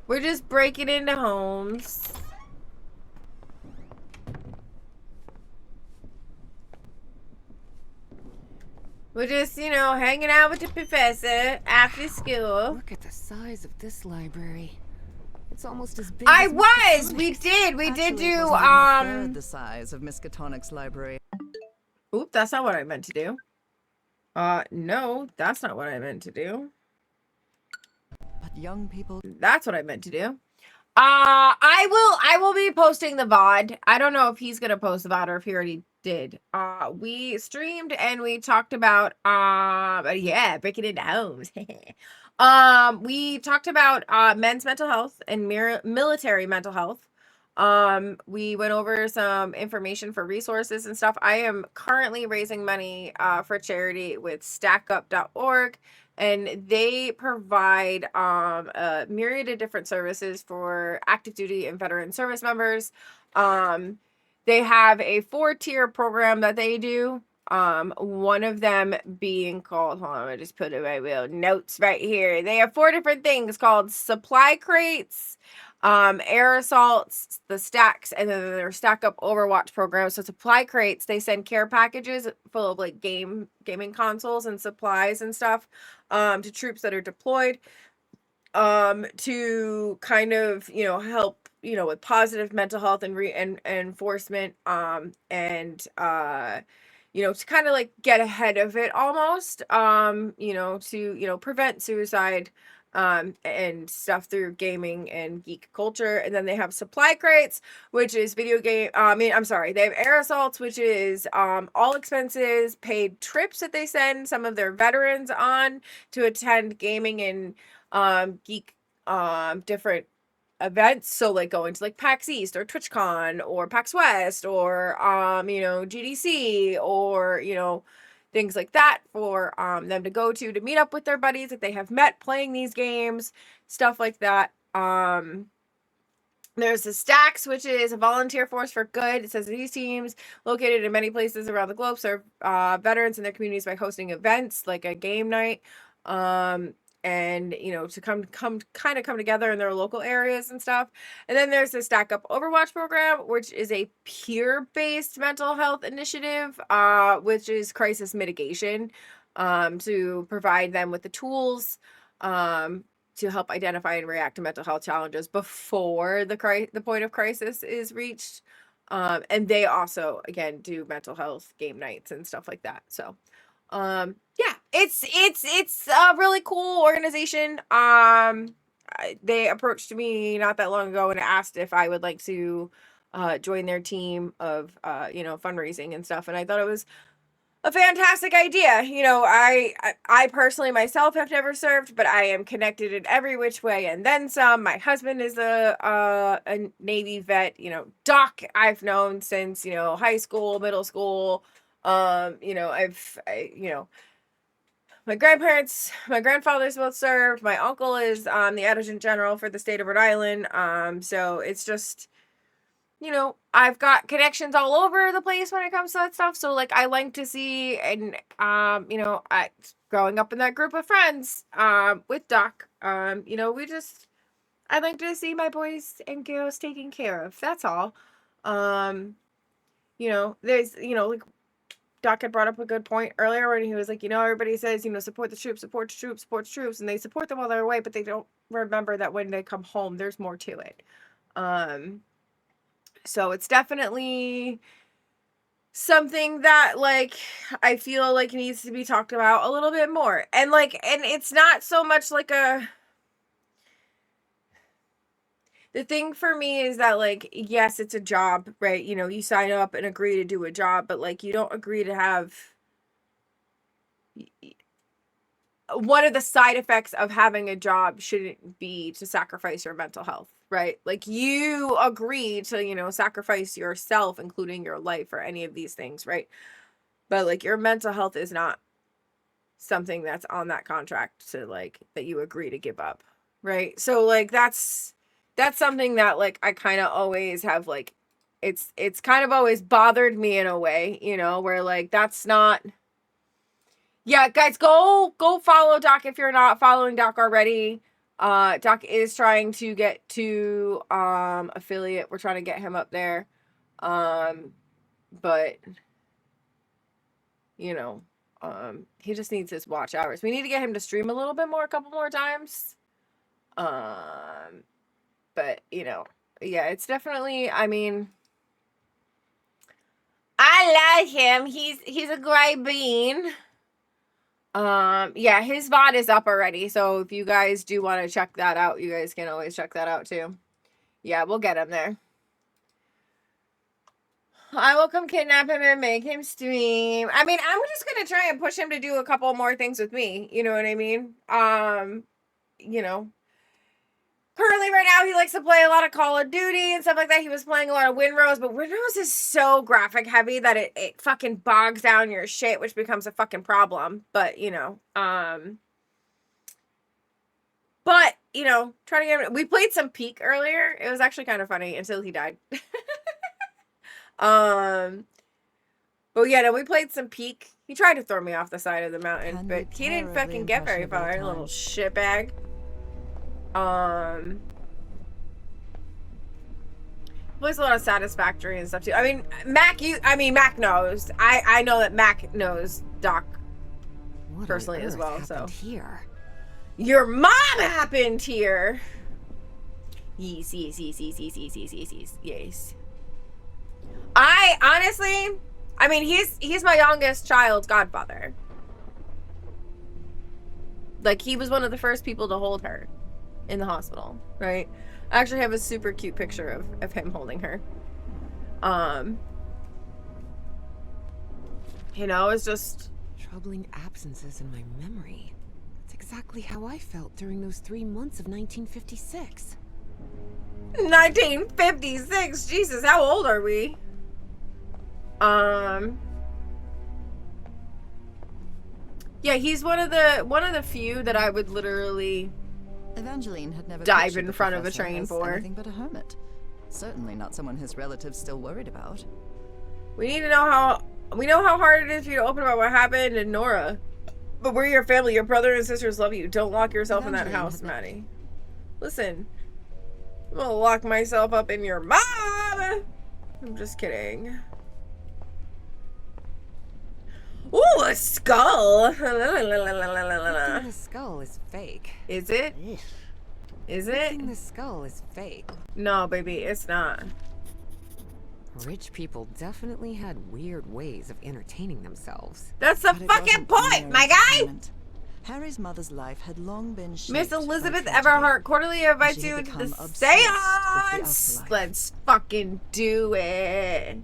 We're just breaking into homes. We're just, you know, hanging out with the professor after school. Look at the size of this library. It's almost as big I as was! We Actually, did it do, wasn't even a third the size of Miskatonic's library. Oop, that's not what I meant to do. No, that's not what I meant to do. But young people... That's what I meant to do. I will be posting the VOD. I don't know if he's gonna post the VOD or if he already did. We streamed and we talked about, yeah, breaking into homes. We talked about, men's mental health and military mental health. We went over some information for resources and stuff. I am currently raising money, for charity with StackUp.org. And they provide a myriad of different services for active duty and veteran service members. They have a 4-tier program that they do. One of them being called, hold on, I just put it my real notes right here. They have 4 different things called supply crates, air assaults, the stacks, and then their StackUp Overwatch program. So supply crates, they send care packages full of like gaming consoles and supplies and stuff to troops that are deployed to kind of, you know, help, you know, with positive mental health and enforcement and you know, to kind of like get ahead of it almost, you know, to, you know, prevent suicide and stuff through gaming and geek culture. And then they have supply crates, which is video game. I'm sorry. They have air assaults, which is all expenses paid trips that they send some of their veterans on to attend gaming and geek different events. So like going to like PAX East or TwitchCon or PAX West or you know, GDC or, you know, things like that for them to go to meet up with their buddies that they have met playing these games, stuff like that. There's the Stacks, which is a volunteer force for good. It says these teams, located in many places around the globe, serve veterans in their communities by hosting events like a game night, and you know, to come together in their local areas and stuff. And then there's the StackUp Overwatch program, which is a peer-based mental health initiative, which is crisis mitigation, to provide them with the tools, to help identify and react to mental health challenges before the point of crisis is reached. And they also, again, do mental health game nights and stuff like that. So, yeah, it's a really cool organization. They approached me not that long ago and asked if I would like to join their team of you know, fundraising and stuff, and I thought it was a fantastic idea. You know, I personally myself have never served, but I am connected in every which way and then some. My husband is a Navy vet. You know, Doc I've known since, you know, high school, middle school. You know, you know, my grandfathers both served. My uncle is the adjutant general for the state of Rhode Island. So it's just, you know, I've got connections all over the place when it comes to that stuff. So like, I like to see, and you know, growing up in that group of friends with Doc, you know, I like to see my boys and girls taken care of. That's all. You know, there's, you know, like Doc had brought up a good point earlier when he was like, you know, everybody says, you know, support the troops, support the troops, support the troops, and they support them while they're away, but they don't remember that when they come home, there's more to it. So it's definitely something that, like, I feel like needs to be talked about a little bit more. And like, and it's not so much like the thing for me is that, like, yes, it's a job, right? You know, you sign up and agree to do a job, but like, you don't agree to have one of the side effects of having a job shouldn't be to sacrifice your mental health, right? Like, you agree to, you know, sacrifice yourself, including your life, for any of these things, right? But like, your mental health is not something that's on that contract to, like, that you agree to give up, right? So like, that's something that, like, I kind of always have, like, it's kind of always bothered me in a way, you know, where like, that's not. Yeah, guys, go follow Doc if you're not following Doc already. Doc is trying to get to affiliate. We're trying to get him up there. But you know, He just needs his watch hours. We need to get him to stream a little bit more, a couple more times. But you know, yeah, it's definitely, I mean, I like him. He's a great bean. Yeah, his VOD is up already. So if you guys do want to check that out, you guys can always check that out too. Yeah, we'll get him there. I will come kidnap him and make him stream. I mean, I'm just gonna try and push him to do a couple more things with me. You know what I mean? You know, currently right now he likes to play a lot of Call of Duty and stuff like that. He was playing a lot of Windrose, but Windrose is so graphic heavy that it fucking bogs down your shit, which becomes a fucking problem. But you know, but you know, trying to get him. We played some Peak earlier. It was actually kind of funny until he died. But yeah, no, we played some Peak. He tried to throw me off the side of the mountain, but he didn't fucking get very far, little shitbag. Plays a lot of Satisfactory and stuff too. I mean, Mac knows. I know that Mac knows Doc personally as well. So here, your mom happened here. Yes. I honestly, I mean, he's my youngest child's godfather. Like, he was one of the first people to hold her in the hospital, right? I actually have a super cute picture of him holding her. You know, it's just troubling absences in my memory. That's exactly how I felt during those 3 months of 1956. 1956. Jesus, how old are we? Yeah, he's one of the few that I would literally Evangeline had never dive pictured in the front of a professor train as for. anything but a hermit. Certainly not someone his relatives still worried about. We need to know how hard it is for you to open about what happened in Nora. But we're your family. Your brother and sisters love you. Don't lock yourself in that house, Maddie. Listen, I'm gonna lock myself up in your mom. I'm just kidding. Ooh, a skull. The skull is fake. Is it? Is it? The skull is fake. No, baby, it's not. Rich people definitely had weird ways of entertaining themselves. That's the fucking point, my guy! Harry's mother's life had long been shaped Miss Elizabeth by tragedy. Everhart quarterly invites you to the become obsessed seance. with the Let's fucking do it.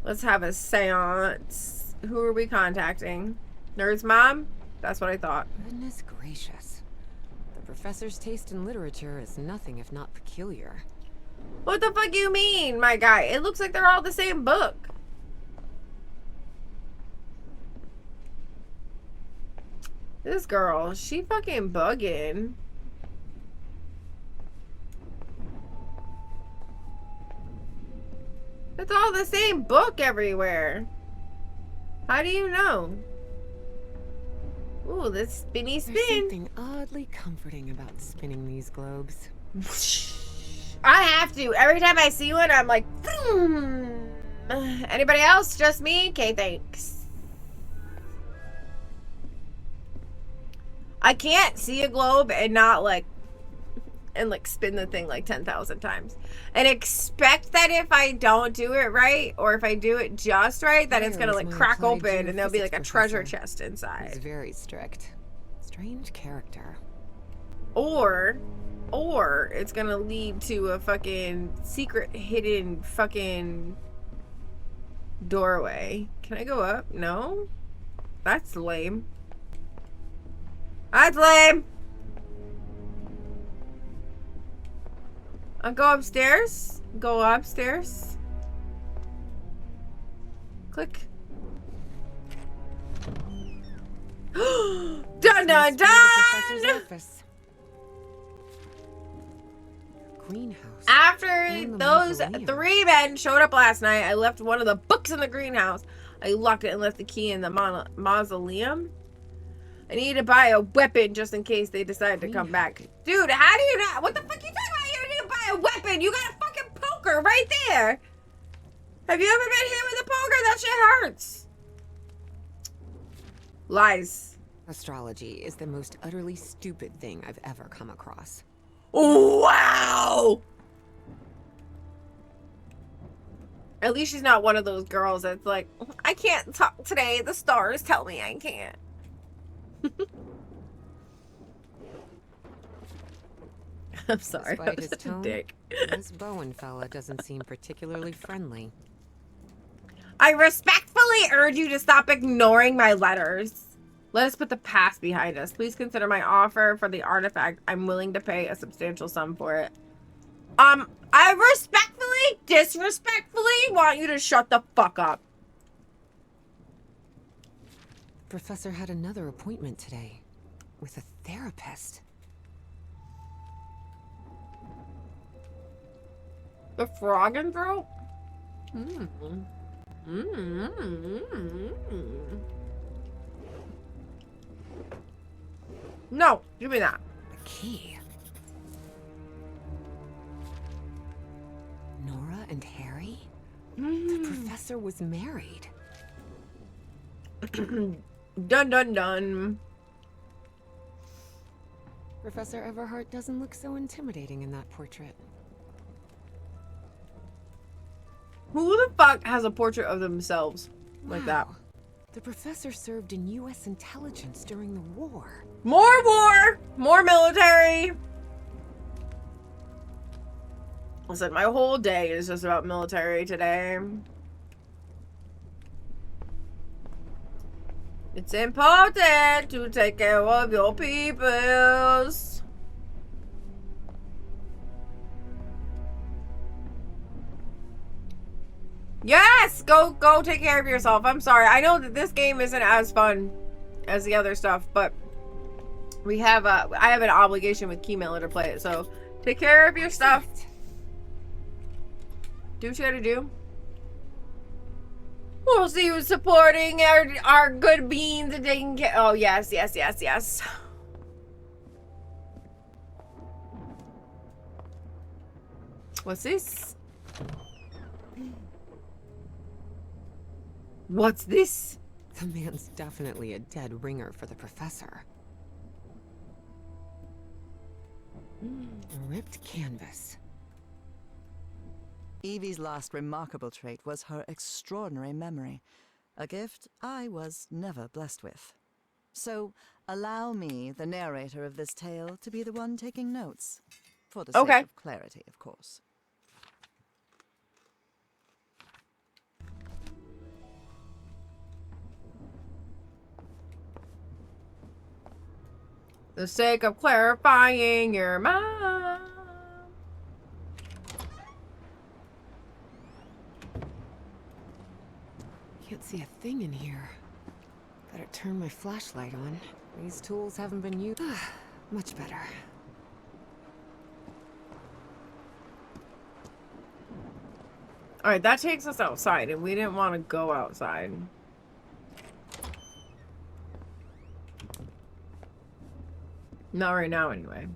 Let's have a seance. Who are we contacting? Nerd's mom? That's what I thought. Goodness gracious. The professor's taste in literature is nothing if not peculiar. What the fuck you mean, my guy? It looks like they're all the same book. This girl, she fucking bugging. It's all the same book everywhere. How do you know? Ooh, this spinny spin. There's something oddly comforting about spinning these globes. I have to. Every time I see one, I'm like, boom. Anybody else? Just me? Okay, thanks. I can't see a globe and not like spin the thing like 10,000 times and expect that if I don't do it right, or if I do it just right, that it's gonna like crack open and there'll be like a treasure chest inside. He's very strict. Strange character. Or it's gonna lead to a fucking secret hidden fucking doorway. Can I go up? No? That's lame. That's lame. I'll go upstairs. Go upstairs. Click. Dun dun dun! Greenhouse. After those 3 men showed up last night, I left one of the books in the greenhouse. I locked it and left the key in the mausoleum. I need to buy a weapon just in case they decide to come back. Dude, how do you not? What the fuck you talking about? You need to buy a weapon. You got a fucking poker right there. Have you ever been hit with a poker? That shit hurts. Lies. Astrology is the most utterly stupid thing I've ever come across. Wow! At least she's not one of those girls that's like, I can't talk today. The stars tell me I can't. I'm sorry. Despite his I'm such a tone, dick. this Bowen fella doesn't seem particularly friendly. I respectfully urge you to stop ignoring my letters. Let us put the past behind us. Please consider my offer for the artifact. I'm willing to pay a substantial sum for it. I respectfully, disrespectfully want you to shut the fuck up. Professor had another appointment today with a therapist. The frog and throat? No, give me that. The key. Nora and Harry? The professor was married. Dun dun dun. Professor Everhart doesn't look so intimidating in that portrait. Who the fuck has a portrait of themselves like that? The professor served in U.S. intelligence during the war. More war! More military! Listen, my whole day is just about military today. It's important to take care of your peoples. Yes! Go take care of yourself. I'm sorry. I know that this game isn't as fun as the other stuff, but I have an obligation with Keymailer to play it, so take care of your stuff. Do what you gotta do. We'll see you supporting our good beans and taking care. Oh, yes, yes, yes, yes. What's this? What's this? The man's definitely a dead ringer for the professor. A ripped canvas. Evie's last remarkable trait was her extraordinary memory, a gift I was never blessed with. So, allow me, the narrator of this tale, to be the one taking notes. For the sake of clarity, of course. The sake of clarifying your mind. Can't see a thing in here. Better turn my flashlight on. These tools haven't been used. Much better. Alright, that takes us outside, and we didn't want to go outside. Not right now, anyway.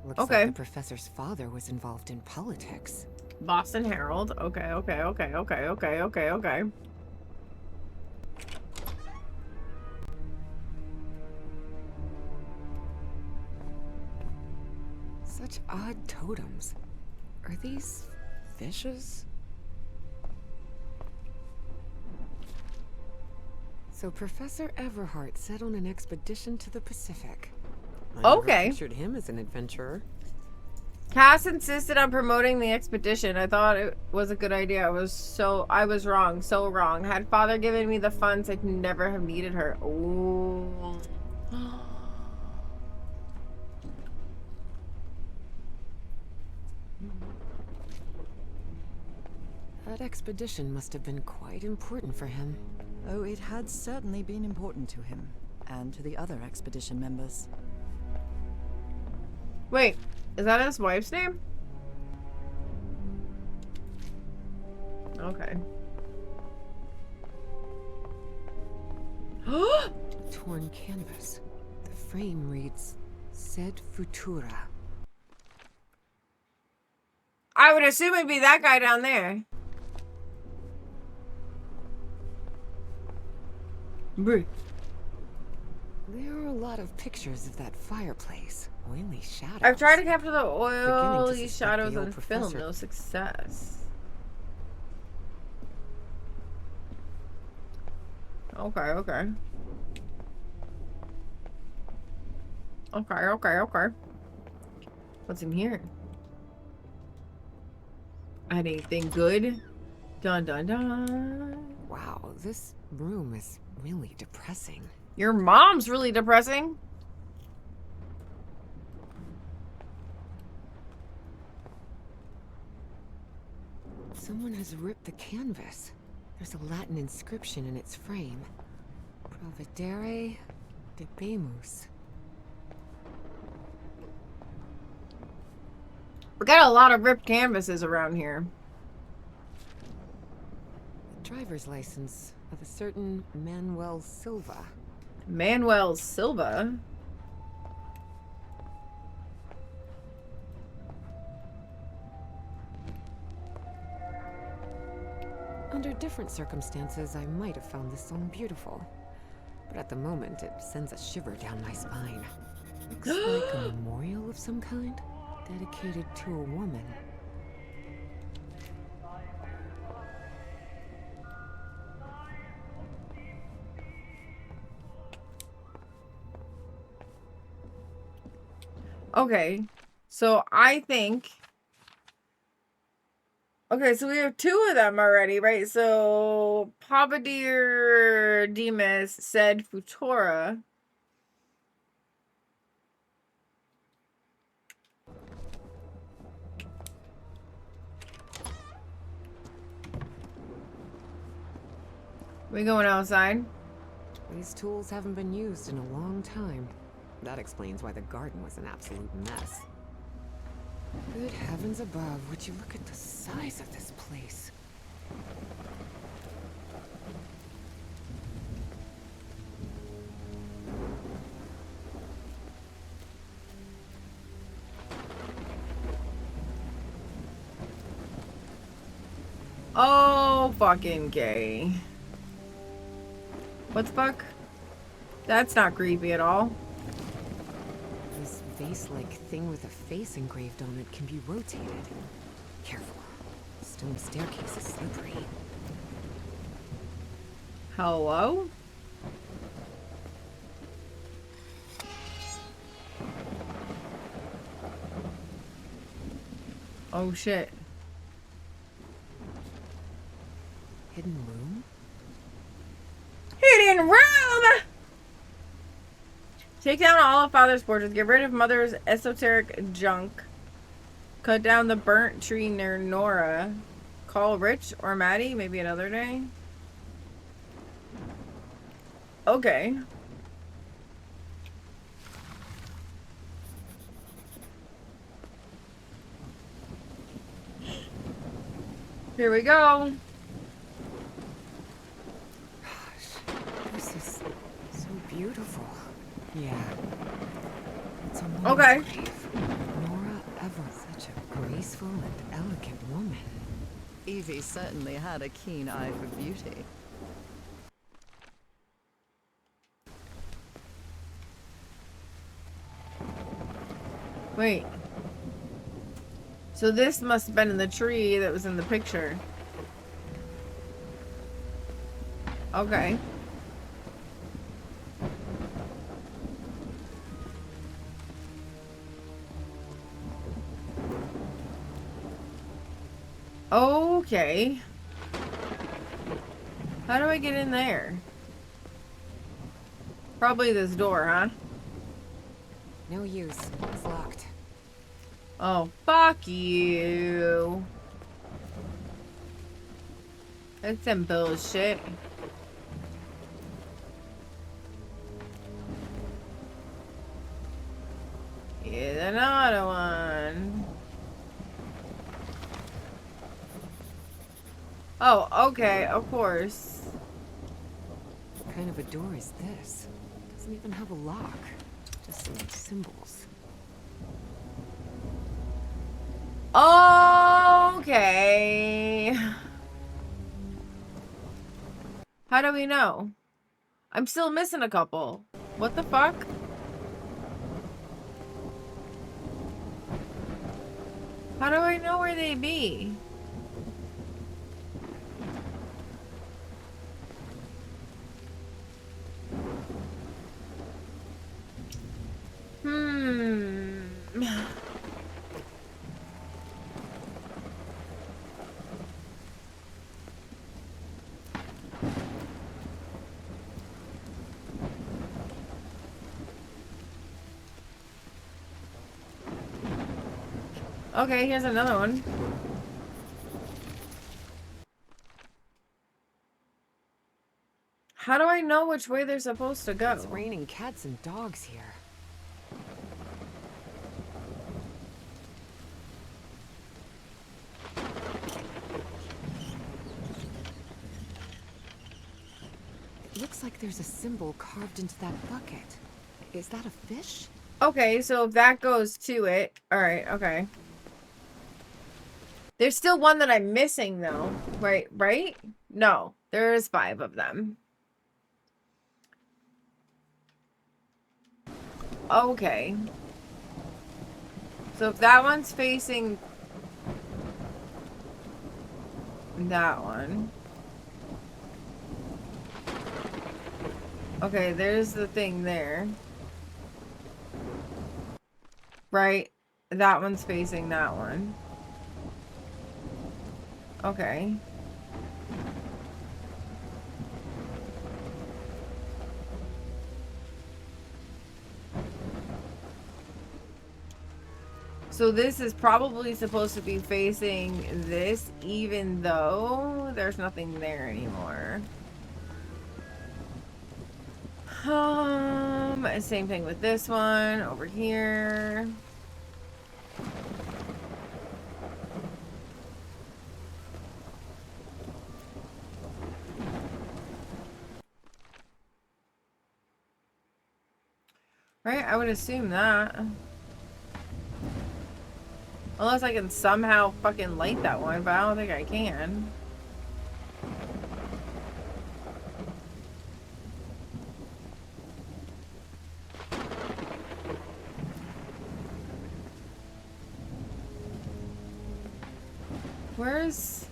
Looks like the professor's father was involved in politics. Boston Herald. Okay. Such odd totems. Are these fishes? So Professor Everhart set on an expedition to the Pacific. I never pictured him as an adventurer. Cass insisted on promoting the expedition. I thought it was a good idea. I was wrong. So wrong. Had father given me the funds, I'd never have needed her. Ooh. That expedition must have been quite important for him. Oh, it had certainly been important to him, and to the other expedition members. Wait, is that his wife's name? Okay. Torn canvas. The frame reads, Sed Futura. I would assume it'd be that guy down there. Bruh. There are a lot of pictures of that fireplace. Oily shadows. I've tried to capture the Beginning to oily suspect shadows the on old film. professor. No success. Okay, okay. Okay. What's in here? Anything good? Dun dun dun. Wow, this room is really depressing. Your mom's really depressing. Someone has ripped the canvas. There's a Latin inscription in its frame. Providere debemus. We got a lot of ripped canvases around here. The driver's license of a certain Manuel Silva. Manuel Silva? Under different circumstances, I might have found this song beautiful. But at the moment, it sends a shiver down my spine. Looks like a memorial of some kind, dedicated to a woman. Okay, so I think... Okay, so we have two of them already, right? So, Pavadir Demas said Futura. We going outside? These tools haven't been used in a long time. That explains why the garden was an absolute mess. Good heavens above, would you look at the size of this place? Oh, fucking gay. What the fuck? That's not creepy at all. This vase-like thing with a face engraved on it can be rotated. Careful. The stone staircase is slippery. Hello? Oh shit. Hidden room? Hidden room! Take down all of Father's portraits. Get rid of Mother's esoteric junk. Cut down the burnt tree near Nora. Call Rich or Maddie maybe another day. Okay. Here we go. This is so beautiful. Yeah. It's a Okay. woman's grave. Nora Ever. Such a graceful and elegant woman. Evie certainly had a keen eye for beauty. Wait. So this must have been in the tree that was in the picture. Okay. Okay. How do I get in there? Probably this door, huh? No use. It's locked. Oh, fuck you. That's some bullshit. Here's another one. Oh, okay, of course. What kind of a door is this? Doesn't even have a lock. Just some symbols. Okay. How do we know? I I'm still missing a couple. What the fuck? How do I know where they be? Okay, here's another one. How do I know which way they're supposed to go? It's raining cats and dogs here. It looks like there's a symbol carved into that bucket. Is that a fish? Okay, so if that goes to it. Alright, okay. There's still one that I'm missing though. Right? No, there's 5 of them. Okay. So if that one's facing that one. Okay, there's the thing there. Right? That one's facing that one. Okay. So this is probably supposed to be facing this, even though there's nothing there anymore. Same thing with this one over here. Right? I would assume that. Unless I can somehow fucking light that one, but I don't think I can. Where's...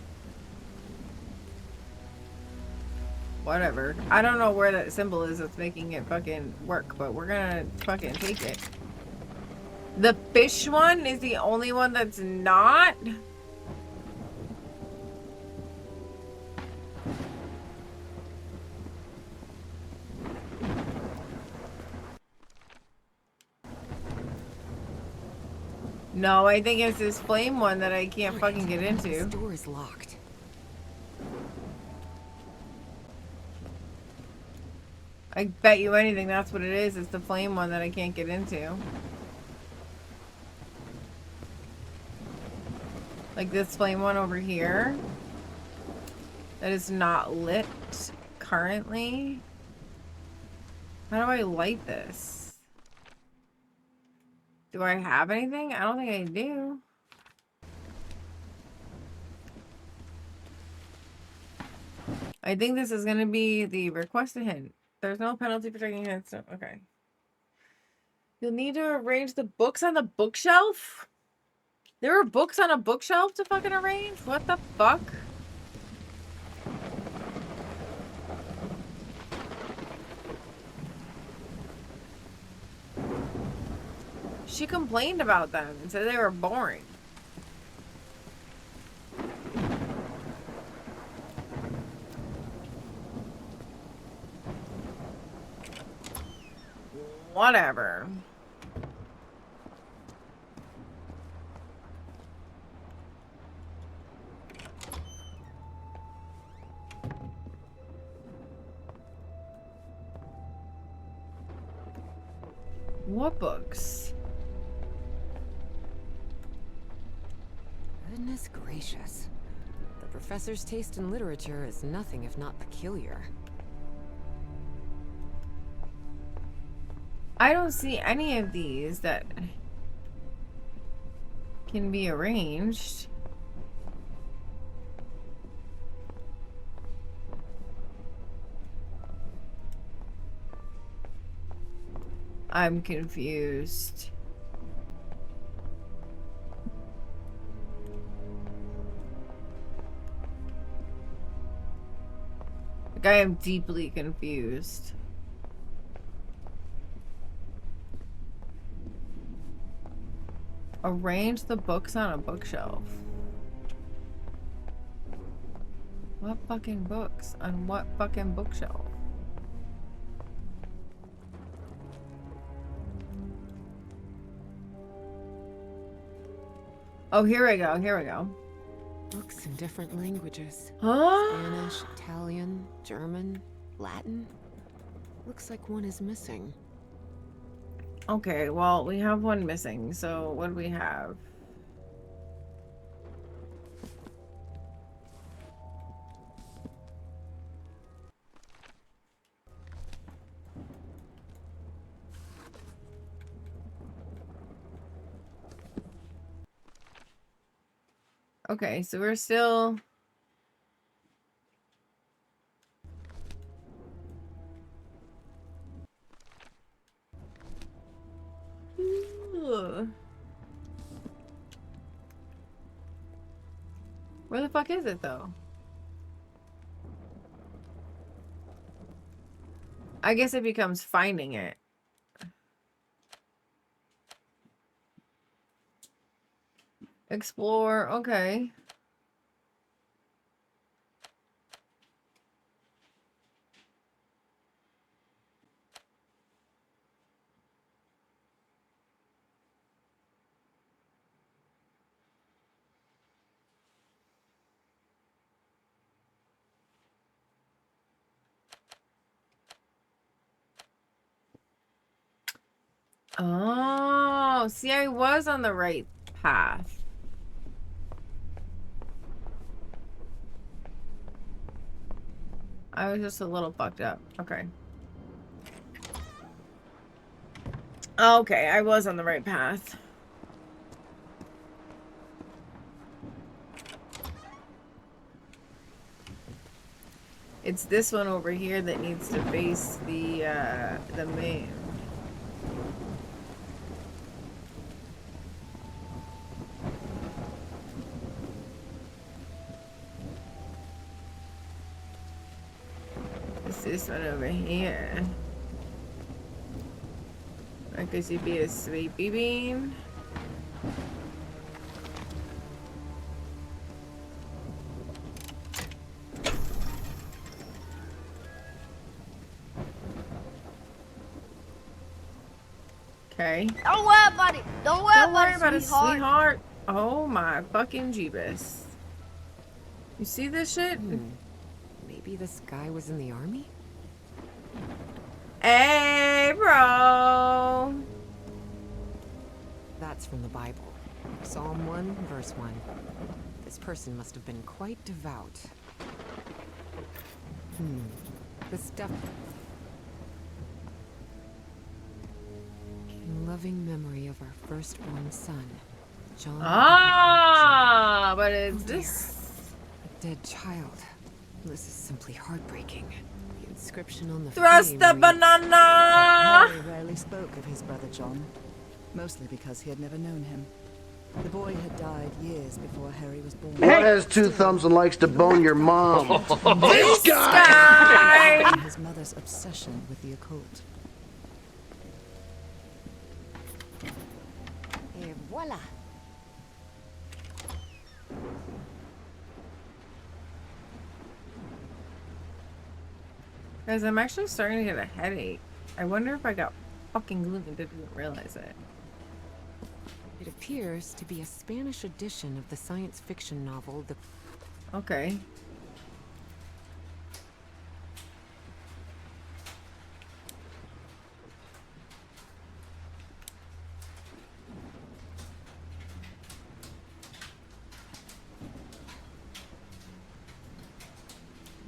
Whatever. I don't know where that symbol is that's making it fucking work, but we're gonna fucking take it. The fish one is the only one that's not. No, I think it's this flame one that I can't fucking get into. This door is locked. I bet you anything that's what it is. It's the flame one that I can't get into. Like this flame one over here. That is not lit currently. How do I light this? Do I have anything? I don't think I do. I think this is going to be the requested hint. There's no penalty for taking hints. So, okay. You'll need to arrange the books on the bookshelf? There are books on a bookshelf to fucking arrange? What the fuck? She complained about them and said they were boring. Whatever. What books? Goodness gracious. The professor's taste in literature is nothing if not peculiar. I don't see any of these that can be arranged. I'm confused. Like, I am deeply confused. Arrange the books on a bookshelf. What fucking books? On what fucking bookshelf? Oh, here we go. Here we go. Books in different languages. Huh? Spanish, Italian, German, Latin. Looks like one is missing. Okay, well, we have one missing. So what do we have? Okay, so we're still... Ooh. Where the fuck is it, though? I guess it becomes finding it. Explore, okay. Oh, see, I was on the right path. I was just a little fucked up. Okay. Okay, I was on the right path. It's this one over here that needs to face the moon. It's this one over here. I guess you'd be a sleepy bean. Okay. Don't worry about it. Don't worry about it, sweetheart. Oh my fucking Jeebus. You see this shit? Maybe this guy was in the army? Hey, bro. That's from the Bible. Psalm 1, verse 1. This person must have been quite devout. The stuff... In loving memory of our firstborn son, John... Ah, but it's this... A dead child. This is simply heartbreaking. The inscription on the Thrust frame the reads, banana! Harry rarely spoke of his brother John, mostly because he had never known him. The boy had died years before Harry was born. What has two thumbs and likes to bone your mom? This guy! His mother's obsession with the occult. Et voila! Guys, I'm actually starting to get a headache. I wonder if I got fucking gluten and didn't realize it. It appears to be a Spanish edition of the science fiction novel, The... Okay.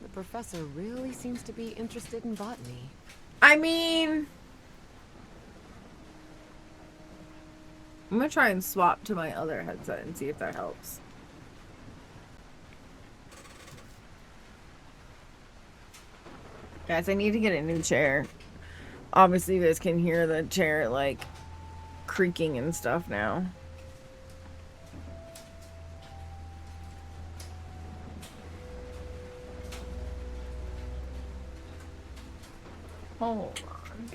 The professor really seems to be interested in botany. I mean... I'm gonna try and swap to my other headset and see if that helps. Guys, I need to get a new chair. Obviously, you guys can hear the chair, like, creaking and stuff now. Hold on.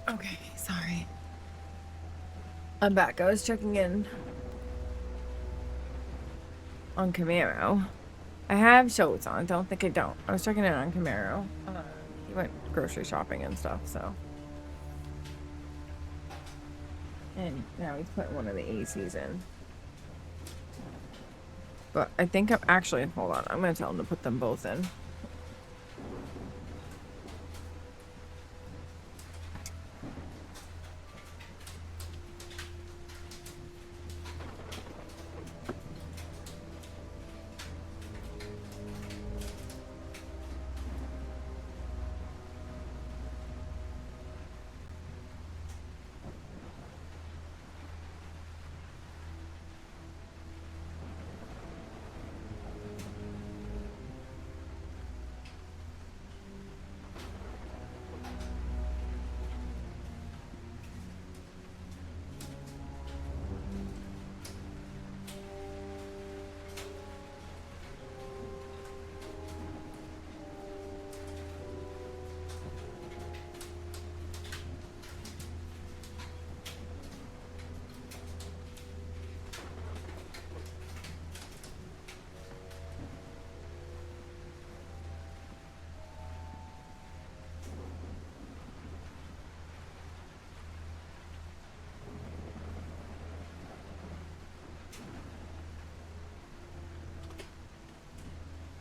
Okay, sorry. I'm back. I was checking in on Camaro. I have shows on. Don't think I don't. I was checking in on Camaro. He went grocery shopping and stuff, so. And now he's putting one of the ACs in. But I think I'm actually, hold on. I'm going to tell him to put them both in.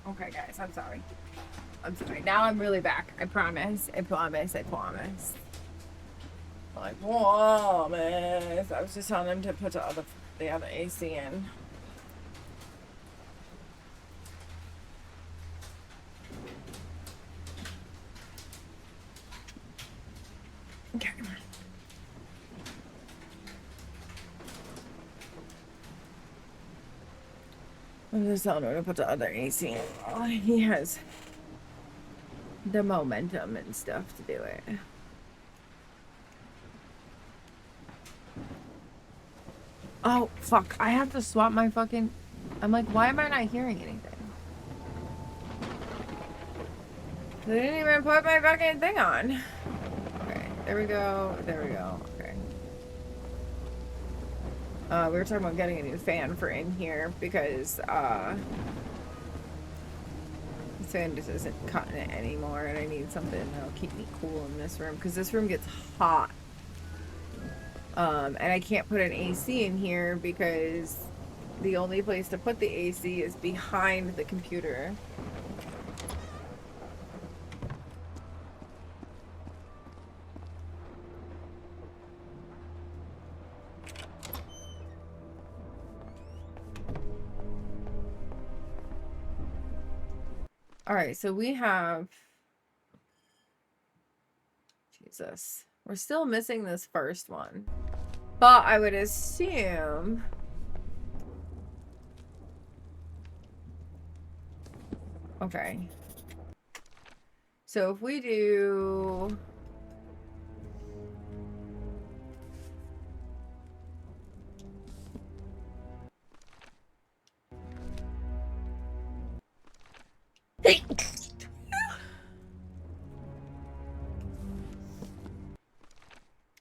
Okay, guys, I'm sorry. I'm sorry. Now I'm really back. I promise. I promise. I promise. I promise. I was just telling him to put the other AC in. Okay. I'm just telling him to put the other AC in. Oh, he has the momentum and stuff to do it. Oh, fuck. I have to swap my fucking... I'm like, why am I not hearing anything? They didn't even put my fucking thing on. Okay, there we go. There we go. Okay. We were talking about getting a new fan for in here because this fan just isn't cutting it anymore, and I need something that'll keep me cool in this room because this room gets hot. And I can't put an AC in here because the only place to put the AC is behind the computer. All right, so we have, Jesus, we're still missing this first one, but I would assume, okay, so if we do,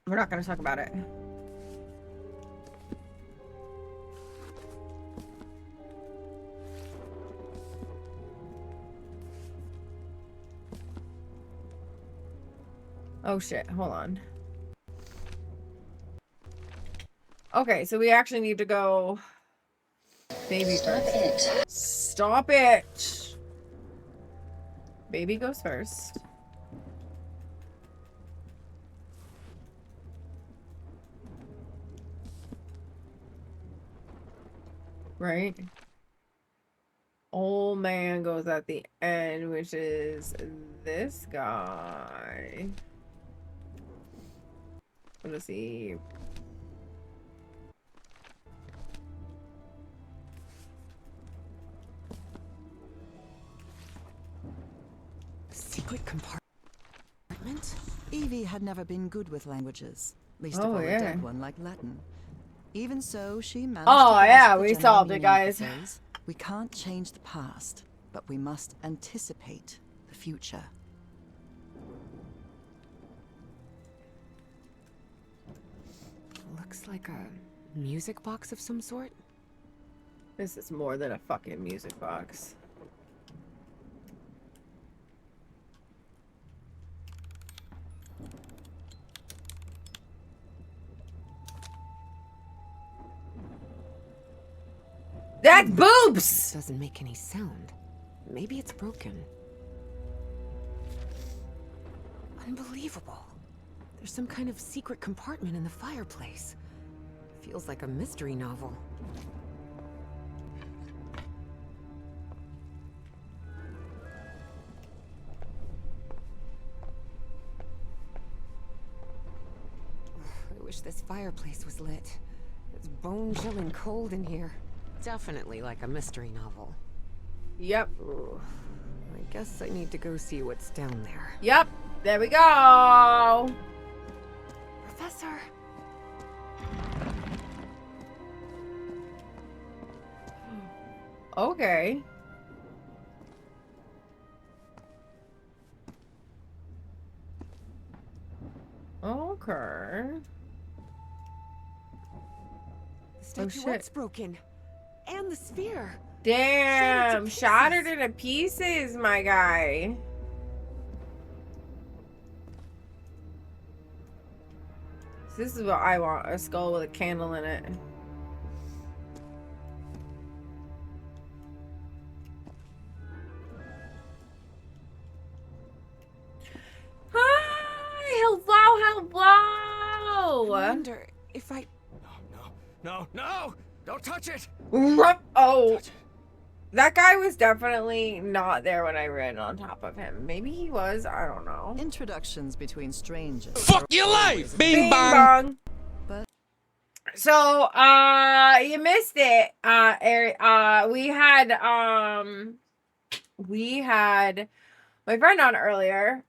we're not going to talk about it. Oh shit, hold on. Okay, so we actually need to go. Baby, stop it. Stop it. Baby goes first. Right? Old man goes at the end, which is this guy. What is he? Secret compartment? Evie had never been good with languages, least Oh, of all yeah. a dead one like Latin. Even so, she managed Oh, to grasp yeah, the we general solved it, meaning of the guys. phrase. We can't change the past, but we must anticipate the future. Looks like a music box of some sort. This is more than a fucking music box. That's boobs! Doesn't make any sound. Maybe it's broken. Unbelievable. There's some kind of secret compartment in the fireplace. Feels like a mystery novel. I wish this fireplace was lit. It's bone-chilling cold in here. Definitely like a mystery novel. Yep. Ooh. I guess I need to go see what's down there. Yep. There we go. Professor! Okay. Okay. The statuette's broken. And the sphere. Damn. Shattered into pieces, my guy. This is what I want. A skull with a candle in it. Hi! Hello, hello! I wonder if I... No, don't touch it. Oh, that guy was definitely not there when I ran on top of him. Maybe he was. I don't know. Introductions between strangers. Fuck your life! Bing bong. But So, you missed it, Eric. We had my friend on earlier,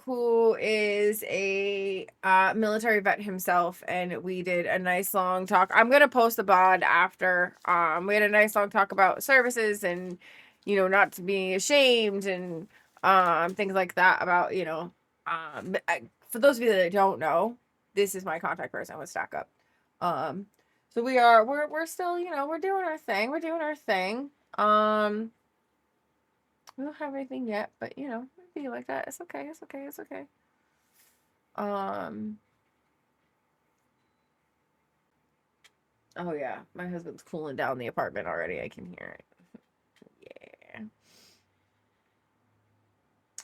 who is a military vet himself, and we did a nice long talk. I'm gonna post the bod after. We had a nice long talk about services and, you know, not to be ashamed and things like that about, you know, for those of you that don't know, this is my contact person with StackUp. So we're still, you know, we're doing our thing. We don't have anything yet, but you know, it'd be like that. It's okay. Oh yeah, my husband's cooling down the apartment already. I can hear it. Yeah.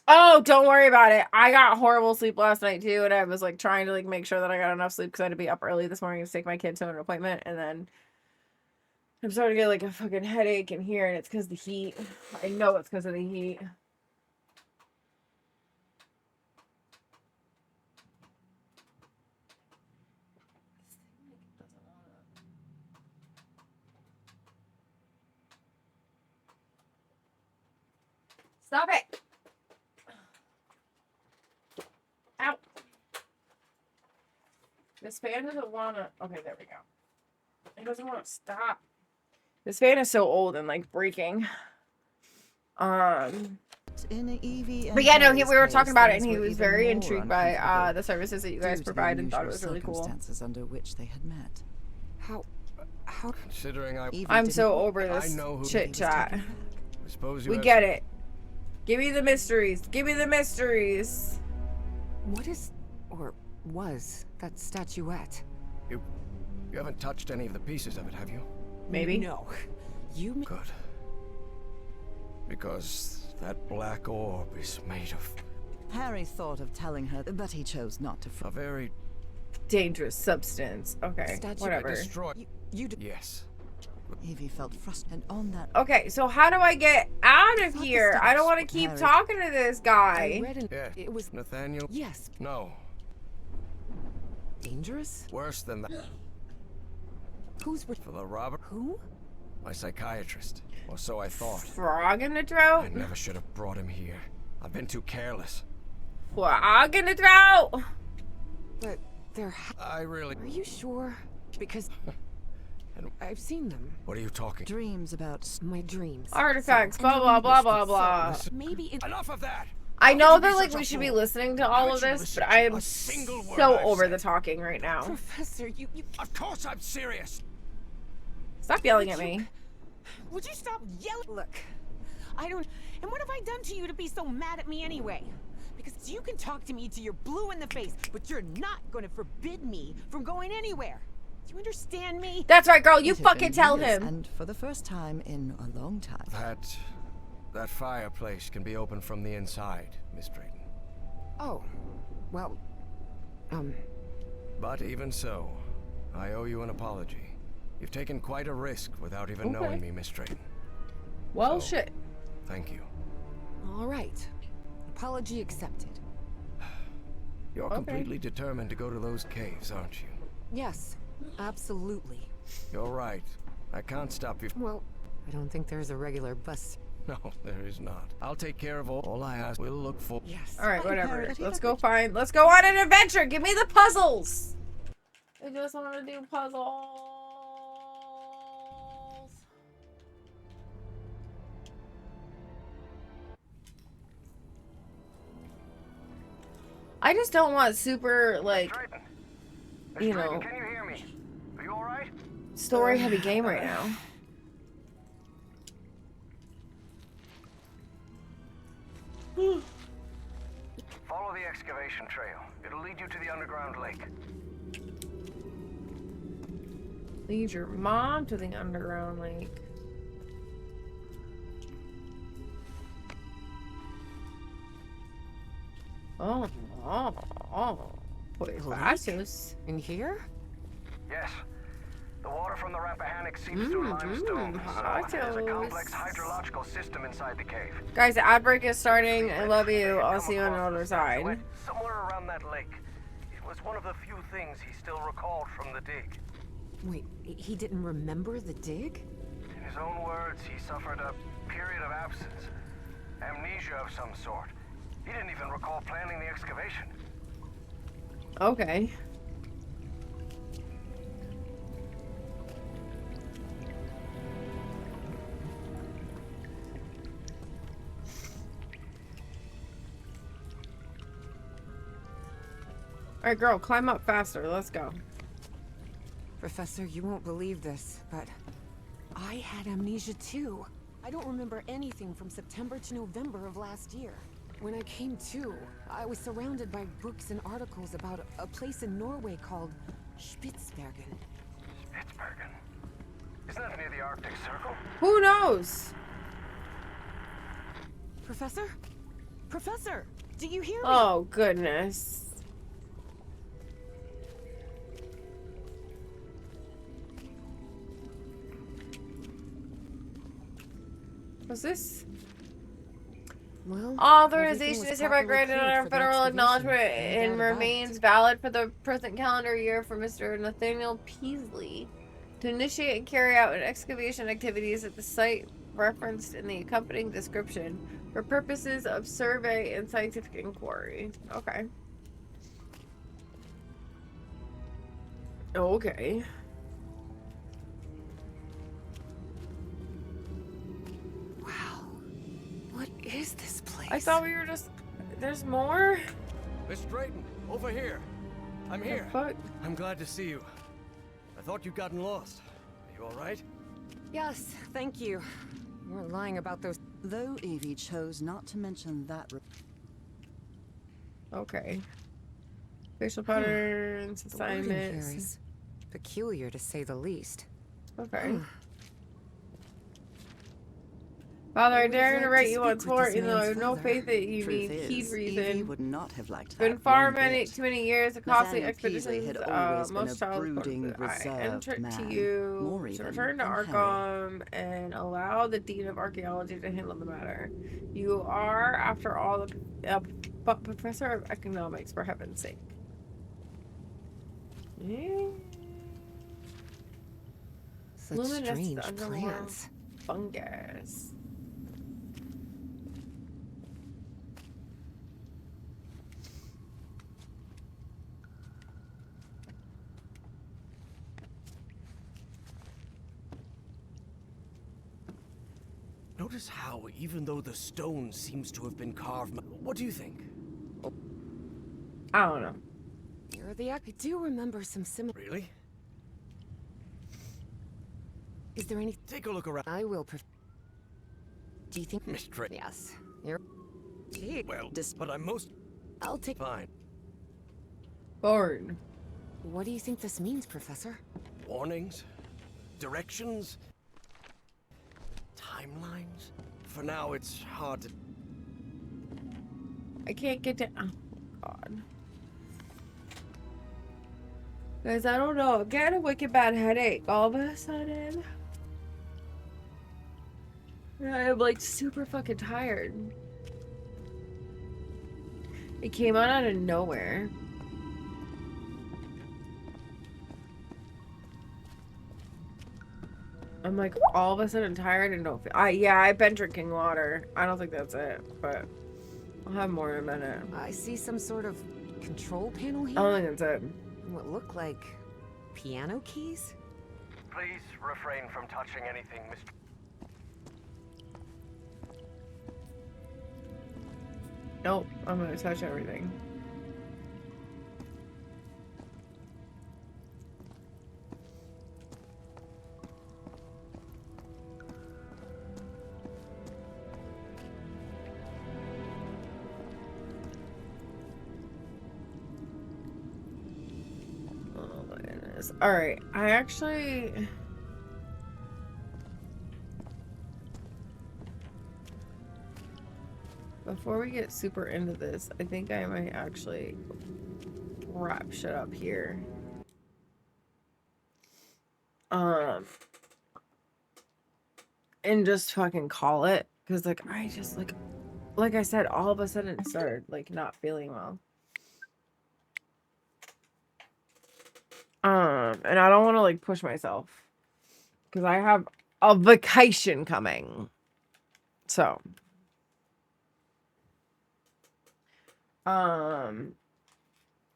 Oh, don't worry about it. I got horrible sleep last night too, and I was like trying to like make sure that I got enough sleep because I had to be up early this morning to take my kid to an appointment, and then I'm starting to get like a fucking headache in here, and it's because of the heat. I know it's because of the heat. Stop it! Ow! This fan doesn't want to... Okay, there we go. It doesn't want to stop. This fan is so old and like breaking. But yeah, no, we were talking about it, and he was very intrigued by the services that you guys provide, and thought it was really cool. Under which they had met. How? Considering I'm so over this chit chat. We get it. Give me the mysteries. Give me the mysteries. What is, or was, that statuette? You haven't touched any of the pieces of it, have you? Maybe. No. You... Good. Because that black orb is made of... Harry thought of telling her, but he chose not to. A very... dangerous substance. Okay, whatever. Yes. Evie felt frustrated on that. Okay, so how do I get out of here? I don't want to keep talking to this guy. Yeah. It was Nathaniel? Yes. No. Dangerous? Worse than that. Who's for the robber? Who? My psychiatrist. Or so I thought. Frog in the throat? I never should have brought him here. I've been too careless. Frog in the throat? But they're... I really... Are you sure? Because... I've seen them. What are you talking? Dreams about my dreams. Artifacts, blah, blah, blah, blah, blah. Maybe it's... Enough of that! I know that like we should be listening to all of this, but I am so over the talking right now. Professor, you... Of course I'm serious! Stop yelling at me. Would you stop yelling? Look, I don't... And what have I done to you to be so mad at me anyway? Because you can talk to me till you're blue in the face, but you're not going to forbid me from going anywhere. Do you understand me? That's right, girl. You fucking tell him. And for the first time in a long time. That fireplace can be opened from the inside, Miss Drayton. Oh, well, But even so, I owe you an apology. You've taken quite a risk without even knowing me, Miss Drayton. Well, shit. Thank you. All right. Apology accepted. You're completely determined to go to those caves, aren't you? Yes, absolutely. You're right. I can't stop you. Well, I don't think there's a regular bus. No, there is not. I'll take care of all I ask. We'll look for... Yes. All right, whatever. Let's go on an adventure. Give me the puzzles. I just want to do puzzles. I just don't want super, like, you know, can you hear me? Are you all right? story heavy game right now. Follow the excavation trail. It'll lead you to the underground lake. Lead your mom to the underground lake. Pues gracias. In here? Yes. The water from the Rappahannock seeps through limestone, so there's a complex hydrological system inside the cave. Guys, the outbreak is starting. I love you. I'll see you on the other side. Somewhere around that lake. It was one of the few things he still recalled from the dig. Wait, he didn't remember the dig? In his own words, he suffered a period of absence. Amnesia of some sort. He didn't even recall planning the excavation. Okay. Alright, girl, climb up faster. Let's go. Professor, you won't believe this, but I had amnesia too. I don't remember anything from September to November of last year. When I came to, I was surrounded by books and articles about a place in Norway called Spitsbergen. Spitsbergen? Isn't that near the Arctic Circle? Who knows? Professor? Professor, do you hear me? Oh, goodness. Was this? Well, Authorization is hereby granted under federal acknowledgement and remains valid for the present calendar year for Mr. Nathaniel Peasley to initiate and carry out an excavation activities at the site referenced in the accompanying description for purposes of survey and scientific inquiry. Okay. Okay. What is this place? I thought we were just... There's more? Miss Drayton, over here. I'm here. Fuck? I'm glad to see you. I thought you'd gotten lost. Are you all right? Yes, thank you. You weren't lying about those. Though Evie chose not to mention that. Okay. Facial patterns, The wording here assignments. is peculiar to say the least. Okay. Father, I dare to write you on sport, even though I have no faith that you need heed reason. Evie would not have liked Been that far one many bit. too many years of costly Nathaniel Peasley expeditions. had always been Most a child brooding, I reserved enter to man, you more to even return to than Harry. Arkham and allow the Dean of Archaeology to handle the matter. You are, after all, but Professor of Economics, for heaven's sake. Such Luminescent strange underworld plants. fungus. Notice how, even though the stone seems to have been carved, what do you think? I don't know. You're the I do remember some similar. Really? Is there any? Take a look around. I will. Do you think? Miss Drayton. Yes. You're. Well, but I'm most. I'll take. Fine. Born. What do you think this means, Professor? Warnings? Directions? Timelines? For now, it's hard to... I can't get to. Oh, God. Guys, I don't know. I'm getting a wicked bad headache all of a sudden. I'm like super fucking tired. It came out of nowhere. I'm like all of a sudden tired and don't feel. Yeah, I've been drinking water. I don't think that's it, but I'll have more in a minute. I see some sort of control panel here. I don't think that's it. What look like piano keys? Please refrain from touching anything, Mr. Nope, I'm gonna touch everything. Oh my goodness. Alright, I actually... Before we get super into this, I think I might actually wrap shit up here. And just fucking call it. Because, like, I just, like I said, all of a sudden started, like, not feeling well. And I don't want to, like, push myself. Because I have a vacation coming. So...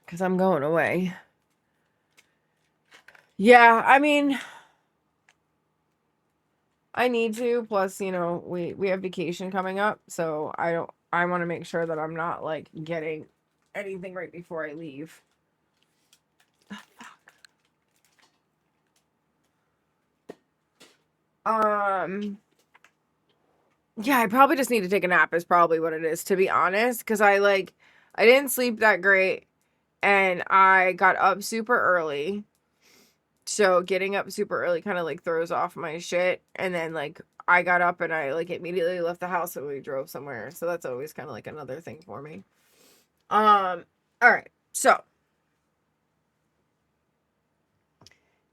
because I'm going away. Yeah, I mean, I need to. Plus, you know, we have vacation coming up, so I want to make sure that I'm not like getting anything right before I leave. Yeah, I probably just need to take a nap is probably what it is, to be honest, because I didn't sleep that great and I got up super early. So getting up super early kind of like throws off my shit. And then like I got up and I like immediately left the house and we drove somewhere. So that's always kind of like another thing for me. All right. So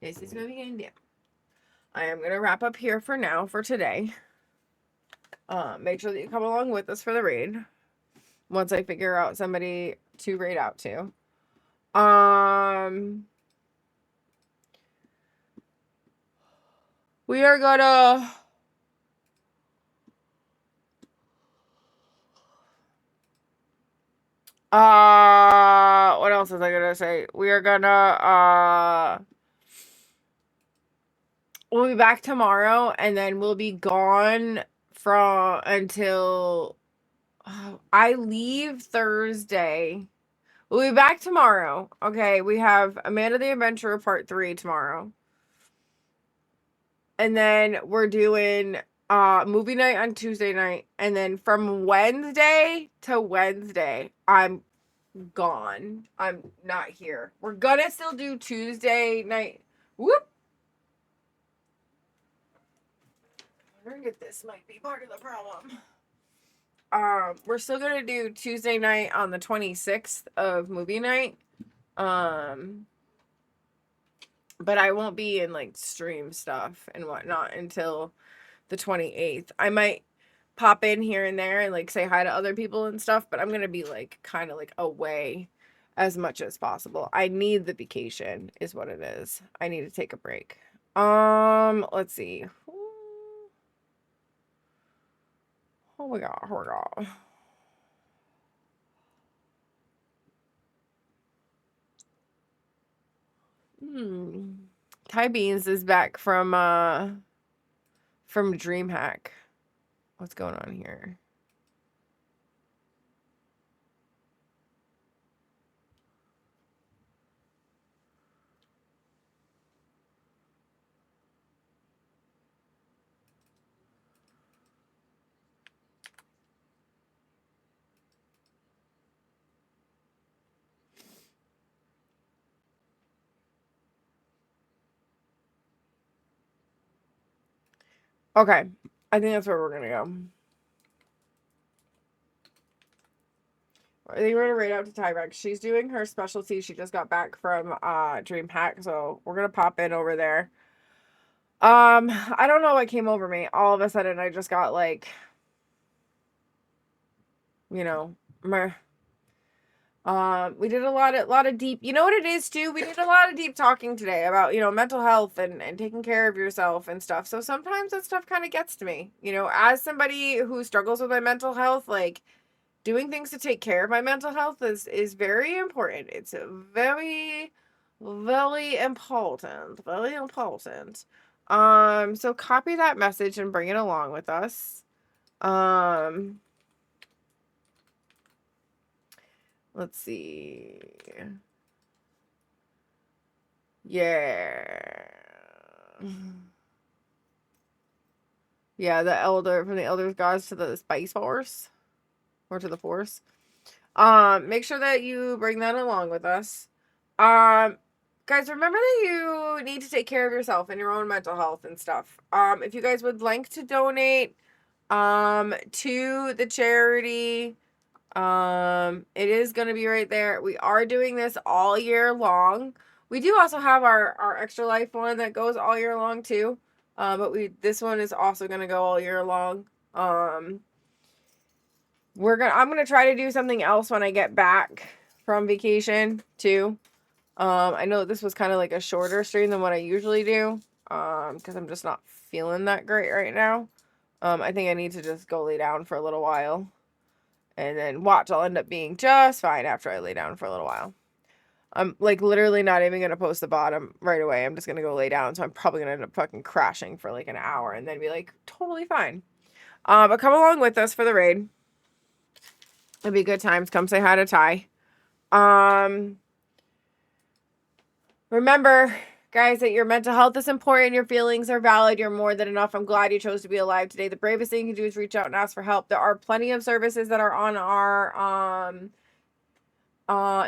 this is what we're gonna do. I am gonna wrap up here for now for today. Make sure that you come along with us for the raid once I figure out somebody to raid out to. We are gonna what else was I gonna say? We are gonna we'll be back tomorrow and then we'll be gone from until I leave Thursday. We'll be back tomorrow. Okay, we have Amanda the Adventurer Part 3 tomorrow. And then we're doing movie night on Tuesday night. And then from Wednesday to Wednesday, I'm gone. I'm not here. We're gonna still do Tuesday night. Whoop! I think this might be part of the problem. We're still gonna do Tuesday night on the 26th of movie night. But I won't be in like stream stuff and whatnot until the 28th. I might pop in here and there and like say hi to other people and stuff, but I'm gonna be like kind of like away as much as possible. I need the vacation is what it is. I need to take a break. Let's see. Oh my god, oh my god. Ty Beans is back from DreamHack. What's going on here? Okay, I think that's where we're gonna go. I think we're gonna raid out to Tyrex. She's doing her specialty. She just got back from DreamHack, so we're gonna pop in over there. I don't know what came over me. All of a sudden, I just got like, you know, we did a lot of deep. You know what it is too? We did a lot of deep talking today about, you know, mental health and taking care of yourself and stuff. So sometimes that stuff kind of gets to me. You know, as somebody who struggles with my mental health, like doing things to take care of my mental health is very important. It's very, very important. Very important. So copy that message and bring it along with us. Let's see. Yeah. Yeah, the elder from the Elder's Gods to the Spice Force. Or to the Force. Make sure that you bring that along with us. Guys, remember that you need to take care of yourself and your own mental health and stuff. If you guys would like to donate to the charity, it is going to be right there. We are doing this all year long. We do also have our Extra Life one that goes all year long too. But this one is also going to go all year long. I'm going to try to do something else when I get back from vacation too. I know this was kind of like a shorter stream than what I usually do. Because I'm just not feeling that great right now. I think I need to just go lay down for a little while. And then watch, I'll end up being just fine after I lay down for a little while. I'm like literally not even going to post the bottom right away. I'm just going to go lay down. So I'm probably going to end up fucking crashing for like an hour and then be like totally fine. But come along with us for the raid. It'll be good times. Come say hi to Ty. Remember, Guys, that your mental health is important, your feelings are valid, you're more than enough. I'm glad you chose to be alive today. The bravest thing you can do is reach out and ask for help. There are plenty of services that are on our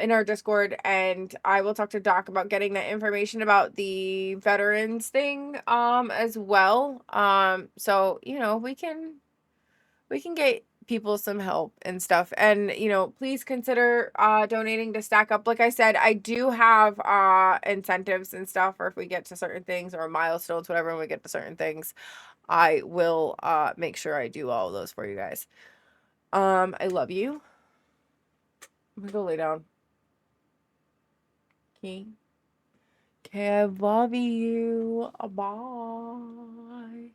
in our Discord, and I will talk to Doc about getting that information about the veterans thing as well. So, you know, we can get people some help and stuff. And, you know, please consider donating to StackUp. Like I said, I do have incentives and stuff, or if we get to certain things or milestones, whatever, when we get to certain things, I will make sure I do all of those for you guys. I love you. I'm gonna go lay down. Okay, I love you. Bye.